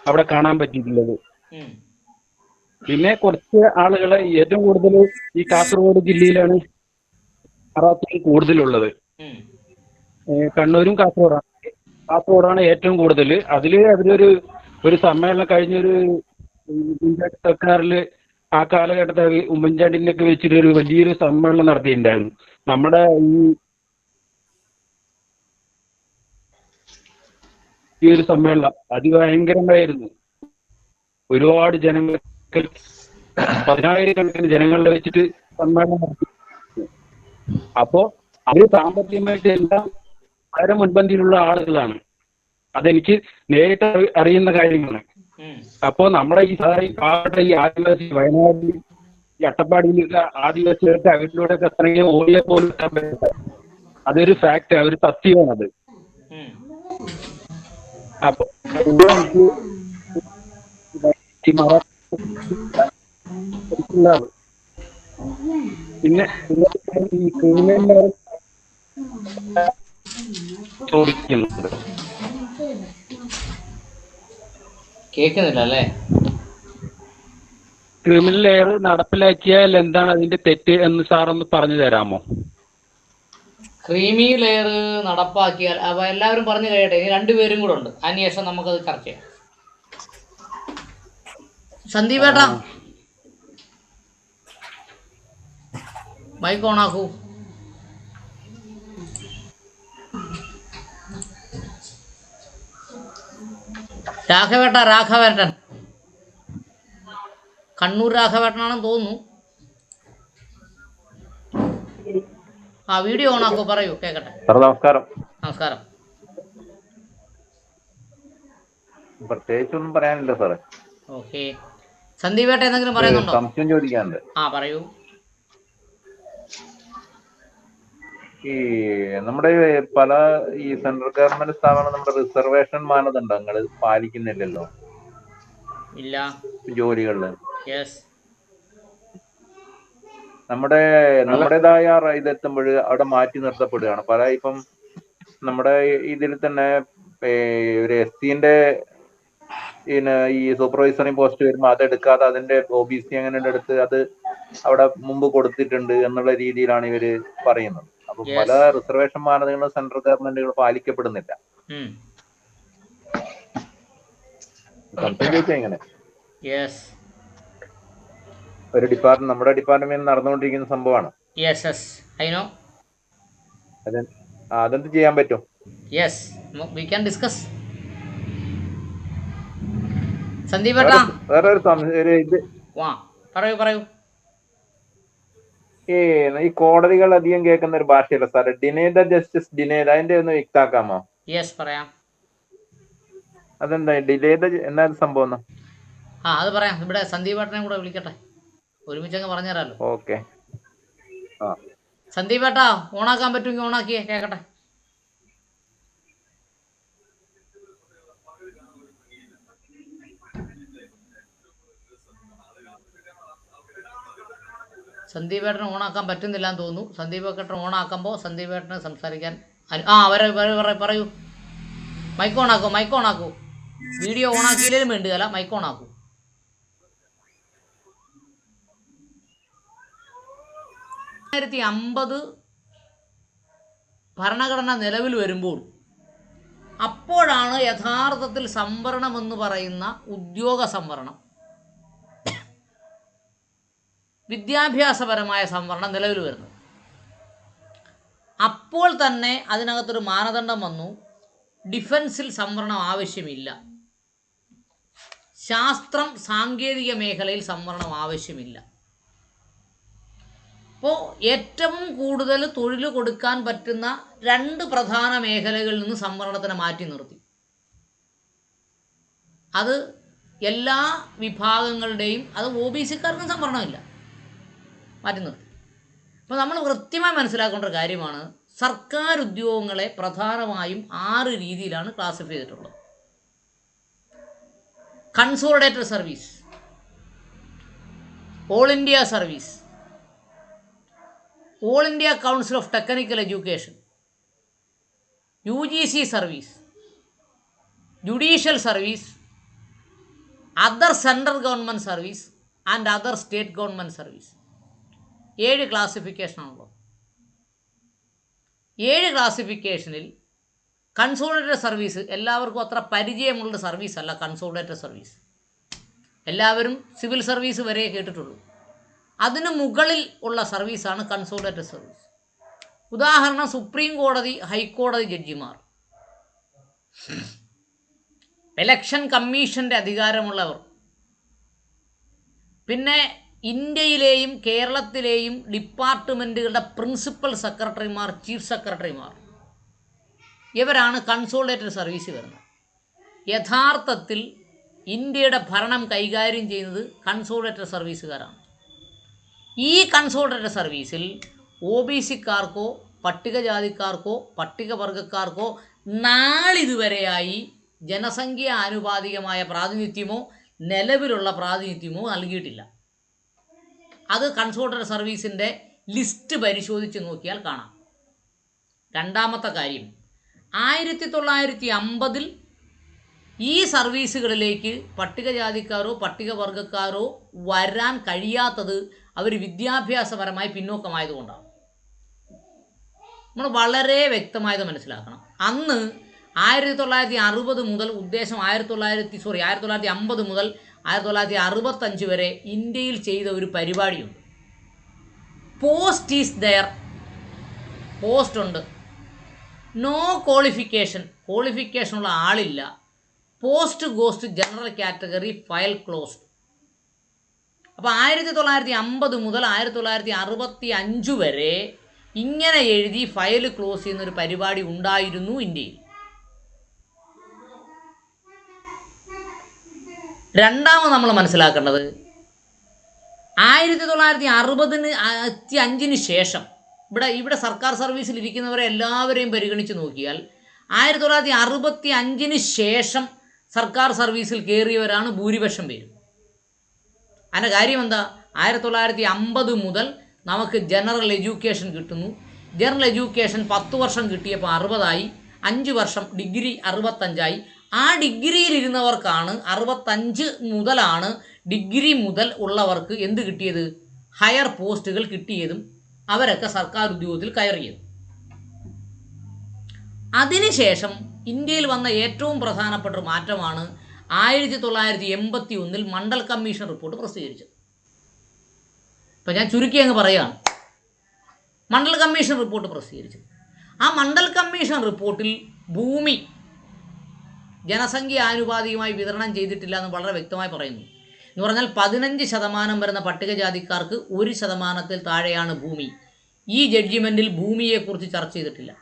അവിടെ കാണാൻ പറ്റിയിട്ടുള്ളത്. പിന്നെ കുറച്ച് ആളുകളെ ഏറ്റവും കൂടുതൽ ഈ കാസർഗോഡ് ജില്ലയിലാണ് മറാത്തികൾ കൂടുതലുള്ളത്. കണ്ണൂരും കാസർഗോഡാണ് ഏറ്റവും കൂടുതൽ. അതില് അവരൊരു സമ്മേളനം കഴിഞ്ഞൊരു ഉമ്മൻചാണ്ടി സർക്കാരിൽ ആ കാലഘട്ടത്തിൽ ഉമ്മൻചാണ്ടിനൊക്കെ വെച്ചിട്ട് ഒരു വലിയൊരു സമ്മേളനം നടത്തിയിട്ടുണ്ടായിരുന്നു. നമ്മുടെ ഈ ഒരു സമ്മേളനം അതിഭയങ്കരമായിരുന്നു. ഒരുപാട് ജനങ്ങൾ, 10,000-കണക്കിന് ജനങ്ങളെ വെച്ചിട്ട് സമ്മേളനം നടത്തി. അപ്പോ അവര് സാമ്പത്തികമായിട്ട് എല്ലാം വളരെ മുൻപന്തിയിലുള്ള ആളുകളാണ്. അതെനിക്ക് നേരിട്ട് അറിയുന്ന കാര്യമാണ്. അപ്പോ നമ്മുടെ ഈ പാവപ്പെട്ട ഈ ആദിവാസി വയനാട്ടിൽ ഈ അട്ടപ്പാടിയിലൊക്കെ ആദിവാസികൾക്ക് അവരിലൂടെയൊക്കെ എത്രയും ഓടിയെ പോലും എത്താൻ പറ്റില്ല. അതൊരു ഫാക്ട്, ഒരു സത്യമാണത്. അപ്പൊ പിന്നെ ഈ ക്രിമിനൽ ചോദിക്കുന്നുണ്ട്. കേൾക്കുന്നില്ല അല്ലേ? ക്രിമിനൽ ലെയർ നടപ്പിലാക്കിയാൽ എന്താണ് അതിന്റെ തെറ്റ് എന്ന് സാറൊന്ന് പറഞ്ഞു തരാമോ? ക്രീമി ലെയർ നടപ്പാക്കിയാൽ അപ്പോൾ എല്ലാവരും പറഞ്ഞു കഴിയട്ടെ. ഇനി രണ്ടുപേരും കൂടെ ഉണ്ട്, അതിനുശേഷം നമുക്കത് ചർച്ച ചെയ്യാം. സന്ദീപ് ഏട്ടാ മൈക്ക് ഓണാക്കൂ. രാഘവേട്ടൻ കണ്ണൂർ രാഘവേട്ടനാണെന്ന് തോന്നുന്നു. ആ വീഡിയോ ഓണാക്കൂ, പറയൂ, കേക്കട്ടെ. നമസ്കാരം. നമസ്കാരം. പ്രത്യേകിച്ചൊന്നും പറയാനില്ല സാറേ. ഓക്കെ, സന്ദീപേട്ട എന്തെങ്കിലും പറയുന്നുണ്ടോ? സംശയം ചോദിക്കാനുണ്ട്. ആ പറയൂ. ഈ നമ്മുടെ പല ഈ സെൻട്രൽ ഗവൺമെന്റ് സ്ഥാപനം നമ്മുടെ റിസർവേഷൻ മാനദണ്ഡങ്ങൾ പാലിക്കുന്നില്ലല്ലോ ഇല്ല ജോലികളില്. യെസ്. നമ്മുടേതായ ഇതെത്തുമ്പോൾ അവിടെ മാറ്റി നിർത്തപ്പെടുകയാണ് പല. ഇപ്പം നമ്മുടെ ഇതിൽ തന്നെ ഒരു SC-ന്റെ ഈ സൂപ്പർവൈസറിംഗ് പോസ്റ്റ് വരുമ്പോൾ അതെടുക്കാതെ അതിന്റെ OBC അങ്ങനെ എടുത്ത് അത് അവിടെ മുമ്പ് കൊടുത്തിട്ടുണ്ട് എന്നുള്ള രീതിയിലാണ് ഇവര് പറയുന്നത്. അപ്പൊ പല റിസർവേഷൻ മാനദണ്ഡങ്ങളും സെൻട്രൽ ഗവൺമെന്റുകൾ പാലിക്കപ്പെടുന്നില്ല. എങ്ങനെ ഒരു നമ്മുടെ ഡിപ്പാർട്ട്മെന്റ് നടന്നുകൊണ്ടിരിക്കുന്ന സംഭവമാണ്. അതെന്ത് ചെയ്യാൻ പറ്റും? വേറെ ഒരു ഇത് ഈ കോടതികൾ അധികം കേൾക്കുന്ന ഒരു ഭാഷയല്ല സാറേ. ഡിനേ ദ ജസ്റ്റിസ് ഡിനേഡ്, അതിന്റെ ഒന്ന് വ്യക്താക്കാമോ? പറയാം. അതെന്താ ഡിലേ ദ എന്നാ സംഭവം? അത് പറയാം. ഇവിടെ സന്ദീപേട്ടനെ കൂടെ വിളിക്കട്ടെ, ഒരുമിച്ചങ്ങ് പറഞ്ഞുതരാമല്ലോ. ഓക്കെ. സന്ദീപേട്ടാ ഓണാക്കാൻ പറ്റുമെങ്കിൽ ഓണാക്കിയേ, കേക്കട്ടെ. സന്ദീപേട്ടന് ഓണാക്കാൻ പറ്റുന്നില്ല എന്ന് തോന്നുന്നു. സന്ദീപേട്ടൻ ഓണാക്കുമ്പോൾ സന്ദീപേട്ടന് സംസാരിക്കാൻ പറയൂ. മൈക്ക് ഓണാക്കൂ. വീഡിയോ ഓണാക്കിയില്ലേലും വേണ്ടിയല്ല, മൈക്ക് ഓണാക്കൂ. ഭരണഘടന നിലവിൽ വരുമ്പോൾ അപ്പോഴാണ് യഥാർത്ഥത്തിൽ സംവരണം എന്ന് പറയുന്ന ഉദ്യോഗ സംവരണം, വിദ്യാഭ്യാസപരമായ സംവരണം നിലവിൽ വരുന്നു. അപ്പോൾ തന്നെ അതിനകത്തൊരു മാനദണ്ഡം വന്നു, ഡിഫൻസിൽ സംവരണം ആവശ്യമില്ല, ശാസ്ത്രം സാങ്കേതിക മേഖലയിൽ സംവരണം ആവശ്യമില്ല. അപ്പോൾ ഏറ്റവും കൂടുതൽ തൊഴിൽ കൊടുക്കാൻ പറ്റുന്ന രണ്ട് പ്രധാന മേഖലകളിൽ നിന്ന് സംവരണത്തിനെ മാറ്റി നിർത്തി. അത് എല്ലാ വിഭാഗങ്ങളുടെയും, അത് OBC-ക്കാർക്കും സംവരണമില്ല, മാറ്റി നിർത്തി. അപ്പോൾ നമ്മൾ കൃത്യമായി മനസ്സിലാക്കേണ്ട ഒരു കാര്യമാണ്, സർക്കാർ ഉദ്യോഗങ്ങളെ പ്രധാനമായും 6 രീതിയിലാണ് ക്ലാസിഫൈ ചെയ്തിട്ടുള്ളത്. Consolidated service, all India service, all India council of technical education, UGC service, judicial service, other central government service and other state government service. 7 ക്ലാസിഫിക്കേഷനാണുള്ളത്. 7 ക്ലാസിഫിക്കേഷനിൽ കൺസോളിഡേറ്റഡ് സർവീസ് എല്ലാവർക്കും അത്ര പരിചയമുള്ള സർവീസ് അല്ല. കൺസോളിഡേറ്റഡ് സർവീസ് എല്ലാവരും സിവിൽ സർവീസ് വരെ കേട്ടിട്ടുള്ളൂ. അതിന് മുകളിൽ ഉള്ള സർവീസാണ് കൺസോളിഡേറ്റഡ് സർവീസ്. ഉദാഹരണം, സുപ്രീം കോടതി, ഹൈക്കോടതി ജഡ്ജിമാർ, ഇലക്ഷൻ കമ്മീഷൻ്റെ അധികാരമുള്ളവർ, പിന്നെ ഇന്ത്യയിലെയും കേരളത്തിലെയും ഡിപ്പാർട്ട്മെൻറ്റുകളുടെ പ്രിൻസിപ്പൽ സെക്രട്ടറിമാർ, ചീഫ് സെക്രട്ടറിമാർ, ഇവരാണ് കൺസോളിഡേറ്റഡ് സർവീസ് വരുന്നത്. യഥാർത്ഥത്തിൽ ഇന്ത്യയുടെ ഭരണം കൈകാര്യം ചെയ്യുന്നത് കൺസോളിഡേറ്റഡ് സർവീസുകാരാണ്. ഈ കൺസോളിഡേറ്റഡ് സർവീസിൽ OBC-ക്കാർക്കോ പട്ടികജാതിക്കാർക്കോ പട്ടികവർഗക്കാർക്കോ നാളിതുവരെയായി ജനസംഖ്യ ആനുപാതികമായ പ്രാതിനിധ്യമോ നിലവിലുള്ള പ്രാതിനിധ്യമോ നൽകിയിട്ടില്ല. അത് കൺസോളിഡേറ്റഡ് സർവീസിൻ്റെ ലിസ്റ്റ് പരിശോധിച്ച് നോക്കിയാൽ കാണാം. രണ്ടാമത്തെ കാര്യം, 1950 ഈ സർവീസുകളിലേക്ക് പട്ടികജാതിക്കാരോ പട്ടികവർഗക്കാരോ വരാൻ കഴിയാത്തത് അവർ വിദ്യാഭ്യാസപരമായി പിന്നോക്കമായതുകൊണ്ടാണ്. നമ്മൾ വളരെ വ്യക്തമായത് മനസ്സിലാക്കണം. അന്ന് 1960 മുതൽ ഉദ്ദേശം 1950 മുതൽ 1965 വരെ ഇന്ത്യയിൽ ചെയ്ത ഒരു പരിപാടിയുണ്ട്. പോസ്റ്റ് ഈസ് ദെയർ, പോസ്റ്റ് ഉണ്ട്, നോ ക്വാളിഫിക്കേഷനുള്ള ആളില്ല, post ghost general category, file closed. അപ്പോൾ 1950 മുതൽ 1965 വരെ ഇങ്ങനെ എഴുതി ഫയൽ ക്ലോസ് ചെയ്യുന്നൊരു പരിപാടി ഉണ്ടായിരുന്നു ഇന്ത്യയിൽ. രണ്ടാമത് നമ്മൾ മനസ്സിലാക്കേണ്ടത് 1965 ശേഷം ഇവിടെ സർക്കാർ സർവീസിൽ ഇരിക്കുന്നവരെ എല്ലാവരെയും പരിഗണിച്ച് നോക്കിയാൽ 1965 ശേഷം സർക്കാർ സർവീസിൽ കയറിയവരാണ് ഭൂരിപക്ഷം പേരും. അതിൻ്റെ കാര്യം എന്താ? 1950 മുതൽ നമുക്ക് ജനറൽ എഡ്യൂക്കേഷൻ കിട്ടുന്നു. ജനറൽ എഡ്യൂക്കേഷൻ 10 വർഷം കിട്ടിയപ്പോൾ 60ആയി, 5 വർഷം ഡിഗ്രി 65ആയി. ആ ഡിഗ്രിയിലിരുന്നവർക്കാണ് 65 മുതലാണ് ഡിഗ്രി മുതൽ ഉള്ളവർക്ക് എന്ത് കിട്ടിയത്? ഹയർ പോസ്റ്റുകൾ കിട്ടിയതും അവരൊക്കെ സർക്കാർ ഉദ്യോഗത്തിൽ കയറിയത്. അതിനുശേഷം ഇന്ത്യയിൽ വന്ന ഏറ്റവും പ്രധാനപ്പെട്ട ഒരു മാറ്റമാണ് 1981 മണ്ഡൽ കമ്മീഷൻ റിപ്പോർട്ട് പ്രസിദ്ധീകരിച്ചത്. ഇപ്പം ഞാൻ ചുരുക്കി അങ്ങ് പറയുകയാണ്. മണ്ഡൽ കമ്മീഷൻ റിപ്പോർട്ട് പ്രസിദ്ധീകരിച്ചത്. ആ മണ്ഡൽ കമ്മീഷൻ റിപ്പോർട്ടിൽ ഭൂമി ജനസംഖ്യ ആനുപാതികമായി വിതരണം ചെയ്തിട്ടില്ല എന്ന് വളരെ വ്യക്തമായി പറയുന്നു. എന്ന് പറഞ്ഞാൽ 15% വരുന്ന പട്ടികജാതിക്കാർക്ക് 1% താഴെയാണ് ഭൂമി. ഈ ജഡ്ജിമെൻറ്റിൽ ഭൂമിയെക്കുറിച്ച് ചർച്ച ചെയ്തിട്ടില്ല.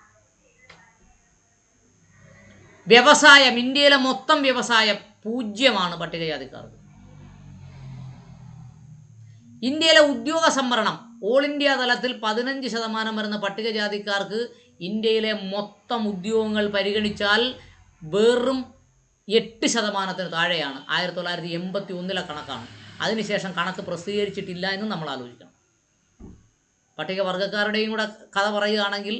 വ്യവസായം, ഇന്ത്യയിലെ മൊത്തം വ്യവസായം 0 പട്ടികജാതിക്കാർക്ക്. ഇന്ത്യയിലെ ഉദ്യോഗ സംവരണം ഓൾ ഇന്ത്യ തലത്തിൽ 15% വരുന്ന പട്ടികജാതിക്കാർക്ക് ഇന്ത്യയിലെ മൊത്തം ഉദ്യോഗങ്ങൾ പരിഗണിച്ചാൽ വെറും 8% താഴെയാണ്. 1981 കണക്കാണ്. അതിനുശേഷം കണക്ക് പ്രസിദ്ധീകരിച്ചിട്ടില്ല എന്ന് നമ്മൾ ആലോചിക്കണം. പട്ടികവർഗക്കാരുടെയും കൂടെ കഥ പറയുകയാണെങ്കിൽ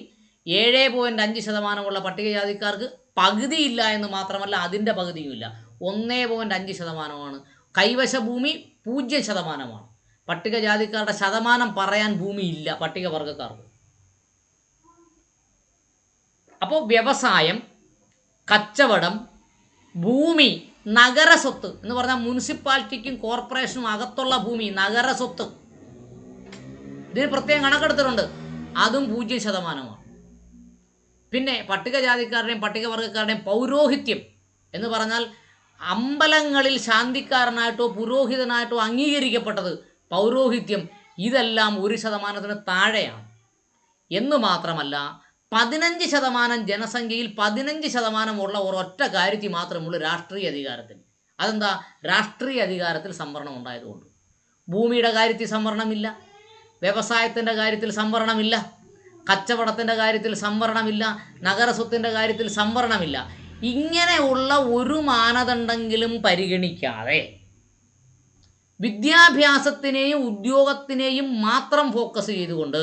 7.5% പട്ടികജാതിക്കാർക്ക് പകുതിയില്ല എന്ന് മാത്രമല്ല, അതിൻ്റെ പകുതിയുമില്ല, 1.5%. കൈവശ ഭൂമി 0%. പട്ടികജാതിക്കാരുടെ ശതമാനം പറയാൻ ഭൂമിയില്ല പട്ടികവർഗക്കാർക്ക്. അപ്പോൾ വ്യവസായം, കച്ചവടം, ഭൂമി, നഗരസ്വത്ത് എന്ന് പറഞ്ഞാൽ മുനിസിപ്പാലിറ്റിക്കും കോർപ്പറേഷനും അകത്തുള്ള ഭൂമി നഗരസ്വത്ത്, ഇതിന് പ്രത്യേകം കണക്കെടുത്തിട്ടുണ്ട്, അതും 0%. പിന്നെ പട്ടികജാതിക്കാരുടെയും പട്ടികവർഗക്കാരുടെയും പൗരോഹിത്യം എന്ന് പറഞ്ഞാൽ അമ്പലങ്ങളിൽ ശാന്തിക്കാരനായിട്ടോ പുരോഹിതനായിട്ടോ അംഗീകരിക്കപ്പെട്ടത് പൗരോഹിത്യം, ഇതെല്ലാം 1% താഴെയാണ്. എന്ന് മാത്രമല്ല 15% ജനസംഖ്യയിൽ 15% ഉള്ള ഒരൊറ്റ കാര്യത്തിൽ മാത്രമുള്ളൂ രാഷ്ട്രീയ അധികാരത്തിൽ. അതെന്താ? രാഷ്ട്രീയ അധികാരത്തിൽ സംവരണം ഉണ്ടായതുകൊണ്ട്. ഭൂമിയുടെ കാര്യത്തിൽ സംവരണമില്ല, വ്യവസായത്തിൻ്റെ കാര്യത്തിൽ സംവരണമില്ല, കച്ചവടത്തിൻ്റെ കാര്യത്തിൽ സംവരണമില്ല, നഗരസ്വത്തിൻ്റെ കാര്യത്തിൽ സംവരണമില്ല. ഇങ്ങനെയുള്ള ഒരു മാനദണ്ഡമെങ്കിലും പരിഗണിക്കാതെ വിദ്യാഭ്യാസത്തിനെയും ഉദ്യോഗത്തിനെയും മാത്രം ഫോക്കസ് ചെയ്തുകൊണ്ട്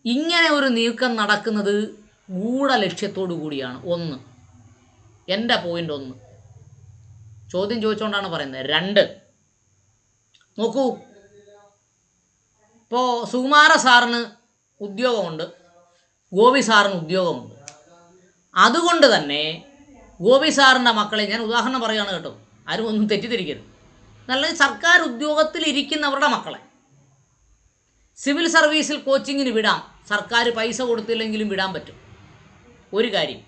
ഇങ്ങനെ ഒരു നീക്കം നടക്കുന്നത് ഗൂഢലക്ഷ്യത്തോടു കൂടിയാണ്. എൻ്റെ പോയിന്റ് 1 ചോദ്യം ചോദിച്ചുകൊണ്ടാണ് പറയുന്നത്. 2 നോക്കൂ, ഇപ്പോൾ സുകുമാര സാറിന് ഉദ്യോഗമുണ്ട്, ഗോപി സാറിന് ഉദ്യോഗമുണ്ട്. അതുകൊണ്ട് തന്നെ ഗോപി സാറിൻ്റെ മക്കളെ, ഞാൻ ഉദാഹരണം പറയുകയാണ് കേട്ടോ, ആരും ഒന്നും തെറ്റിദ്ധരിക്കരുത്, നല്ല സർക്കാർ ഉദ്യോഗത്തിൽ ഇരിക്കുന്നവരുടെ മക്കളെ സിവിൽ സർവീസിൽ കോച്ചിങ്ങിന് വിടാം. സർക്കാർ പൈസ കൊടുത്തില്ലെങ്കിലും വിടാൻ പറ്റും, ഒരു കാര്യം.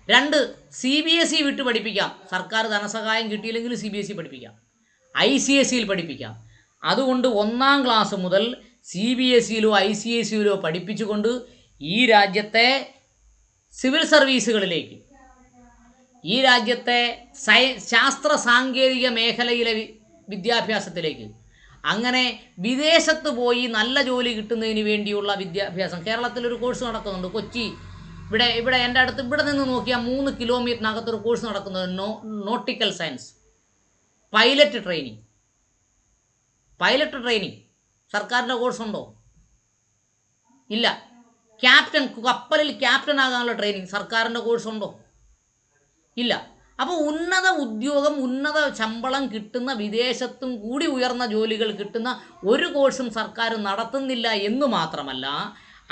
2, CBSE വിട്ട് പഠിപ്പിക്കാം. സർക്കാർ ധനസഹായം കിട്ടിയില്ലെങ്കിലും CBSE പഠിപ്പിക്കാം, ICSEയിൽ പഠിപ്പിക്കാം. അതുകൊണ്ട് 1ാം ക്ലാസ് മുതൽ CBSEയിലോ ICSEയിലോ പഠിപ്പിച്ചുകൊണ്ട് ഈ രാജ്യത്തെ സിവിൽ സർവീസുകളിലേക്ക്, ഈ രാജ്യത്തെ ശാസ്ത്ര സാങ്കേതിക മേഖലയിലെ വിദ്യാഭ്യാസത്തിലേക്ക്, അങ്ങനെ വിദേശത്ത് പോയി നല്ല ജോലി കിട്ടുന്നതിന് വേണ്ടിയുള്ള വിദ്യാഭ്യാസം. കേരളത്തിലൊരു കോഴ്സ് നടക്കുന്നുണ്ട്, കൊച്ചി, ഇവിടെ എൻ്റെ അടുത്ത്, ഇവിടെ നിന്ന് നോക്കിയാൽ 3 കിലോമീറ്ററിനകത്തൊരു കോഴ്സ് നടക്കുന്നത്, നോട്ടിക്കൽ സയൻസ്, പൈലറ്റ് ട്രെയിനിങ്. സർക്കാരിൻ്റെ കോഴ്സുണ്ടോ? ഇല്ല. കപ്പലിൽ ക്യാപ്റ്റൻ ആകാനുള്ള ട്രെയിനിങ് സർക്കാരിൻ്റെ കോഴ്സുണ്ടോ? ഇല്ല. അപ്പോൾ ഉന്നത ഉദ്യോഗം, ഉന്നത ശമ്പളം കിട്ടുന്ന, വിദേശത്തും കൂടി ഉയർന്ന ജോലികൾ കിട്ടുന്ന ഒരു കോഴ്സും സർക്കാർ നടത്തുന്നില്ല എന്ന് മാത്രമല്ല,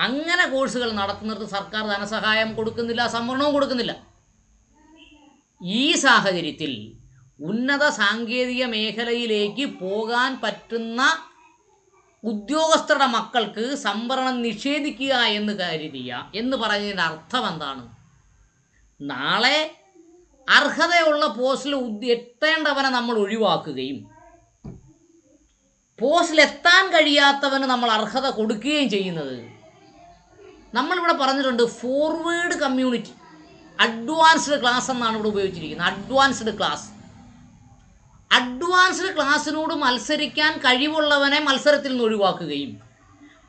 അങ്ങനെ കോഴ്സുകൾ നടത്തുന്നിടത്ത് സർക്കാർ ധനസഹായം കൊടുക്കുന്നില്ല, സംവരണവും കൊടുക്കുന്നില്ല. ഈ സാഹചര്യത്തിൽ ഉന്നത സാങ്കേതിക മേഖലയിലേക്ക് പോകാൻ പറ്റുന്ന ഉദ്യോഗസ്ഥരുടെ മക്കൾക്ക് സംവരണം നിഷേധിക്കുക എന്ന് പറയുന്നതിൻ്റെ അർത്ഥം എന്താണ്? നാളെ അർഹതയുള്ള പോസ്റ്റിൽ എത്തേണ്ടവനെ നമ്മൾ ഒഴിവാക്കുകയും പോസ്റ്റിൽ എത്താൻ കഴിയാത്തവന് നമ്മൾ അർഹത കൊടുക്കുകയും ചെയ്യുന്നത്. നമ്മളിവിടെ പറഞ്ഞിട്ടുണ്ട് ഫോർവേഡ് കമ്മ്യൂണിറ്റി, അഡ്വാൻസ്ഡ് ക്ലാസ് എന്നാണ് ഇവിടെ ഉപയോഗിച്ചിരിക്കുന്നത്. അഡ്വാൻസ്ഡ് ക്ലാസ്സിനോട് മത്സരിക്കാൻ കഴിവുള്ളവനെ മത്സരത്തിൽ നിന്ന് ഒഴിവാക്കുകയും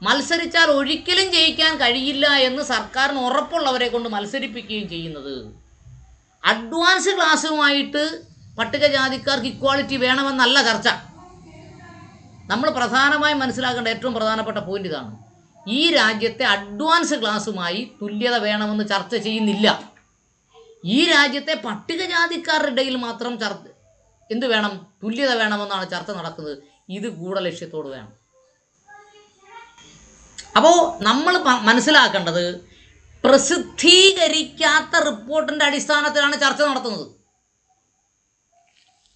മത്സരിച്ചാൽ ഒരിക്കലും ജയിക്കാൻ കഴിയില്ല എന്ന് സർക്കാരിന് ഉറപ്പുള്ളവരെ കൊണ്ട് മത്സരിപ്പിക്കുകയും ചെയ്യുന്നത്. അഡ്വാൻസ് ക്ലാസ്സുമായിട്ട് പട്ടികജാതിക്കാർക്ക് ഇക്വാളിറ്റി വേണമെന്നല്ല ചർച്ച. നമ്മൾ പ്രധാനമായും മനസ്സിലാക്കേണ്ട ഏറ്റവും പ്രധാനപ്പെട്ട പോയിന്റ് ഇതാണ്. ഈ രാജ്യത്തെ അഡ്വാൻസ് ക്ലാസ്സുമായി തുല്യത വേണമെന്ന് ചർച്ച ചെയ്യുന്നില്ല. ഈ രാജ്യത്തെ പട്ടികജാതിക്കാരുടെ ഇടയിൽ മാത്രം എന്ത് വേണം? തുല്യത വേണമെന്നാണ് ചർച്ച നടക്കുന്നത്. ഇത് ഗൂഢലക്ഷ്യത്തോട് വേണം. അപ്പോൾ നമ്മൾ മനസ്സിലാക്കേണ്ടത്, പ്രസിദ്ധീകരിക്കാത്ത റിപ്പോർട്ടിൻ്റെ അടിസ്ഥാനത്തിലാണ് ചർച്ച നടത്തുന്നത്.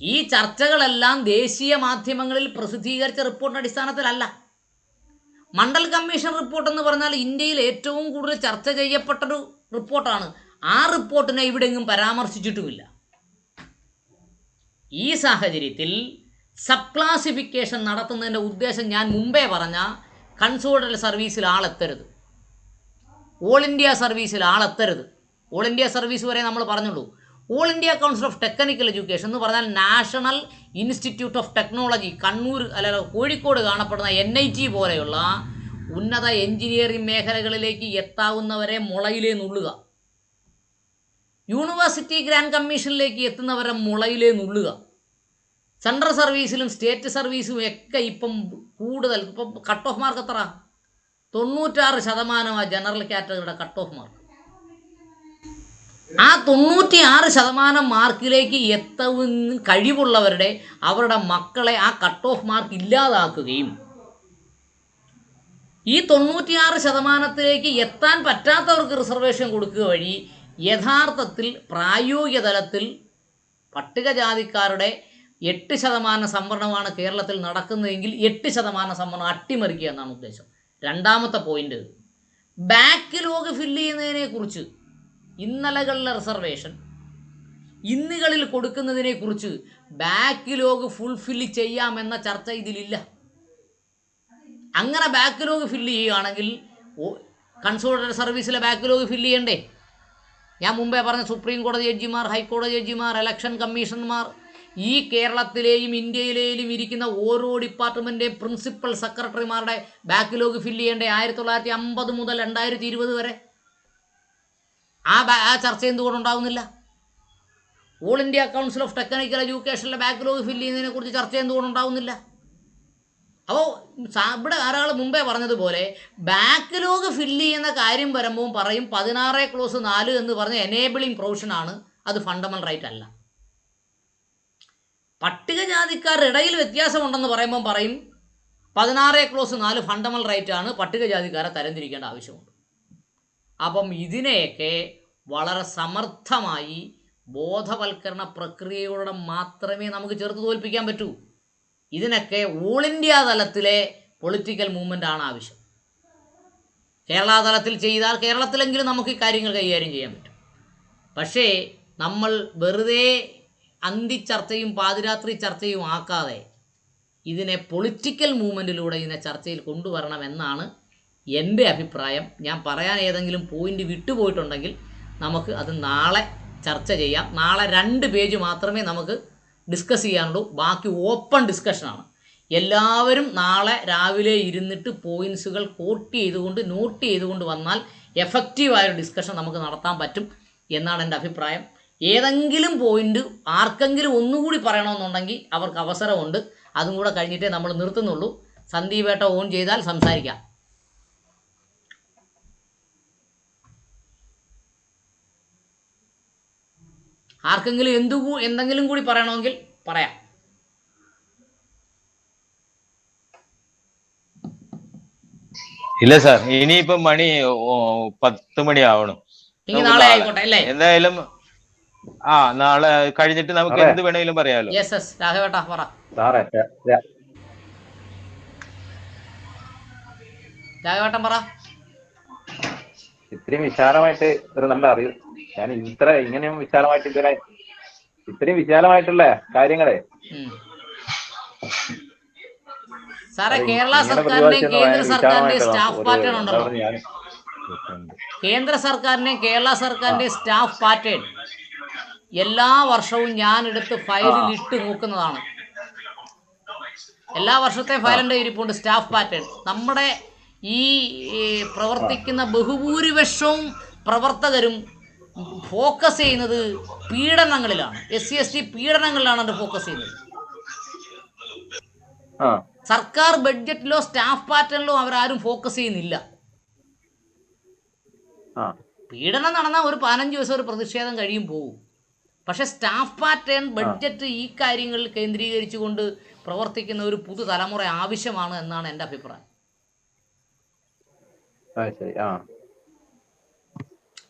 ഈ ചർച്ചകളെല്ലാം ദേശീയ മാധ്യമങ്ങളിൽ പ്രസിദ്ധീകരിച്ച റിപ്പോർട്ടിൻ്റെ അടിസ്ഥാനത്തിലല്ല. മണ്ഡൽ കമ്മീഷൻ റിപ്പോർട്ട് എന്ന് പറഞ്ഞാൽ ഇന്ത്യയിൽ ഏറ്റവും കൂടുതൽ ചർച്ച ചെയ്യപ്പെട്ടൊരു റിപ്പോർട്ടാണ്. ആ റിപ്പോർട്ടിനെ ഇവിടെയെങ്ങും പരാമർശിച്ചിട്ടുമില്ല. ഈ സാഹചര്യത്തിൽ സബ് ക്ലാസിഫിക്കേഷൻ നടത്തുന്നതിൻ്റെ ഉദ്ദേശം ഞാൻ മുമ്പേ പറഞ്ഞ കൺസോർട്ടൽ സർവീസിൽ ആളെത്തരുത്, ഓൾ ഇന്ത്യ സർവീസിൽ ആളെത്തരുത്. ഓൾ ഇന്ത്യ സർവീസ് വരെ നമ്മൾ പറഞ്ഞുള്ളൂ. All India council of technical education എന്ന് പറഞ്ഞാൽ national institute of technology, Kozhikode കാണപ്പെടുന്ന NIT പോലെയുള്ള ഉന്നത എഞ്ചിനീയറിംഗ് മേഖലകളിലേക്ക് എത്താവുന്നവരെ മുളയിലേ നുള്ളുക, യൂണിവേഴ്സിറ്റി ഗ്രാൻഡ് കമ്മീഷനിലേക്ക് എത്തുന്നവരെ മുളയിലേ നുള്ളുക. സെൻട്രൽ സർവീസിലും സ്റ്റേറ്റ് സർവീസും ഒക്കെ ഇപ്പം കട്ട് ഓഫ് മാർക്ക് എത്ര? 96% ജനറൽ കാറ്റഗറിയുടെ കട്ട് ഓഫ് മാർക്ക്. ആ 96% മാർക്കിലേക്ക് എത്തുന്ന കഴിവുള്ളവരുടെ അവരുടെ മക്കളെ ആ കട്ട് ഓഫ് മാർക്ക് ഇല്ലാതാക്കുകയും ഈ 96%ത്തിലേക്ക് എത്താൻ പറ്റാത്തവർക്ക് റിസർവേഷൻ കൊടുക്കുക വഴി യഥാർത്ഥത്തിൽ പ്രായോഗിക തലത്തിൽ പട്ടികജാതിക്കാരുടെ 8% സംവരണമാണ് കേരളത്തിൽ നടക്കുന്നതെങ്കിൽ 8% സംവരണം അട്ടിമറിക്കുക എന്നാണ് ഉദ്ദേശം. രണ്ടാമത്തെ പോയിന്റ്, ബാക്ക്ലോഗ് ഫില്ല് ചെയ്യുന്നതിനെക്കുറിച്ച്, ഇന്നലകളിലെ റിസർവേഷൻ ഇന്നുകളിൽ കൊടുക്കുന്നതിനെക്കുറിച്ച് ബാക്ക്ലോഗ് ഫുൾഫില്ല് ചെയ്യാമെന്ന ചർച്ച ഇതിലില്ല. അങ്ങനെ ബാക്ക്ലോഗ് ഫില്ല് ചെയ്യുകയാണെങ്കിൽ കൺസോർട്ടൽ സർവീസിലെ ബാക്ക്ലോഗ് ഫില്ല് ചെയ്യണ്ടേ? ഞാൻ മുമ്പേ പറഞ്ഞ സുപ്രീം കോടതി ജഡ്ജിമാർ, ഹൈക്കോടതി ജഡ്ജിമാർ, ഇലക്ഷൻ കമ്മീഷണർമാർ, ഈ കേരളത്തിലെയും ഇന്ത്യയിലെയും ഇരിക്കുന്ന ഓരോ ഡിപ്പാർട്ട്മെൻറ്റിൻ്റെയും പ്രിൻസിപ്പൽ സെക്രട്ടറിമാരുടെ ബാക്ക്ലോഗ് ഫില്ല് ചെയ്യേണ്ടേ 1950 മുതൽ 2020 വരെ. ആ ചർച്ച എന്തുകൊണ്ടുണ്ടാകുന്നില്ല? All India council of technical എഡ്യൂക്കേഷനിലെ ബാക്ക്ലോഗ് ഫില്ല് ചെയ്യുന്നതിനെക്കുറിച്ച് ചർച്ച എന്തുകൊണ്ടുണ്ടാകുന്നില്ല? അപ്പോൾ ഇവിടെ ഒരാൾ മുമ്പേ പറഞ്ഞതുപോലെ ബാക്ക്ലോഗ് ഫില്ല് ചെയ്യുന്ന കാര്യം വരുമ്പോൾ പറയും 16(4) എന്ന് പറഞ്ഞ എനേബിളിംഗ് പ്രൊവിഷനാണ്, അത് ഫണ്ടമെൻ്റൽ റൈറ്റ് അല്ല. പട്ടികജാതിക്കാരുടെ ഇടയിൽ വ്യത്യാസമുണ്ടെന്ന് പറയുമ്പം പറയും 16(4) ഫണ്ടമെൻ്റൽ റൈറ്റ് ആണ്, പട്ടികജാതിക്കാരെ തരംതിരിക്കേണ്ട ആവശ്യമുണ്ട്. അപ്പം ഇതിനെയൊക്കെ വളരെ സമർത്ഥമായി ബോധവൽക്കരണ പ്രക്രിയയോടെ മാത്രമേ നമുക്ക് ചെറുത്ത് തോൽപ്പിക്കാൻ പറ്റൂ. ഇതിനൊക്കെ ഓൾ ഇന്ത്യ തലത്തിലെ പൊളിറ്റിക്കൽ മൂവ്മെൻ്റ് ആണ് ആവശ്യം. കേരള തലത്തിൽ ചെയ്താൽ കേരളത്തിലെങ്കിലും നമുക്ക് ഈ കാര്യങ്ങൾ കൈകാര്യം ചെയ്യാൻ പറ്റും. പക്ഷേ നമ്മൾ വെറുതെ അന്തിച്ചർച്ചയും പാതിരാത്രി ചർച്ചയും ആക്കാതെ ഇതിനെ പൊളിറ്റിക്കൽ മൂവ്മെൻറ്റിലൂടെ ഇതിനെ ചർച്ചയിൽ കൊണ്ടുവരണമെന്നാണ് എൻ്റെ അഭിപ്രായം. ഞാൻ പറയാൻ ഏതെങ്കിലും പോയിൻ്റ് വിട്ടുപോയിട്ടുണ്ടെങ്കിൽ നമുക്ക് അത് നാളെ ചർച്ച ചെയ്യാം. നാളെ 2 പേജ് മാത്രമേ നമുക്ക് ഡിസ്കസ് ചെയ്യാനുള്ളൂ, ബാക്കി ഓപ്പൺ ഡിസ്കഷനാണ്. എല്ലാവരും നാളെ രാവിലെ ഇരുന്നിട്ട് പോയിൻസുകൾ നോട്ട് ചെയ്തുകൊണ്ട് വന്നാൽ എഫക്റ്റീവായൊരു ഡിസ്കഷൻ നമുക്ക് നടത്താൻ പറ്റും എന്നാണ് എൻ്റെ അഭിപ്രായം. ഏതെങ്കിലും പോയിൻ്റ് ആർക്കെങ്കിലും ഒന്നുകൂടി പറയണമെന്നുണ്ടെങ്കിൽ അവർക്ക് അവസരമുണ്ട്. അതും കൂടെ കഴിഞ്ഞിട്ടേ നമ്മൾ നിർത്തുന്നുള്ളൂ. സന്ദീപേട്ട ഓൺ ചെയ്താൽ സംസാരിക്കാം. ആർക്കെങ്കിലും എന്തെങ്കിലും കൂടി പറയണമെങ്കിൽ പറയാം. ഇല്ല സാർ, ഇനിയിപ്പം മണി 10 മണി ആവണം. ഇനി നാളെ ആയിക്കോട്ടെ അല്ലേ? എന്തായാലും നാളെ കഴിഞ്ഞിട്ട് നമുക്ക് എന്ത് വേണമെങ്കിലും പറയാലോ. യെസ് യെസ് രാഘവേട്ടാ പറ. രാഘവേട്ടൻ പറ. ഇത്രയും വിശാലമായിട്ട് ഒരു നല്ല അറിവ് ഞാൻ ഇങ്ങനെയും വിശാലമായിട്ട് ഇത്രയും വിശാലമായിട്ടുള്ള കാര്യങ്ങളെ സാറേ, കേരള സർക്കാരിന്റെയും കേന്ദ്ര സർക്കാരിന്റെയും സ്റ്റാഫ് പാറ്റേൺ ഉണ്ടല്ലോ. കേന്ദ്ര സർക്കാരിന്റെയും കേരള സർക്കാരിന്റെയും സ്റ്റാഫ് പാറ്റേൺ എല്ലാ വർഷവും ഞാൻ എടുത്ത് ഫയലിൽ ഇട്ട് നോക്കുന്നതാണ്. എല്ലാ വർഷത്തെ ഫയലിന്റെ ഇരിപ്പുണ്ട് സ്റ്റാഫ് പാറ്റേൺ. നമ്മുടെ ഈ പ്രവർത്തിക്കുന്ന ബഹുഭൂരിപക്ഷവും പ്രവർത്തകരും ഫോക്കസ് ചെയ്യുന്നത് പീഡനങ്ങളിലാണ്. SC/ST പീഡനങ്ങളിലാണ് അത് ഫോക്കസ് ചെയ്യുന്നത്. സർക്കാർ ബഡ്ജറ്റിലോ സ്റ്റാഫ് പാറ്റേണിലോ അവരാരും ഫോക്കസ് ചെയ്യുന്നില്ല. പീഡനം നടന്നാൽ ഒരു 15 ദിവസം ഒരു പ്രതിഷേധം കഴിയും പോകും. പക്ഷെ സ്റ്റാഫ് പാറ്റേൺ ബഡ്ജറ്റ് ഈ കാര്യങ്ങളിൽ കേന്ദ്രീകരിച്ചുകൊണ്ട് പ്രവർത്തിക്കുന്ന ഒരു പുതുതലമുറ ആവശ്യമാണ് എന്നാണ് എൻ്റെ അഭിപ്രായം.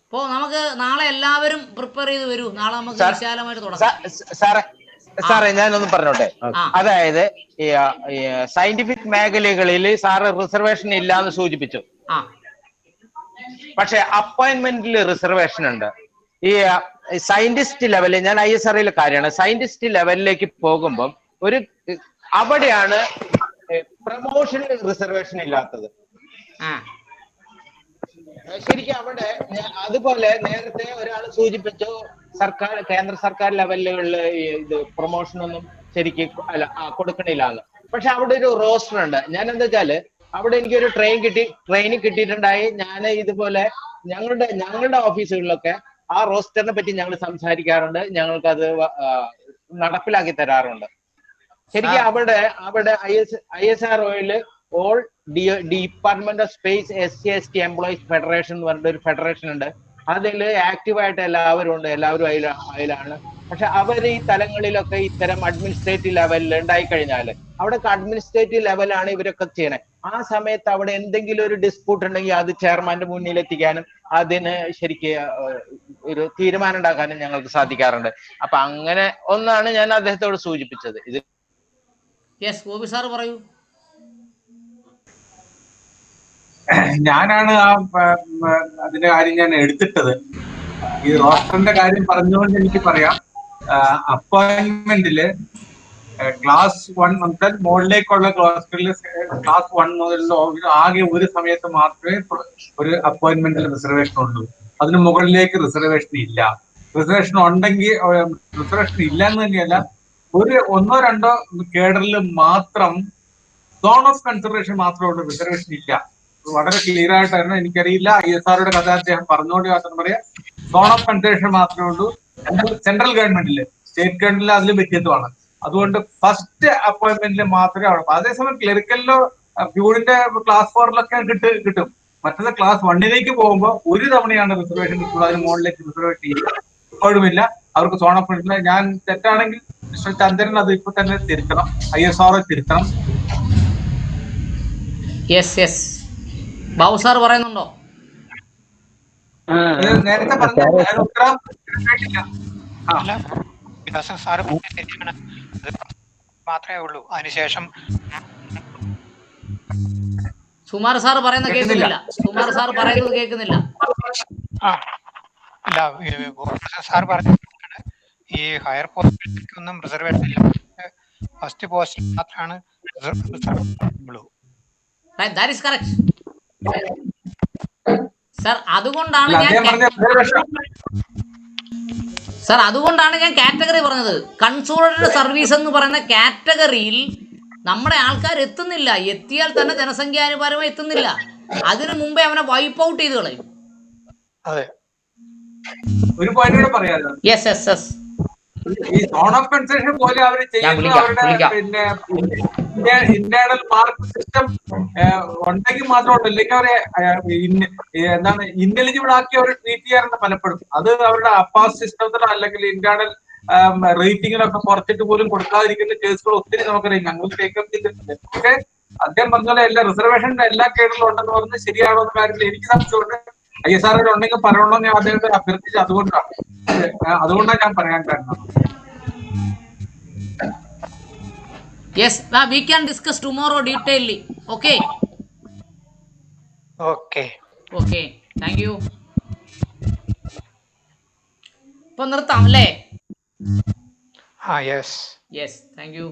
അപ്പോ നമുക്ക് നാളെ എല്ലാവരും പ്രിപ്പയർ ചെയ്ത് വരൂ. നാളെ നമുക്ക് വിശാലമായിട്ട് തുടങ്ങാം. സാറേ ഞാനൊന്ന് പറഞ്ഞോട്ടെ. അതായത് സയന്റിഫിക് മേഖലകളിൽ സാറ് റിസർവേഷൻ ഇല്ലാന്ന് സൂചിപ്പിച്ചു. പക്ഷെ അപ്പോയിന്റ്മെന്റിൽ റിസർവേഷൻ ഉണ്ട്. ഈ സയന്റിസ്റ്റ് ലെവലിൽ ഞാൻ ISRO കാര്യമാണ്. സയന്റിസ്റ്റ് ലെവലിലേക്ക് പോകുമ്പം അവിടെയാണ് പ്രൊമോഷനിൽ റിസർവേഷൻ ഇല്ലാത്തത്. ശരിക്കും അവിടെ അതുപോലെ നേരത്തെ ഒരാൾ സൂചിപ്പിച്ചു കേന്ദ്ര സർക്കാർ ലെവലിലുള്ള ഇത് പ്രൊമോഷനൊന്നും ശരിക്കും കൊടുക്കണില്ല എന്ന്. പക്ഷെ അവിടെ ഒരു റോസ്റ്റർ ഉണ്ട്. ഞാൻ എന്താ വെച്ചാല് അവിടെ എനിക്കൊരു ട്രെയിനിങ് കിട്ടിയിട്ടുണ്ടായി. ഞാൻ ഇതുപോലെ ഞങ്ങളുടെ ഓഫീസുകളിലൊക്കെ ആ റോസ്റ്ററിനെ പറ്റി ഞങ്ങൾ സംസാരിക്കാറുണ്ട്. ഞങ്ങൾക്ക് അത് നടപ്പിലാക്കി തരാറുണ്ട്. ശരിക്കും അവിടെ ISROയിൽ all department of space SC/ST employees federation എന്ന് പറഞ്ഞിട്ട് ഒരു ഫെഡറേഷൻ ഉണ്ട്. അതിൽ ആക്റ്റീവായിട്ട് എല്ലാവരും ഉണ്ട്. എല്ലാവരും അതിലാണ്. പക്ഷെ അവർ ഈ തലങ്ങളിലൊക്കെ ഇത്തരം അഡ്മിനിസ്ട്രേറ്റീവ് ലെവലിൽ ഉണ്ടായി കഴിഞ്ഞാൽ അവിടെ അഡ്മിനിസ്ട്രേറ്റീവ് ലെവലാണ് ഇവരൊക്കെ ചെയ്യണേ. ആ സമയത്ത് അവിടെ എന്തെങ്കിലും ഒരു ഡിസ്പ്യൂട്ട് ഉണ്ടെങ്കിൽ അത് ചെയർമാന്റെ മുന്നിൽ എത്തിക്കാനും അതിന് ശരിക്ക് ഒരു തീരുമാനം ഉണ്ടാക്കാനും ഞങ്ങൾക്ക് സാധിക്കാറുണ്ട്. അപ്പൊ അങ്ങനെ ഒന്നാണ് ഞാൻ അദ്ദേഹത്തോട് സൂചിപ്പിച്ചത്. ഇത് ഗോപി സാർ പറയൂ. ഞാനാണ് അതിന്റെ കാര്യം ഞാൻ എടുത്തിട്ടത്. ഈ റോസ്റ്ററിന്റെ കാര്യം പറഞ്ഞുകൊണ്ട് എനിക്ക് പറയാം, അപ്പോയിന്റ്മെന്റില് ക്ലാസ് 1 മുതൽ മുകളിലേക്കുള്ള ക്ലാസ്സുകളിൽ ക്ലാസ് 1 മുതൽ ആകെ ഒരു സമയത്ത് മാത്രമേ ഒരു അപ്പോയിന്റ്മെന്റിൽ റിസർവേഷൻ ഉള്ളൂ. അതിന് മുകളിലേക്ക് റിസർവേഷൻ ഇല്ല. റിസർവേഷൻ ഉണ്ടെങ്കിൽ റിസർവേഷൻ ഇല്ല എന്ന് തന്നെയല്ല, ഒരു 1-2 കേഡറിൽ മാത്രം സോൺ ഓഫ് കൺസിഡറേഷൻ മാത്രമേ ഉള്ളൂ, റിസർവേഷൻ ഇല്ല. വളരെ ക്ലിയർ ആയിട്ടായിരുന്നു. എനിക്കറിയില്ല, ISROയുടെ കഥ അദ്ദേഹം പറഞ്ഞുകൊണ്ട് മാത്രം പറയാം. സോൺ ഓഫ് കൺസിഡറേഷൻ മാത്രമേ ഉള്ളൂ. സെൻട്രൽ ഗവൺമെന്റില്, സ്റ്റേറ്റ് ഗവൺമെന്റിൽ അതിൽ വ്യത്യസ്തമാണ്. അതുകൊണ്ട് ഫസ്റ്റ് അപ്പോയിന്റ്മെന്റിൽ മാത്രമേ അവിടെ. അതേസമയം ക്ലറിക്കലിലോ പ്യൂണിന്റെ ക്ലാസ് 4 കിട്ടും. മറ്റത് ക്ലാസ് 1 പോകുമ്പോൾ ഒരു തവണയാണ് റിസർവേഷൻ കിട്ടുള്ളൂ. അതിന് മുകളിലേക്ക് റിസർവേഷൻ ഇല്ല. ഇപ്പോഴുമില്ല. അവർക്ക് സോൺ ഓഫ് കൺസിഡർ. ഞാൻ തെറ്റാണെങ്കിൽ മിസ്റ്റർ ചന്ദ്രൻ അത് ഇപ്പൊ തന്നെ തിരുത്തണം, ISRO തിരുത്തണം. ബാബു സാർ പറയുന്നുണ്ടോ? നേരത്തെ പറഞ്ഞു ഉത്തരം മാത്രമേ ഉള്ളൂ. അതിനുശേഷം സുമാർ സാർ പറയുന്നത് കേൾക്കുന്നില്ല. സുമാർ സാർ പറയുന്നത് കേൾക്കുന്നില്ല. സാർ പറഞ്ഞു ഈ ഹയർ പോസ്റ്റിലേക്കൊന്നും റിസർവേഷൻ ഇല്ല. ഫസ്റ്റ് പോസ്റ്റിൽ മാത്രമാണ് ഉള്ളൂ. That is correct. സർ, അതുകൊണ്ടാണ് ഞാൻ കാറ്റഗറി പറഞ്ഞത്. കൺസോളിഡേറ്റഡ് സർവീസ് എന്ന് പറയുന്ന കാറ്റഗറിയിൽ നമ്മുടെ ആൾക്കാർ എത്തുന്നില്ല. എത്തിയാൽ തന്നെ ജനസംഖ്യാനുപാതമായി എത്തുന്നില്ല. അതിനു മുമ്പേ അവനെ വൈപ്പ് ഔട്ട് ചെയ്ത് കളയും. ഒരു പോയിന്റ് പറയാലോ. ഈ സോൺ ഓഫ് കൺസെഷൻ പോലെ അവർ ചെയ്യുന്ന അവരുടെ പിന്നെ ഇന്റേണൽ മാർക്ക് സിസ്റ്റം ഉണ്ടെങ്കിൽ മാത്രമേ, അല്ലെങ്കിൽ അവരെ എന്താണ് ഇൻഎലിജിബിൾ ആക്കി അവർ ട്രീറ്റ് ചെയ്യാറുണ്ട് പലപ്പോഴും. അത് അവരുടെ അപ്പാസ് സിസ്റ്റത്തിലോ അല്ലെങ്കിൽ ഇന്റേണൽ റേറ്റിങ്ങിനൊക്കെ കുറച്ചിട്ട് പോലും കൊടുക്കാതിരിക്കുന്ന കേസുകൾ ഒത്തിരി നമുക്കറിയാം. ഞങ്ങൾ ടേക്കപ്പ് ചെയ്തിട്ടുണ്ട്. പക്ഷെ അദ്ദേഹം പറഞ്ഞ പോലെ എല്ലാ റിസർവേഷന്റെ എല്ലാ കേഡറിലും ഉണ്ടെന്ന് പറഞ്ഞ് ശരിയാണോ എന്ന കാര്യത്തിൽ എനിക്ക് സംശയമുണ്ട്. ISR ഉണ്ടെങ്കിൽ പറയണമെന്ന് ഞാൻ അദ്ദേഹത്തെ അഭ്യർത്ഥിച്ചു. അതുകൊണ്ടാണ് ഞാൻ പറയാൻ കാരണം. Yes, we can discuss tomorrow detailedly. Okay. Okay. Okay. Thank you. ഇപ്പൊ നിർത്താം അല്ലേ? യെസ്. Yes. Thank you.